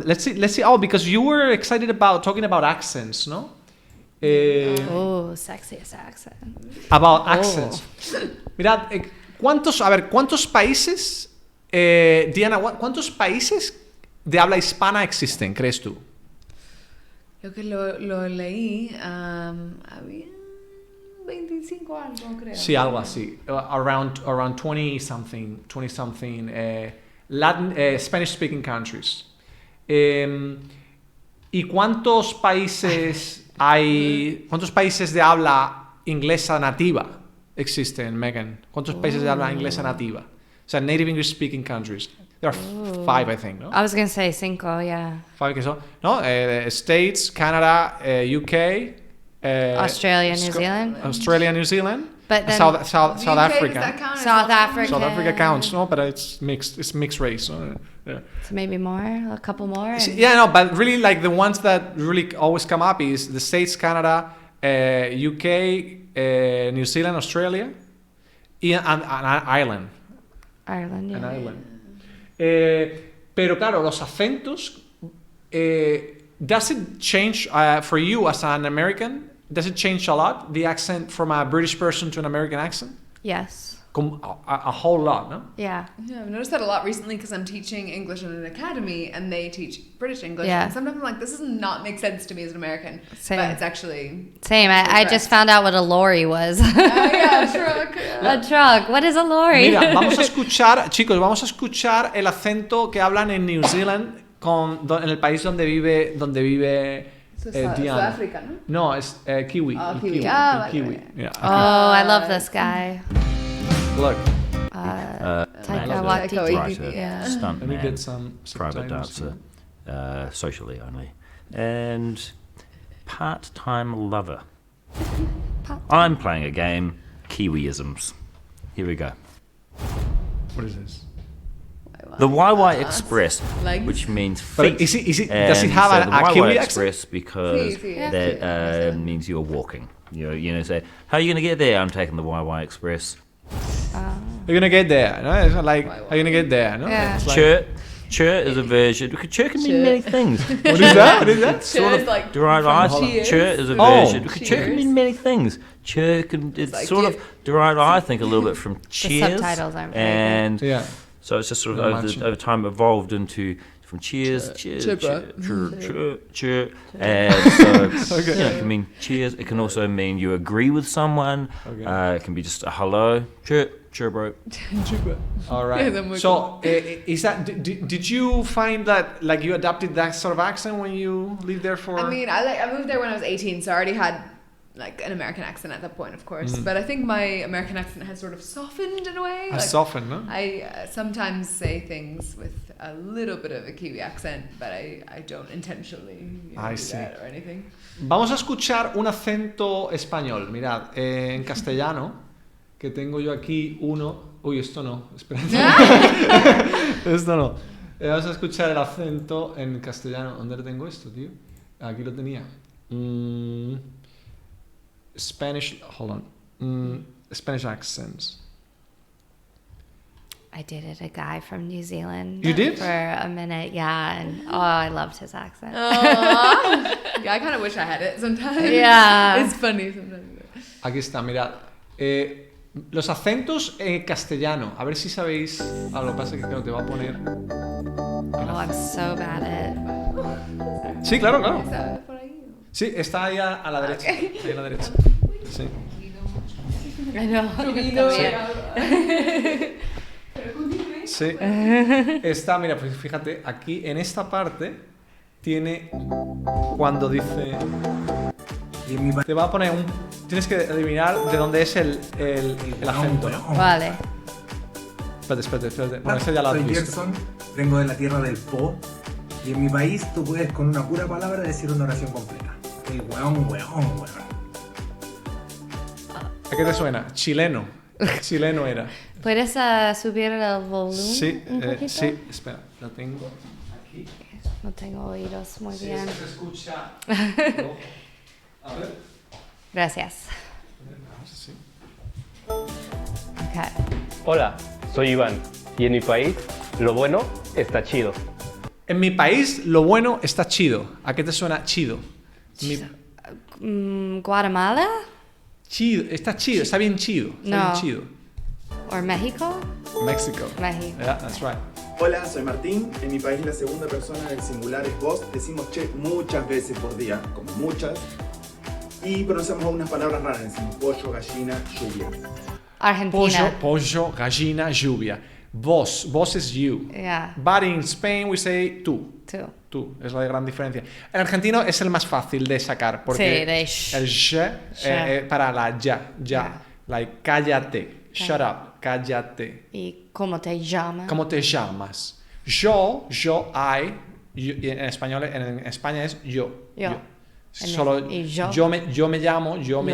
Let's see. Oh, because you were excited about talking about accents, no? Sexiest accent. About accents. Mirad, ¿cuántos países, Diana, cuántos países de habla hispana existen, crees tú? Yo que lo leí, había 25 algo, creo. Sí, algo así. Around 20 something Latin, Spanish speaking countries. ¿Y cuántos países cuántos países de habla inglesa nativa existen, Megan? ¿Cuántos países de habla inglesa nativa? O sea, native English speaking countries. There are 5, I think, no? I was going to say 5, yeah. 5 que son, ¿no? States, Canada, UK, Australia, New Zealand. But then South UK, Africa. does that count as South multiple? Africa. South Africa counts, no? But it's mixed race. So, yeah. So maybe a couple more. Yeah, no, but really, like the ones that really always come up is the States, Canada, UK, New Zealand, Australia, and Ireland. Ireland, yeah. And Ireland. Pero claro, los acentos, does it change for you as an American? Does it change a lot, the accent from a British person to an American accent? Yes. A whole lot, no? Yeah. Yeah, I've noticed that a lot recently because I'm teaching English in an academy and they teach British English. Yeah. And sometimes I'm like, this does not make sense to me as an American. Same. But it's actually... Same. I just found out what a lorry was. yeah, truck. A truck. What is a lorry? Mira, vamos a escuchar el acento que hablan en New Zealand en el país donde vive Diana. Sudáfrica, ¿no? No, es Kiwi. Oh, el Kiwi. Kiwi. Ah, el Kiwi. vale. Yeah, Oh, I love this guy. Look, Taika Waititi. writer, Yeah. stunt let me man, get some private subtitles. dancer, socially only, and part-time lover. I'm playing a game, Kiwiisms. Here we go. What is this? The YY Express, Legs. which means But feet. is it, And does it have so a the YY Kiwi accent? Express because Sí, that means you're walking. Say, how are you going to get there? I'm taking the YY Express. You're gonna get there, no? It's not like, how are you gonna get there, no? Yeah. It's like, Chur is a version. Chur can mean Chur. many things. what is that? What is that? Sort of Cheers, like, derived. from cheers. Chur is a Oh. version. Chur can mean many things. Chur can. It's like sort you- of derived, I think, a little bit from cheers. subtitles aren't very and Yeah. so it's just sort of Not much. over time evolved into from cheers, cheers, Chur, cheer, and so Okay. it can mean cheers. It can also mean you agree with someone. Okay. It can be just a hello, cheer, bro. All Yeah, right. then we So, is that did you find that like you adopted that sort of accent when you lived there for? I mean, I moved there when I was 18, so I already had like an American accent at that point, of course. But I think my American accent has sort of softened in a way. Has Like, softened, no? I sometimes say things with a little bit of a Kiwi accent, but I don't intentionally I do see. that or anything. Vamos a escuchar un acento español. Mirad, en castellano, que tengo yo aquí uno. Uy, esto no. Espera. Esto no. Vamos a escuchar el acento en castellano. ¿Dónde lo tengo esto, tío? Aquí lo tenía. Spanish. Hold on. Spanish accents. I dated a guy from New Zealand. You did? For a minute, yeah. And I loved his accent. Yeah, I kind of wish I had it sometimes. Yeah. It's funny sometimes. Aquí está, mirad. Los acentos en castellano. A ver si sabéis. Lo que pasa es que claro, te va a poner. Oh, I'm so bad at it. Sí, claro, claro. ¿Está por ahí? Sí, está ahí a la derecha. Ahí a la derecha. Sí. I know. Sí. Está, mira, pues fíjate, aquí en esta parte tiene cuando dice... Y en mi país... Te va a poner un... Tienes que adivinar de dónde es el acento. Vale. Espérate. Bueno, ese ya lo has Soy visto. Gerson, vengo de la tierra del Po. Y en mi país tú puedes con una pura palabra decir una oración completa. El weón. ¿A qué te suena? Chileno. Chileno era. ¿Puedes subir el volumen Sí, un poquito? sí. Espera, lo tengo aquí. No tengo oídos muy Sí, bien. se escucha. A ver. Gracias. Sí. Okay. Hola, soy Iván y en mi país lo bueno está chido. En mi país lo bueno está chido. ¿A qué te suena chido? Guatemala Chido, está chido, está bien chido. Está No. bien chido. or México? Mexico. México. Yeah, that's right. Hola, soy Martín. En mi país la segunda persona del singular es vos. Decimos che muchas veces por día, como muchas. Y pronunciamos algunas palabras raras. Decimos pollo, gallina, lluvia. Argentina. Pollo, gallina, lluvia. Vos is you. Yeah. But in Spain we say tú. Tú, es la gran diferencia. El argentino es el más fácil de sacar porque Sí, de sh. el sh para la ya. Yeah. Like cállate, shut up, cállate. ¿Y cómo te llamas? ¿Cómo te llamas? Yo, y en español, en España es yo. Solo ¿Y yo? yo me llamo. Yo me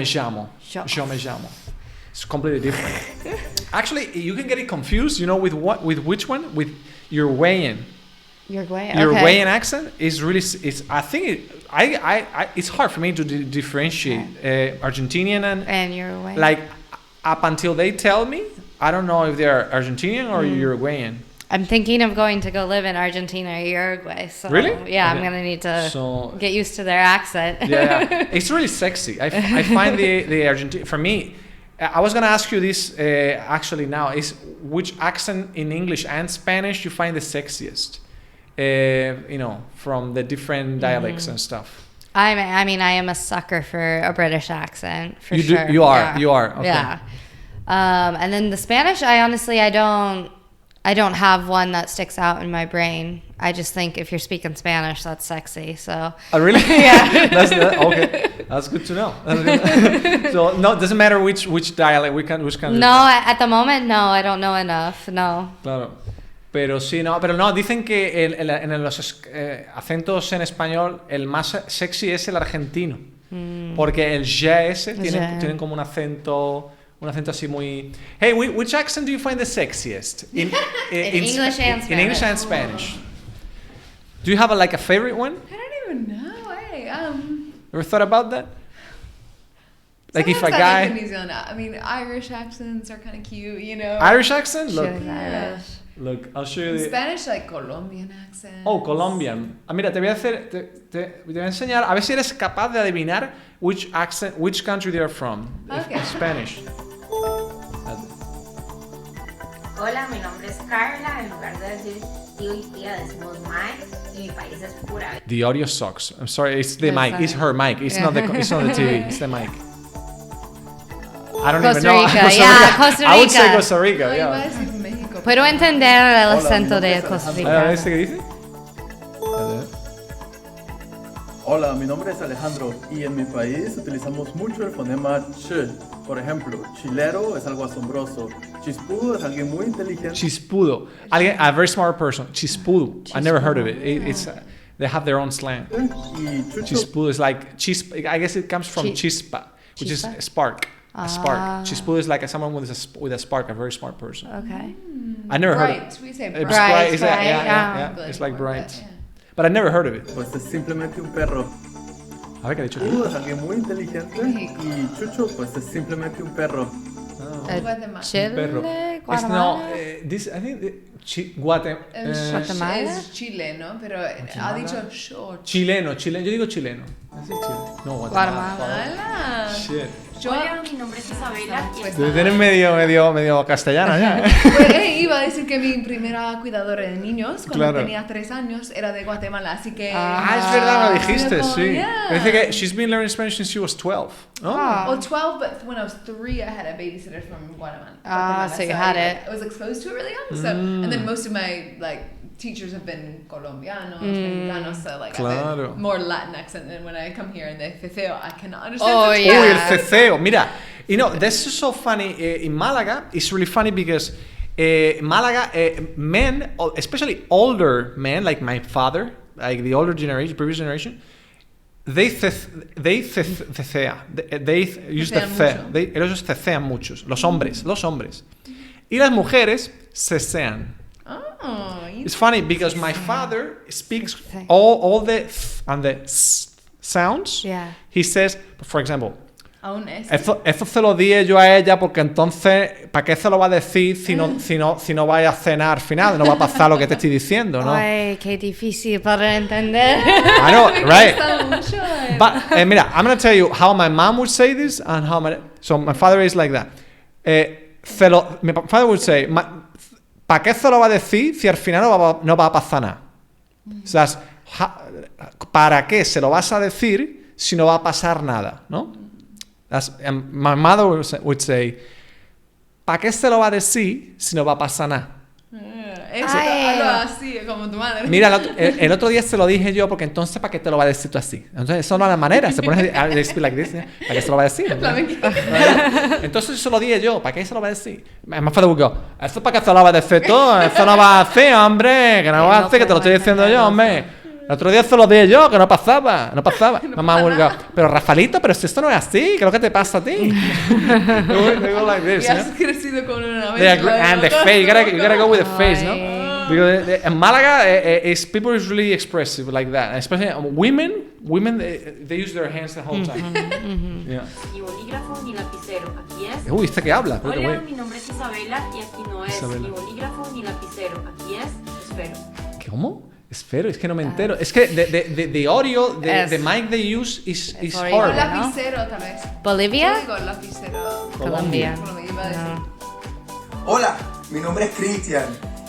llamo. It's completely different. Actually, you can get it confused, with which one? With your Uruguayan. Uruguayan. Your Okay. Uruguayan accent is really. It's hard for me to differentiate Argentinian And Uruguayan. like up until they tell me. I don't know if they're Argentinian or Uruguayan. I'm thinking of going to go live in Argentina or Uruguay. So Really? Yeah, I'm Okay. gonna need to So- get used to their accent. Yeah, it's really sexy. I find the Argentine for me. I was gonna ask you this actually now is which accent in English and Spanish you find the sexiest? From the different dialects and stuff. I am a sucker for a British accent for You do- sure. you are, okay. Yeah. And then the Spanish, I don't have one that sticks out in my brain. I just think if you're speaking Spanish, that's sexy. So Oh, really? Yeah. Okay. That's good to know. So no, it doesn't matter which dialect which kind. no, at the moment, no, I don't know enough. No. Claro. Pero sí, pero no, dicen que en los acentos en español el más sexy es el argentino. Porque el GS tienen como un acento así muy... Hey, which accent do you find the sexiest? In English and In English and Spanish. Spanish. Do you have a favorite one? I don't even know. Ever thought about that? Like if a Sometimes I guy... like the New Zealand. Irish accents are kind of cute, Irish accent? Look, Yeah. look, I'll show you In the... Spanish, like Colombian accents. Oh, Colombian. Mira, te voy a enseñar, a ver si eres capaz de adivinar which country they are from. Okay. Spanish. Hola, mi nombre es Carla. En lugar de decir tío y tía, decimos Mae. Y mi país es pura. The audio sucks. I'm sorry, it's the Yeah, mic. sorry. It's her mic. It's not the TV. It's the mic. I don't Costa even know. Rica, yeah, Costa I would say Rica. Costa Rica, No, iba a yeah. decir México. Puedo entender el Hola, acento mi nombre de es Costa Alejandro. Rica. ¿Este qué dice? Hola, mi nombre es Alejandro y en mi país utilizamos mucho el fonema ch. Por ejemplo, chilero es algo asombroso, chispudo es alguien muy inteligente. Chispudo. A very smart person. Chispudo. I never heard of it. It's they have their own slang. Y chucho Chispudo is like I guess it comes from chispa, which is Chispa? a spark. A spark. Ah. Chispudo is like someone with a spark, a very smart person. Okay. I never heard. Bright. We say It's bright. bright. It's like, bright, yeah. But It's like more, bright. but, yeah. But I never heard of it. pues es simplemente un perro. A ver qué ha dicho. Chispudo es alguien muy inteligente y chucho pues es simplemente un perro. Guatemala. Chile, Perro. Guatemala. I think Guatemala. Guatemala. Es chileno, pero ha dicho short. Chileno. Yo digo chileno. ¿Es chileno? No, Guatemala. Hola. Shit. Hola, mi nombre es Isabela. Y Debe tener medio castellana ya. Pues, iba a decir que mi primera cuidadora de niños, cuando Claro. tenía 3 años, era de Guatemala, así que... Ah, es verdad, lo dijiste, como, sí. yeah. Dice que she's been learning Spanish since she was 12. Oh. Well, 12, but when I was 3, I had a babysitter from Guatemala. Ah, Guatemala, so you had it. I was exposed to it really young. So, and then most of my teachers have been colombianos, mexicanos, so like I have a more Latin accent, and when I come here and they ceceo, I cannot understand. Oh, the yeah. Uy, el ceceo. Mira, this is so funny. In Malaga, it's really funny because Malaga, men, especially older men, like my father, like the older generation, previous generation, they cecea. They use the ce. Ellos cecean muchos. Los hombres. Y las mujeres cecean. Oh, it's funny because my father speaks all the th and the s sounds. Yeah. He says, for example, aún es. Eso se lo dije yo a ella porque entonces, ¿para qué se lo va a decir si no vaya a cenar al final? No va a pasar lo que te estoy diciendo, ¿no? Ay, qué difícil para entender. I know, right? But mira, I'm going to tell you how my mom would say this and how so my father is like that. My father would say, ¿para qué se lo va a decir si al final no va a pasar nada? O sea, ¿para qué se lo vas a decir si no va a pasar nada? ¿No? My mother would say, ¿para qué se lo va a decir si no va a pasar nada? Algo así, como tu madre. Mira, el otro día se lo dije yo porque entonces ¿para qué te lo va a decir tú así? Entonces eso no es la manera, se pone a decir like this, ¿para qué se lo va a decir? Entonces se lo dije yo, ¿para qué se lo va a decir? My father would go, eso para qué se lo va a decir tú, eso no va a hacer, hombre, que no va a hacer, que te lo estoy diciendo yo, hombre. El otro día se lo dije yo, que no pasaba. Mamá would go, pero Rafaelito, pero si esto no es así, ¿qué es lo que te pasa a ti? They go like this, y has crecido con una and the face, you gotta go with the face, ¿no? Because in Malaga, people is really expressive like that. Especially women, they use their hands the whole time. Yeah. Ni bolígrafo ni lapicero. Aquí es. Uy, ¿este qué habla? Hola, mi nombre es Isabela y aquí no es ni bolígrafo ni lapicero. Aquí es esfero. ¿Cómo? Esfero, es que no me entero. Es que the audio, the mic they use is horrible. Lapicero, tal vez. Bolivia. Yo digo lapicero. Colombia. Hola, mi nombre es Cristian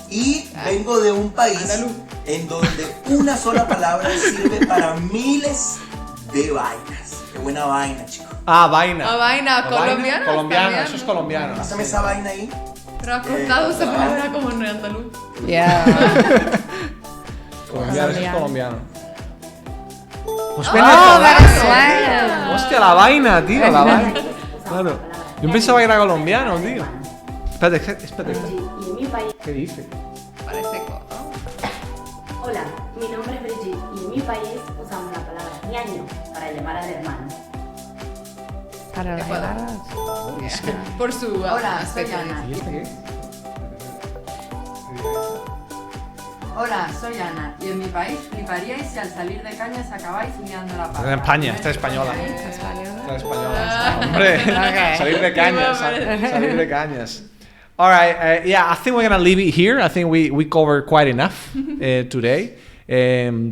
y vengo de un país en donde una sola palabra sirve para miles de vainas. Qué buena vaina, chicos. Vaina. Vaina, colombiana. Colombiana, eso es colombiano. Pásame esa vaina ahí. Pero ha cortado esa palabra como en andaluz. Yeah. Colombiano, eso es colombiano. Pues Venezuela. Hostia, la vaina, tío, la vaina. Claro. Yo pensaba que era colombiano, tío. Espérate. Y en mi país. ¿Qué dice? Parece ¿no? Hola, mi nombre es Brigitte y en mi país usamos la palabra ñaño para llamar al hermano. Para la Por su Hola, soy Ana. ¿Y este qué? Hola, soy Ana y en mi país fliparíais si al salir de cañas acabáis liando la pata. Está en España, está española. Está española. Hombre, salir de cañas. Salir de cañas. All right, yeah, I think we're gonna leave it here. I think we covered quite enough today.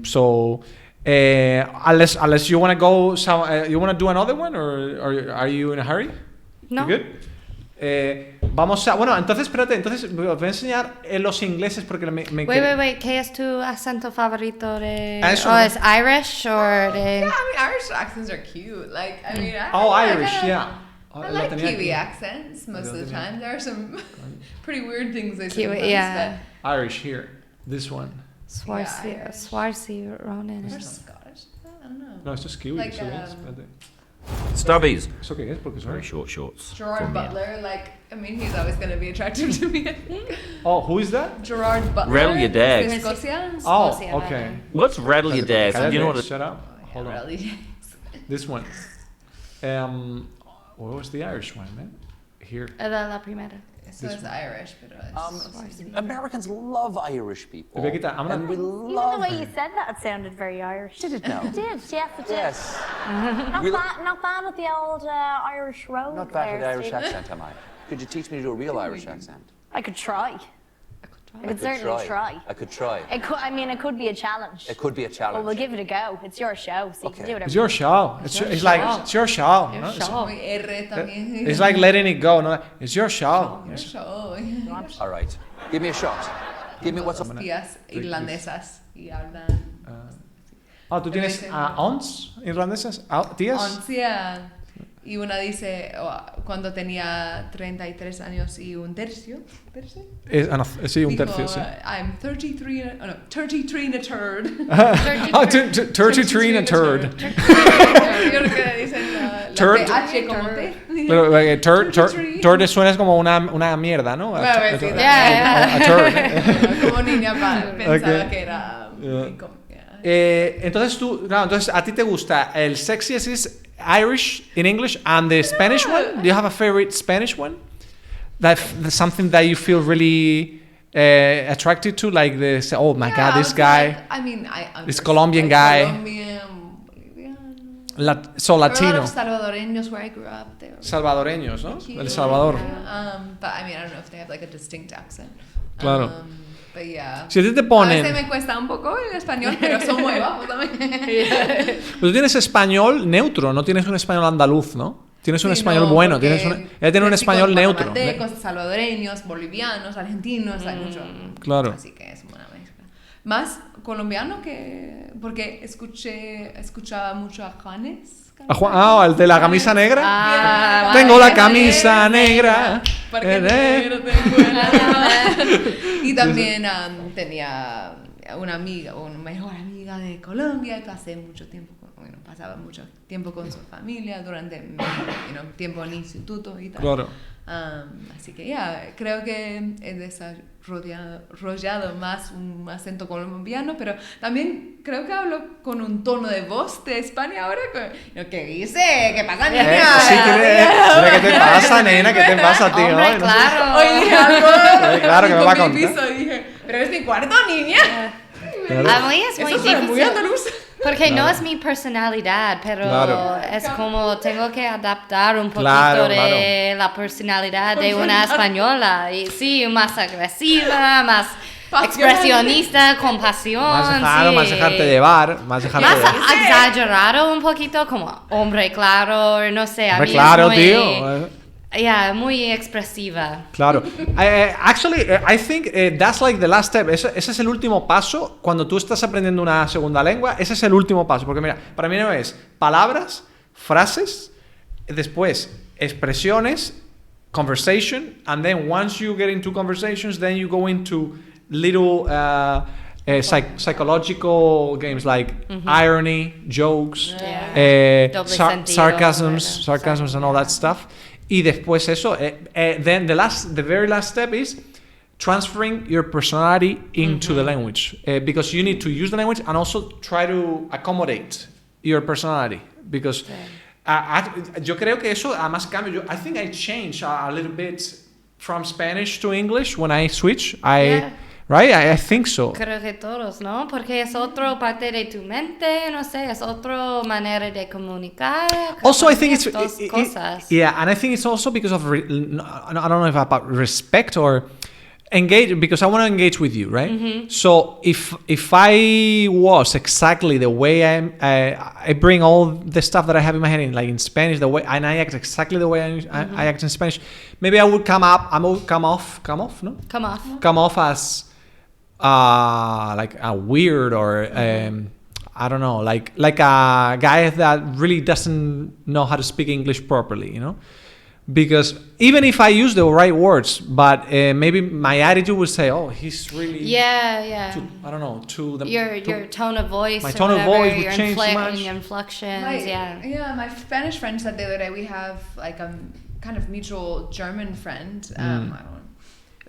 So unless you wanna go, you wanna do another one, or are you in a hurry? No. You good? Vamos a... Bueno, entonces, espérate. Entonces, os voy a enseñar los ingleses porque Wait. ¿Qué es tu acento favorito de... Eso. ¿O es Irish o de...? Yeah, I mean, Irish accents are cute. Like, I mean... Irish, yeah. I like Kiwi accents most of the time. There are some pretty weird things they say sometimes, yeah. Irish here. This one. Swarzy Ronan. Or Scottish. I don't know. No, esto es kiwi. Like, espérate. Stubbies. ¿Eso qué es? Porque son... Very short shorts. Gerard Butler, like, I mean, he's always going to be attractive to me, I think. Oh, who is that? Gerard Butler. Rattle your dag. In Scotia. Oh, okay. What's rattle your dag? Do you know what? Shut up. Hold on. This one. What was the Irish one, man? Here. La primera. So it's Irish, but it's Americans love Irish people. And we Even love the way you said that, it sounded very Irish. Did it now? It did, yes, it did. Yes. Not bad with the old Irish road. Not bad with the there, Irish Stephen. accent, am I? Could you teach me to do a real Irish accent? I could try. I could certainly try. I could try. It could be a challenge. It could be a challenge. Well, we'll give it a go. It's your show, so you can do whatever. It's your show. It's like it's your show. No? It's like letting it go. No, it's your show. Your show. All right. Give me a shot. Give me what's up. Tías irlandesas y hablan. ¿Tú tienes aunts irlandesas? ¿Tías? Aunts, yeah. Y una dice, cuando tenía 33 años y un tercio. ¿Tercio? Sí, un dijo, tercio, sí. I'm 33 and a turd. 33 and a turd. Yo creo que dicen la TH como T. Pero turd suena como una mierda, ¿no? A turd. Como niña pensaba que era... Entonces a ti te gusta el sexiest is Irish in English and the Spanish one? Do you have a favorite Spanish one? That's something that you feel really attracted to, like this. Oh my God, this guy. This Colombian guy. Latino. A lot of Salvadoreños where I grew up. Salvadoreños, ¿no? El Salvador. But I don't know if they have like a distinct accent. Claro. But yeah. Si a ti te ponen... A veces me cuesta un poco el español, pero son muy bajos también. Pero tú tienes español neutro, no tienes un español andaluz, ¿no? Tienes un español bueno, ella tiene un español neutro. Salvadoreños, bolivianos, argentinos, hay mucho. Claro. Así que es una mezcla. Más colombiano que... Porque escuchaba mucho a Juanes. El de la camisa negra. Tengo la camisa negra. Y también tenía una mejor amiga de Colombia que pasé mucho tiempo pasaba mucho tiempo con su familia durante tiempo en el instituto y tal. Claro. Así que creo que he desarrollado más un acento colombiano, pero también creo que hablo con un tono de voz de España ahora. ¿Qué dice? ¿Qué pasa, niña? ¿Qué te pasa, nena? ¿Qué te pasa, tío? Hombre, claro. Hoy dije algo. Claro que me va a contar. Dije, pero es mi cuarto, niña. A mí es muy difícil. Muy andaluz. Porque no es mi personalidad, pero es como tengo que adaptar un poquito la personalidad de una española. Y sí, más agresiva, más expresionista, con pasión. Más dejarte llevar. Más exagerado un poquito, como hombre claro, no sé. A mí claro, es muy, tío. Muy expresiva. Claro. Actually, I think that's like the last step. Ese es el último paso. Cuando tú estás aprendiendo una segunda lengua, ese es el último paso. Porque mira, para mí no es palabras, frases, después expresiones, conversation, and then once you get into conversations, then you go into little psychological games like irony, jokes, sarcasms and all that stuff. Y después eso, then the very last step is transferring your personality into the language, because you need to use the language and also try to accommodate your personality, because yo creo que eso además cambia. I think I changed a little bit from Spanish to English when I switch. Right? I think so. Creo que todos, ¿no? Porque es otra parte de tu mente, no sé, es otra manera de comunicar. Also, I think it's cosas. And I think it's also because of I don't know if about respect or engage, because I want to engage with you, right? Mm-hmm. So if I was exactly the way I bring all the stuff that I have in my head in Spanish, the way, and I act exactly the way I act in Spanish, maybe I would come off as like a weird or I don't know, like a guy that really doesn't know how to speak English properly, you know? Because even if I use the right words, but maybe my attitude would say, "Oh, he's really I don't know, your tone of voice, my tone of voice would change so much. Your inflections, my Spanish friend said the other day we have like a kind of mutual German friend.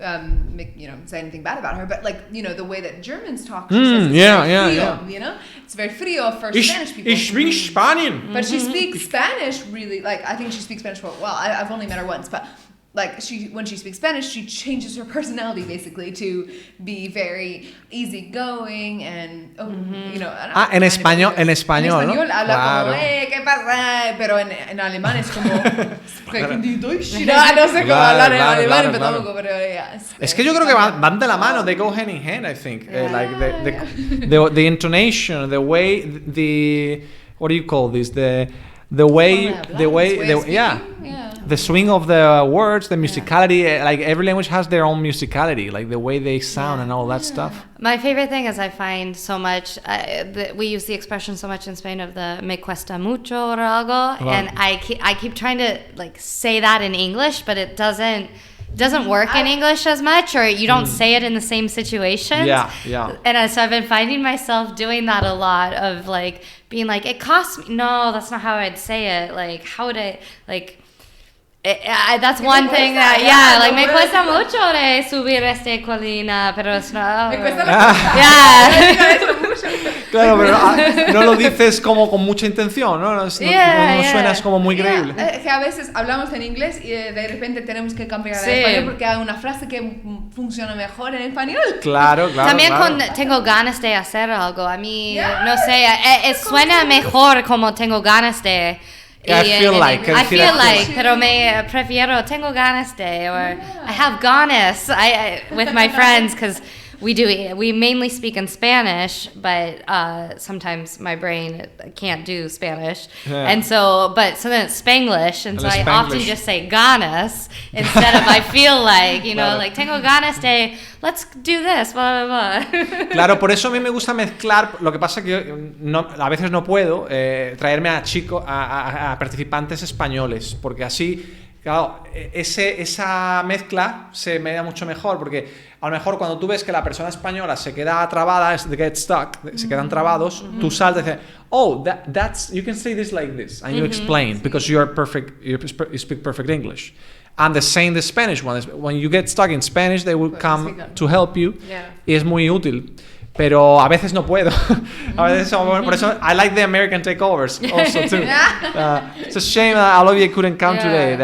I don't say anything bad about her, but the way that Germans talk, she says it's very frio, you know, it's very frio for Spanish people. Ich speak Spanish. But she speaks Spanish really, I think she speaks Spanish well. I've only met her once, but when she speaks Spanish, she changes her personality basically to be very easygoing and en español, ¿no? Habla como ¿qué pasa? Pero en alemán es como no sé cómo hablar en alemán, pero tampoco, pero es que yo creo que van de la mano, they go hand in hand, I think. The intonation, the way, the what do you call this? The way the swing of the words, the musicality, like every language has their own musicality, like the way they sound and all that stuff. My favorite thing is I find so much, we use the expression so much in Spain of the me cuesta mucho or algo, and I keep trying to like say that in English, but it doesn't work in English as much, or you don't say it in the same situations. Yeah. And so I've been finding myself doing that a lot, of like being like, it costs me. No, that's not how I'd say it. Like, how would I, like, that's one thing that, like, me cuesta mucho de subir esta colina, pero es no. Me cuesta Claro, pero no lo dices como con mucha intención, ¿no? No suenas como muy creíble. Que a veces hablamos en inglés y de repente tenemos que cambiar a español porque hay una frase que funciona mejor en español. Claro. También tengo ganas de hacer algo. A mí, no sé, suena mejor como tengo ganas de. I feel like, pero me prefiero tengo ganas de, or I have ganas. With my friends, because we mainly speak in Spanish, but sometimes my brain can't do Spanish, and so then it's Spanglish, and so I often just say ganas instead of I feel like, like tengo ganas de, let's do this, blah, blah, blah. Claro, por eso a mí me gusta mezclar. Lo que pasa es que a veces no puedo traerme a participantes españoles, porque así, claro, esa mezcla se me da mucho mejor, porque a lo mejor cuando tú ves que la persona española se queda trabada, get stuck, se quedan trabados, tú saltas y dices, that's, you can say this like this, and you explain, because you speak perfect English. And the same the Spanish one. When you get stuck in Spanish, they will come to help you. Y es muy útil. Pero a veces no puedo. A veces, por eso, I like the American takeovers also too. It's a shame that Olivia couldn't come today.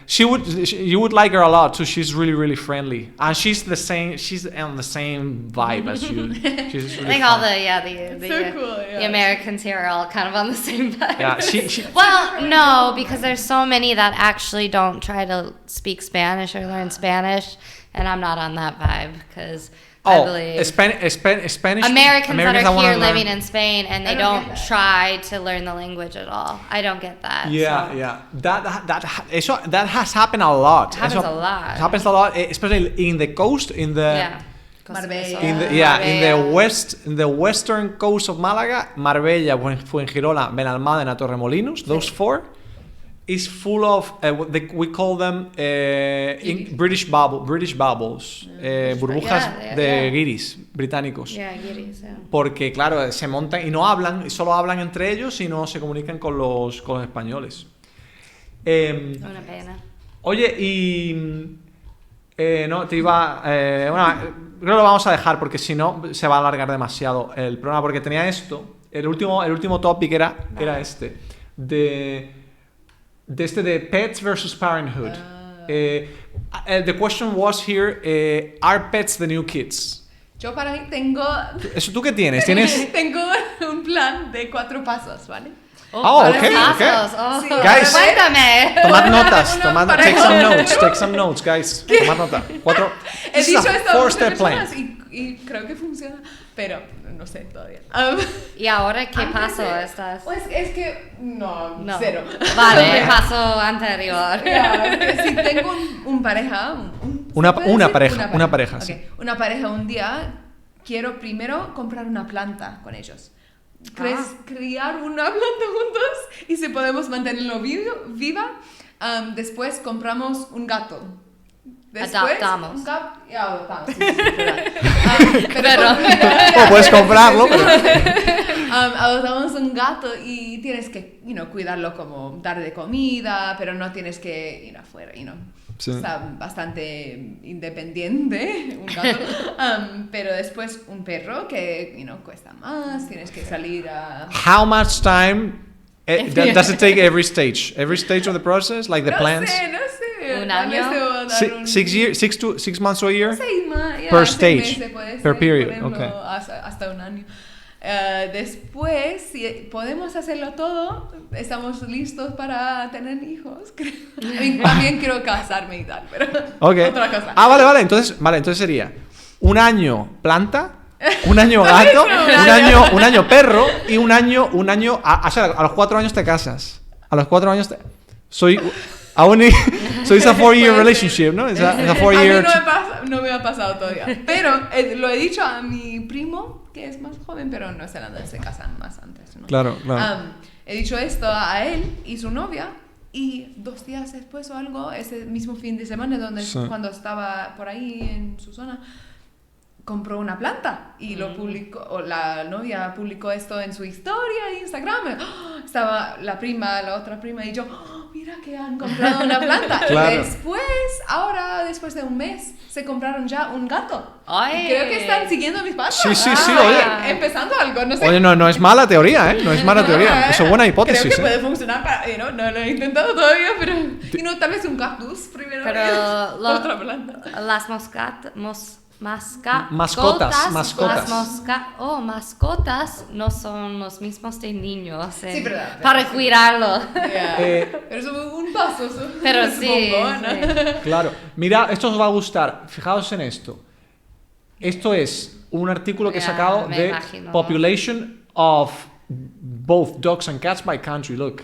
You would like her a lot too. She's really, really friendly, and she's on the same vibe as you. She's really I think all the Americans here are all kind of on the same vibe. Yeah, well, no, because there's so many that actually don't try to speak Spanish or learn Spanish, and I'm not on that vibe, because I believe Spanish Americans that are here living in Spain, and they don't try to learn the language at all. I don't get that. Yeah. That has happened a lot. It happens a lot, especially in the coast, in the in the western coast of Málaga, Marbella, Fuengirola, Benalmádena, Torremolinos. Those four is full of we call them British bubbles, burbujas de guiris británicos. Guiris, porque claro, se montan y no hablan, y solo hablan entre ellos y no se comunican con los españoles. Una pena. Oye, y no te iba, creo que lo vamos a dejar porque si no se va a alargar demasiado el programa, porque tenía esto, el último topic era este de pets versus parenthood. The question was here, are pets the new kids? Yo para mí tengo... ¿Eso tú qué tienes? Tengo un plan de 4 pasos, ¿vale? Okay. Sí. Guys, cuéntame. Tomad notas, take some notes, guys. Tomad nota. 4. He dicho esto a muchas plan. personas y creo que funciona, pero no sé todavía. ¿Y ahora qué paso estás? Pues es que no. Cero. Vale, paso anterior. Si tengo una pareja, una pareja. Sí. Una pareja un día, quiero primero comprar una planta con ellos. Criar una planta juntos, y si podemos mantenerlo viva, después compramos un gato. Adoptamos. Un gato y adoptamos. Puedes comprarlo, pero... adoptamos un gato y tienes que, cuidarlo, como darle de comida, pero no tienes que ir afuera, Sí. Está bastante independiente, un gato. Pero después un perro que, cuesta más, tienes que salir a... How much time does it take every stage of the process, like the plants? No sé. Un año. 6 months to a year? 6 meses. Per stage, Puede per ser, period, por ejemplo, okay. hasta un año. Después, si podemos hacerlo todo, estamos listos para tener hijos. También quiero casarme y tal, pero otra cosa. Vale, entonces sería un año planta, un año gato, un año perro y un año a los 4 años te casas. A los 4 años So it's a 4-year relationship, ¿no? It's a 4-year... A mí no me ha pasado todavía. Pero lo he dicho a mi primo, que es más joven, pero en Nueva Zelanda se casan más antes, ¿no? Claro. He dicho esto a él y su novia, y 2 días después o algo, ese mismo fin de semana, cuando estaba por ahí en su zona, compró una planta y lo publicó, o la novia publicó esto en su historia de Instagram. Estaba la otra prima y yo, mira que han comprado una planta. Claro. Después de un mes, se compraron ya un gato. Ay. Y creo que están siguiendo mis pasos. Sí, oye. Empezando algo, no sé. Oye, no es mala teoría, ¿eh? No es mala teoría. Eso es buena hipótesis. Creo que puede funcionar no lo he intentado todavía, pero... tal vez un cactus primero. Pero otra planta. las mascotas no son los mismos de niños para cuidarlo. Pero es un paso. Pero sí, Claro. Mira, esto os va a gustar. Fijaos en esto. Esto es un artículo que he sacado de Population of both dogs and cats by country. Look.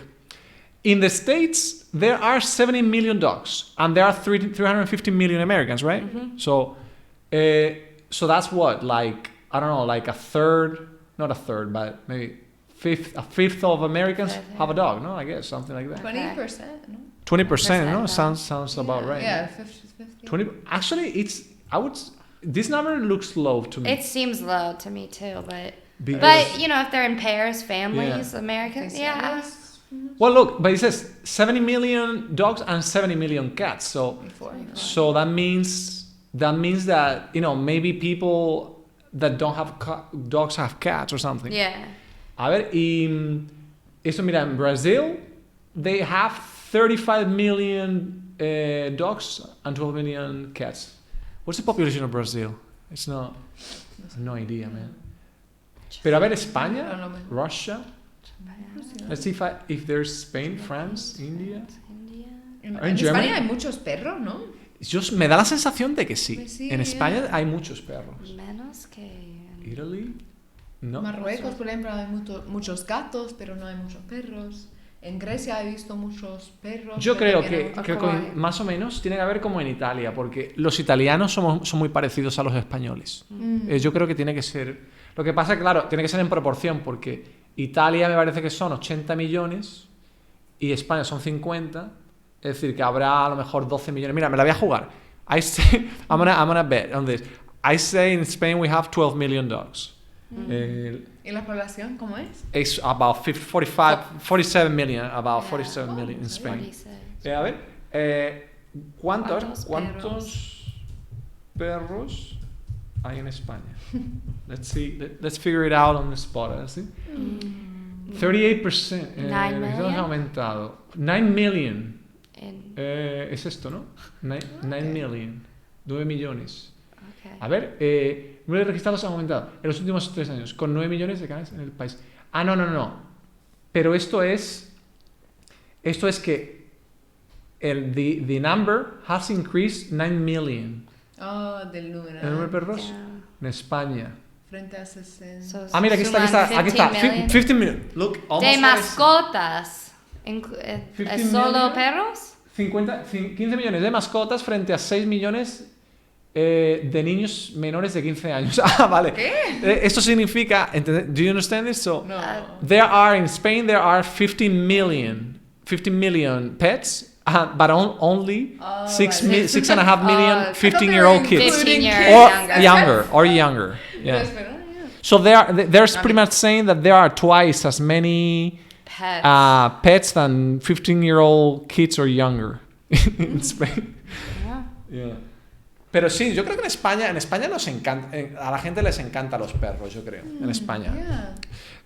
In the States, there are 70 million dogs and there are 350 million Americans, right? Mm-hmm. So that's what, like, I don't know, like not a third, but maybe a fifth of Americans have a dog, no? I guess, something like that. 20%, no? 20%, no? Sounds about right. Yeah, 50-50. 20. Actually, this number looks low to me. It seems low to me too, but Because- if they're in pairs, families, Americans, yeah. Well, look, but it says 70 million dogs and 70 million cats. So that means that maybe people that don't have dogs have cats or something. Yeah. A ver, y esto mira, en Brazil they have 35 million dogs and 12 million cats. What's the population of Brazil? It's not. I have no idea, man. Pero a ver, España, Russia. Let's see if there's Spain, France, India. En España hay muchos perros, ¿no? Me da la sensación de que sí. Sí, En España hay muchos perros. Menos que Italy, no. Marruecos, por ejemplo, hay muchos gatos, pero no hay muchos perros. En Grecia he visto muchos perros. Yo creo que más o menos tiene que haber como en Italia, porque los italianos son muy parecidos a los españoles. Yo creo que tiene que ser... Lo que pasa, claro, tiene que ser en proporción, porque Italia me parece que son 80 millones y España son 50, es decir, que habrá a lo mejor 12 millones. Mira, me la voy a jugar. I say, I'm gonna bet on this. I say in Spain we have 12 million dogs. ¿Y la población cómo es? It's about 47 million, about 47 million in Spain. A ver, ¿cuántos perros hay en España? Let's see. Let's figure it out on the spot. ¿Sí? 38%. 9 million. Ha aumentado. 9 million. Es esto, ¿no? 9 million. 9 millones. Okay. A ver, número de registrados ha aumentado en los últimos 3 años, con 9 millones de canes en el país. No. Pero esto es que the number has increased 9 million. Del número. ¿El número de perros? En España. Frente a 60. Mira, aquí está. 15 million. Look, de mascotas. ¿Es solo perros? 15 millones de mascotas frente a 6 millones de niños menores de 15 años. Vale. ¿Qué? Esto significa, do you understand this? So, No. in Spain there are 15 million pets, but only 6.5 million 15-year-old kids. 15 or younger. Yeah. So there's pretty much saying that there are twice as many pets than 15-year-old kids or younger in Spain. Yeah. Pero sí, yo creo que en España nos encanta, a la gente les encanta los perros, yo creo, en España. Yeah.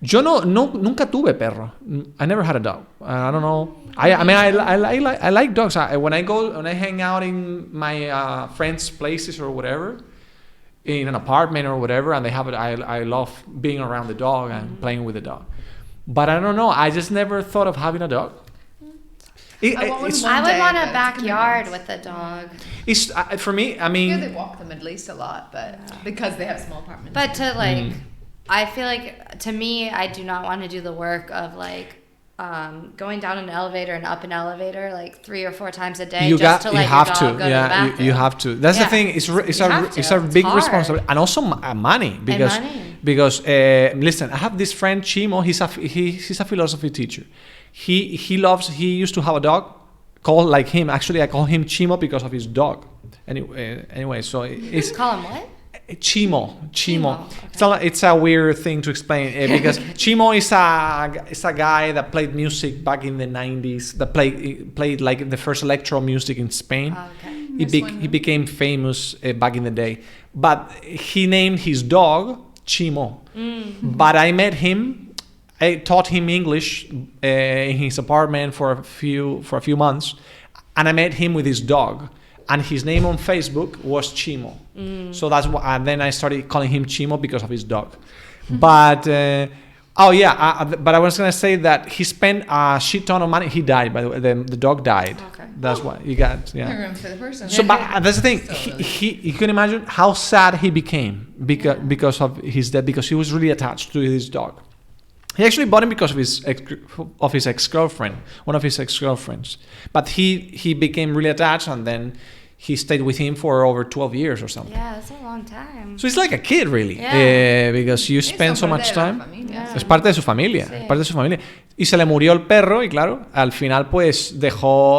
Yo nunca tuve perro. I never had a dog. I don't know. I like dogs. When I hang out in my friends' places or whatever, in an apartment or whatever, and they have it, I love being around the dog and playing with the dog. But I don't know. I just never thought of having a dog. I would want a backyard with a dog. It's for me. I mean, They walk them at least a lot, but because they have small apartments. But to I feel like to me, I do not want to do the work of going down an elevator and up an elevator like 3 or 4 times a day You just to let have your to, dog go to the yeah, bathroom. you have to. That's the thing. It's a big hard. responsibility, and also money because listen, I have this friend Chimo. He's a philosophy teacher. He used to have a dog called like him. Actually, I call him Chimo because of his dog. Anyway, so it's call him what? Chimo. Okay. It's a weird thing to explain because Chimo is a guy that played music back in the 90s. That played like the first electro music in Spain. Okay. He became famous back in the day, but he named his dog Chimo. But I met him. I taught him English in his apartment for a few months, and I met him with his dog. And his name on Facebook was Chimo. So that's why. And then I started calling him Chimo because of his dog. But but I was gonna say that he spent a shit ton of money. He died, by the way. The dog died. Okay. That's why he got. Yeah. For the person. So, but that's the thing. You can imagine how sad he became because of his death. Because he was really attached to his dog. He actually bought him because of his ex-girlfriend, one of his ex-girlfriends. But he became really attached, and then he stayed with him for over 12 years or something. Yeah, that's a long time. So it's like a kid, really, because you spend so much time. Es parte de su familia, parte de su familia. Y se le murió el perro y claro, al final pues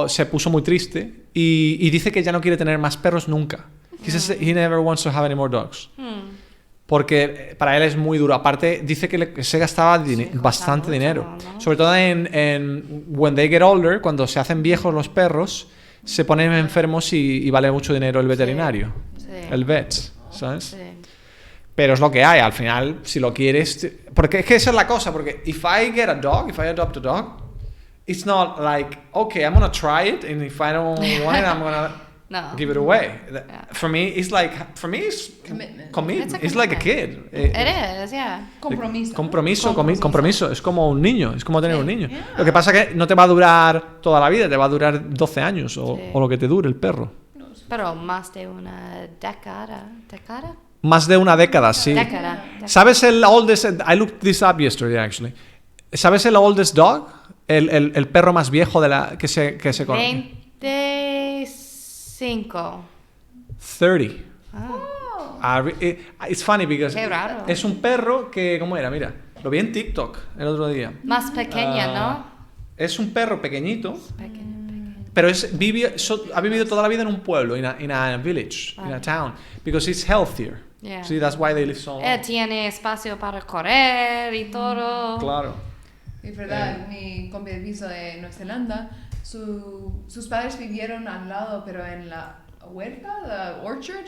se puso muy triste y dice que ya no quiere tener más perros nunca. He says he never wants to have any more dogs. Porque para él es muy duro. Aparte, dice que se gastaba bastante dinero. ¿No? Sobre todo en when they get older, cuando se hacen viejos los perros, se ponen enfermos y vale mucho dinero el veterinario. El vet, ¿sabes? Sí. Pero es lo que hay. Al final, si lo quieres... Porque es que esa es la cosa. Porque if I adopt a dog, it's not like, okay, I'm going to try it, and if I don't want it, I'm going to... No. Give it away. Yeah. For me, it's commitment. It's like a kid. It is, yeah. Compromiso. Es como un niño. Es como tener un niño. Yeah. Lo que pasa es que no te va a durar toda la vida. Te va a durar 12 años o lo que te dure el perro. Pero más de una década. Más de una década, sí. ¿Sabes el oldest? I looked this up yesterday, actually. ¿Sabes el oldest dog? El perro más viejo que se conoce. 30. It's funny because es un perro que, ¿cómo era? Mira, lo vi en TikTok el otro día. Más pequeña, ¿no? Es un perro pequeñito, pero ha vivido toda la vida en un pueblo, in a village, in a town, because it's healthier. Yeah. See, that's why they live so long. Tiene espacio para correr y todo. Claro. Es verdad, mi compi de piso de Nueva Zelanda, sus padres vivieron al lado, pero en la huerta, la orchard.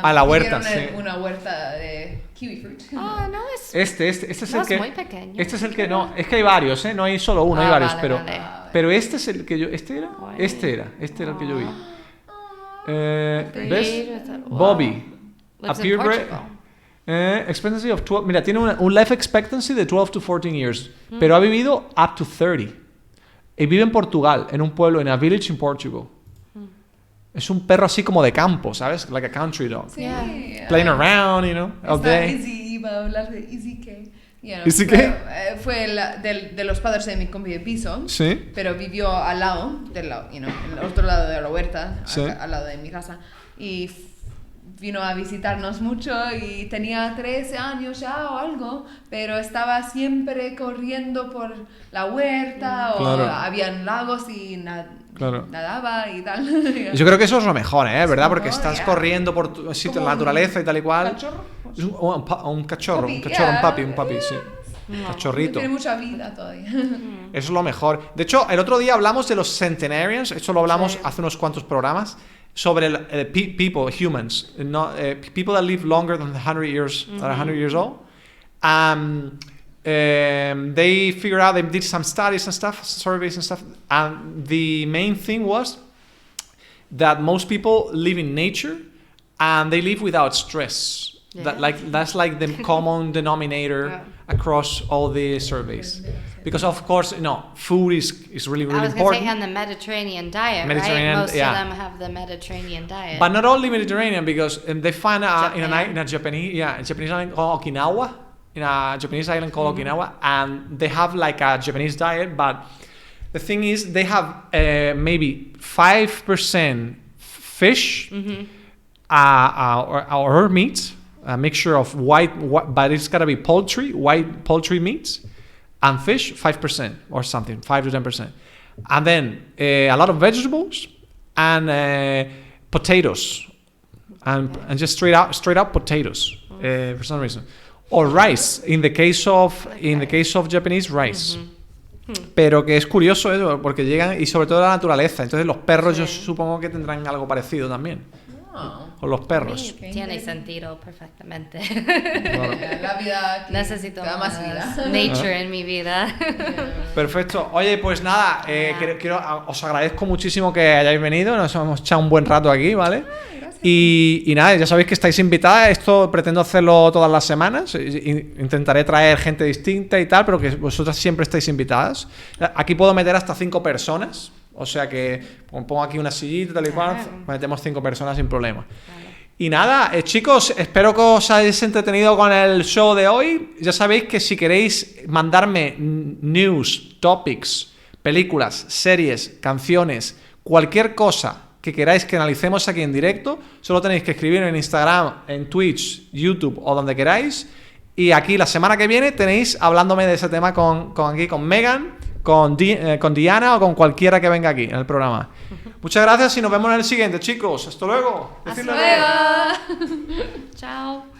La huerta, sí. Una huerta de kiwi fruit. No es. Este es el que. Es muy pequeño. Este es el que no. Es que hay varios, no hay solo uno, hay varios, pero este es el que yo. ¿Este era? Este era el que yo vi. ¿Ves? Bobby. A purebred. Expectancy of 12. Mira, tiene un life expectancy de 12 to 14 years, pero ha vivido up to 30. Y vive en Portugal, en un pueblo, en a village in Portugal. Es un perro así como de campo, ¿sabes? Like a country dog. Sí. Playing around, all day. Iba a hablar de Easy K. ¿Easy K? Fue de los padres de mi compi de piso. Sí. Pero vivió al lado, en el otro lado de la huerta, sí. Al lado de mi casa. Y vino a visitarnos mucho y tenía 13 años ya o algo, pero estaba siempre corriendo por la huerta o habían lagos y nadaba y tal. Yo creo que eso es lo mejor, ¿verdad? Porque estás corriendo por la naturaleza y tal y cual. Un cachorro, un puppy, sí. Cachorrito. Tiene mucha vida todavía. Eso es lo mejor. De hecho, el otro día hablamos de los centenarians, eso lo hablamos hace unos cuantos programas, sobre humans, people that live longer than 100 years, that are 100 years old. They figured out, they did some studies and stuff, surveys and stuff, and the main thing was that most people live in nature and they live without stress. Yeah. That's like the common denominator across all the surveys. Because of course, food is really, really important. I was going to say on the Mediterranean diet, right? Most of them have the Mediterranean diet. But not only Mediterranean, because they find in a Japanese island called Okinawa. in a Japanese island called Okinawa, and they have like a Japanese diet, but the thing is they have maybe 5% fish or meat, a mixture of white, but it's gotta be white poultry meats, and fish 5% or something, 5 to 10%, and then a lot of vegetables and potatoes, and just straight up potatoes for some reason, or rice in the case of Japanese rice. Pero que es curioso eso, porque llegan y sobre todo la naturaleza. Entonces los perros yo supongo que tendrán algo parecido también. Con los perros. Tiene sentido perfectamente. Claro. La vida necesito más vida. Nature en mi vida. Perfecto. Oye, pues nada, os agradezco muchísimo que hayáis venido. Nos hemos echado un buen rato aquí, ¿vale? Y nada, ya sabéis que estáis invitadas. Esto pretendo hacerlo todas las semanas. Intentaré traer gente distinta y tal, pero que vosotras siempre estáis invitadas. Aquí puedo meter hasta 5 personas. O sea que pongo aquí una sillita, tal y cual, metemos 5 personas sin problema. Y nada, chicos, espero que os hayáis entretenido con el show de hoy. Ya sabéis que si queréis mandarme news, topics, películas, series, canciones, cualquier cosa que queráis que analicemos aquí en directo, solo tenéis que escribir en Instagram, en Twitch, YouTube o donde queráis. Y aquí la semana que viene tenéis hablándome de ese tema con Megan, con Diana o con cualquiera que venga aquí en el programa. Muchas gracias y nos vemos en el siguiente, chicos. Hasta luego. Hasta luego. Chao.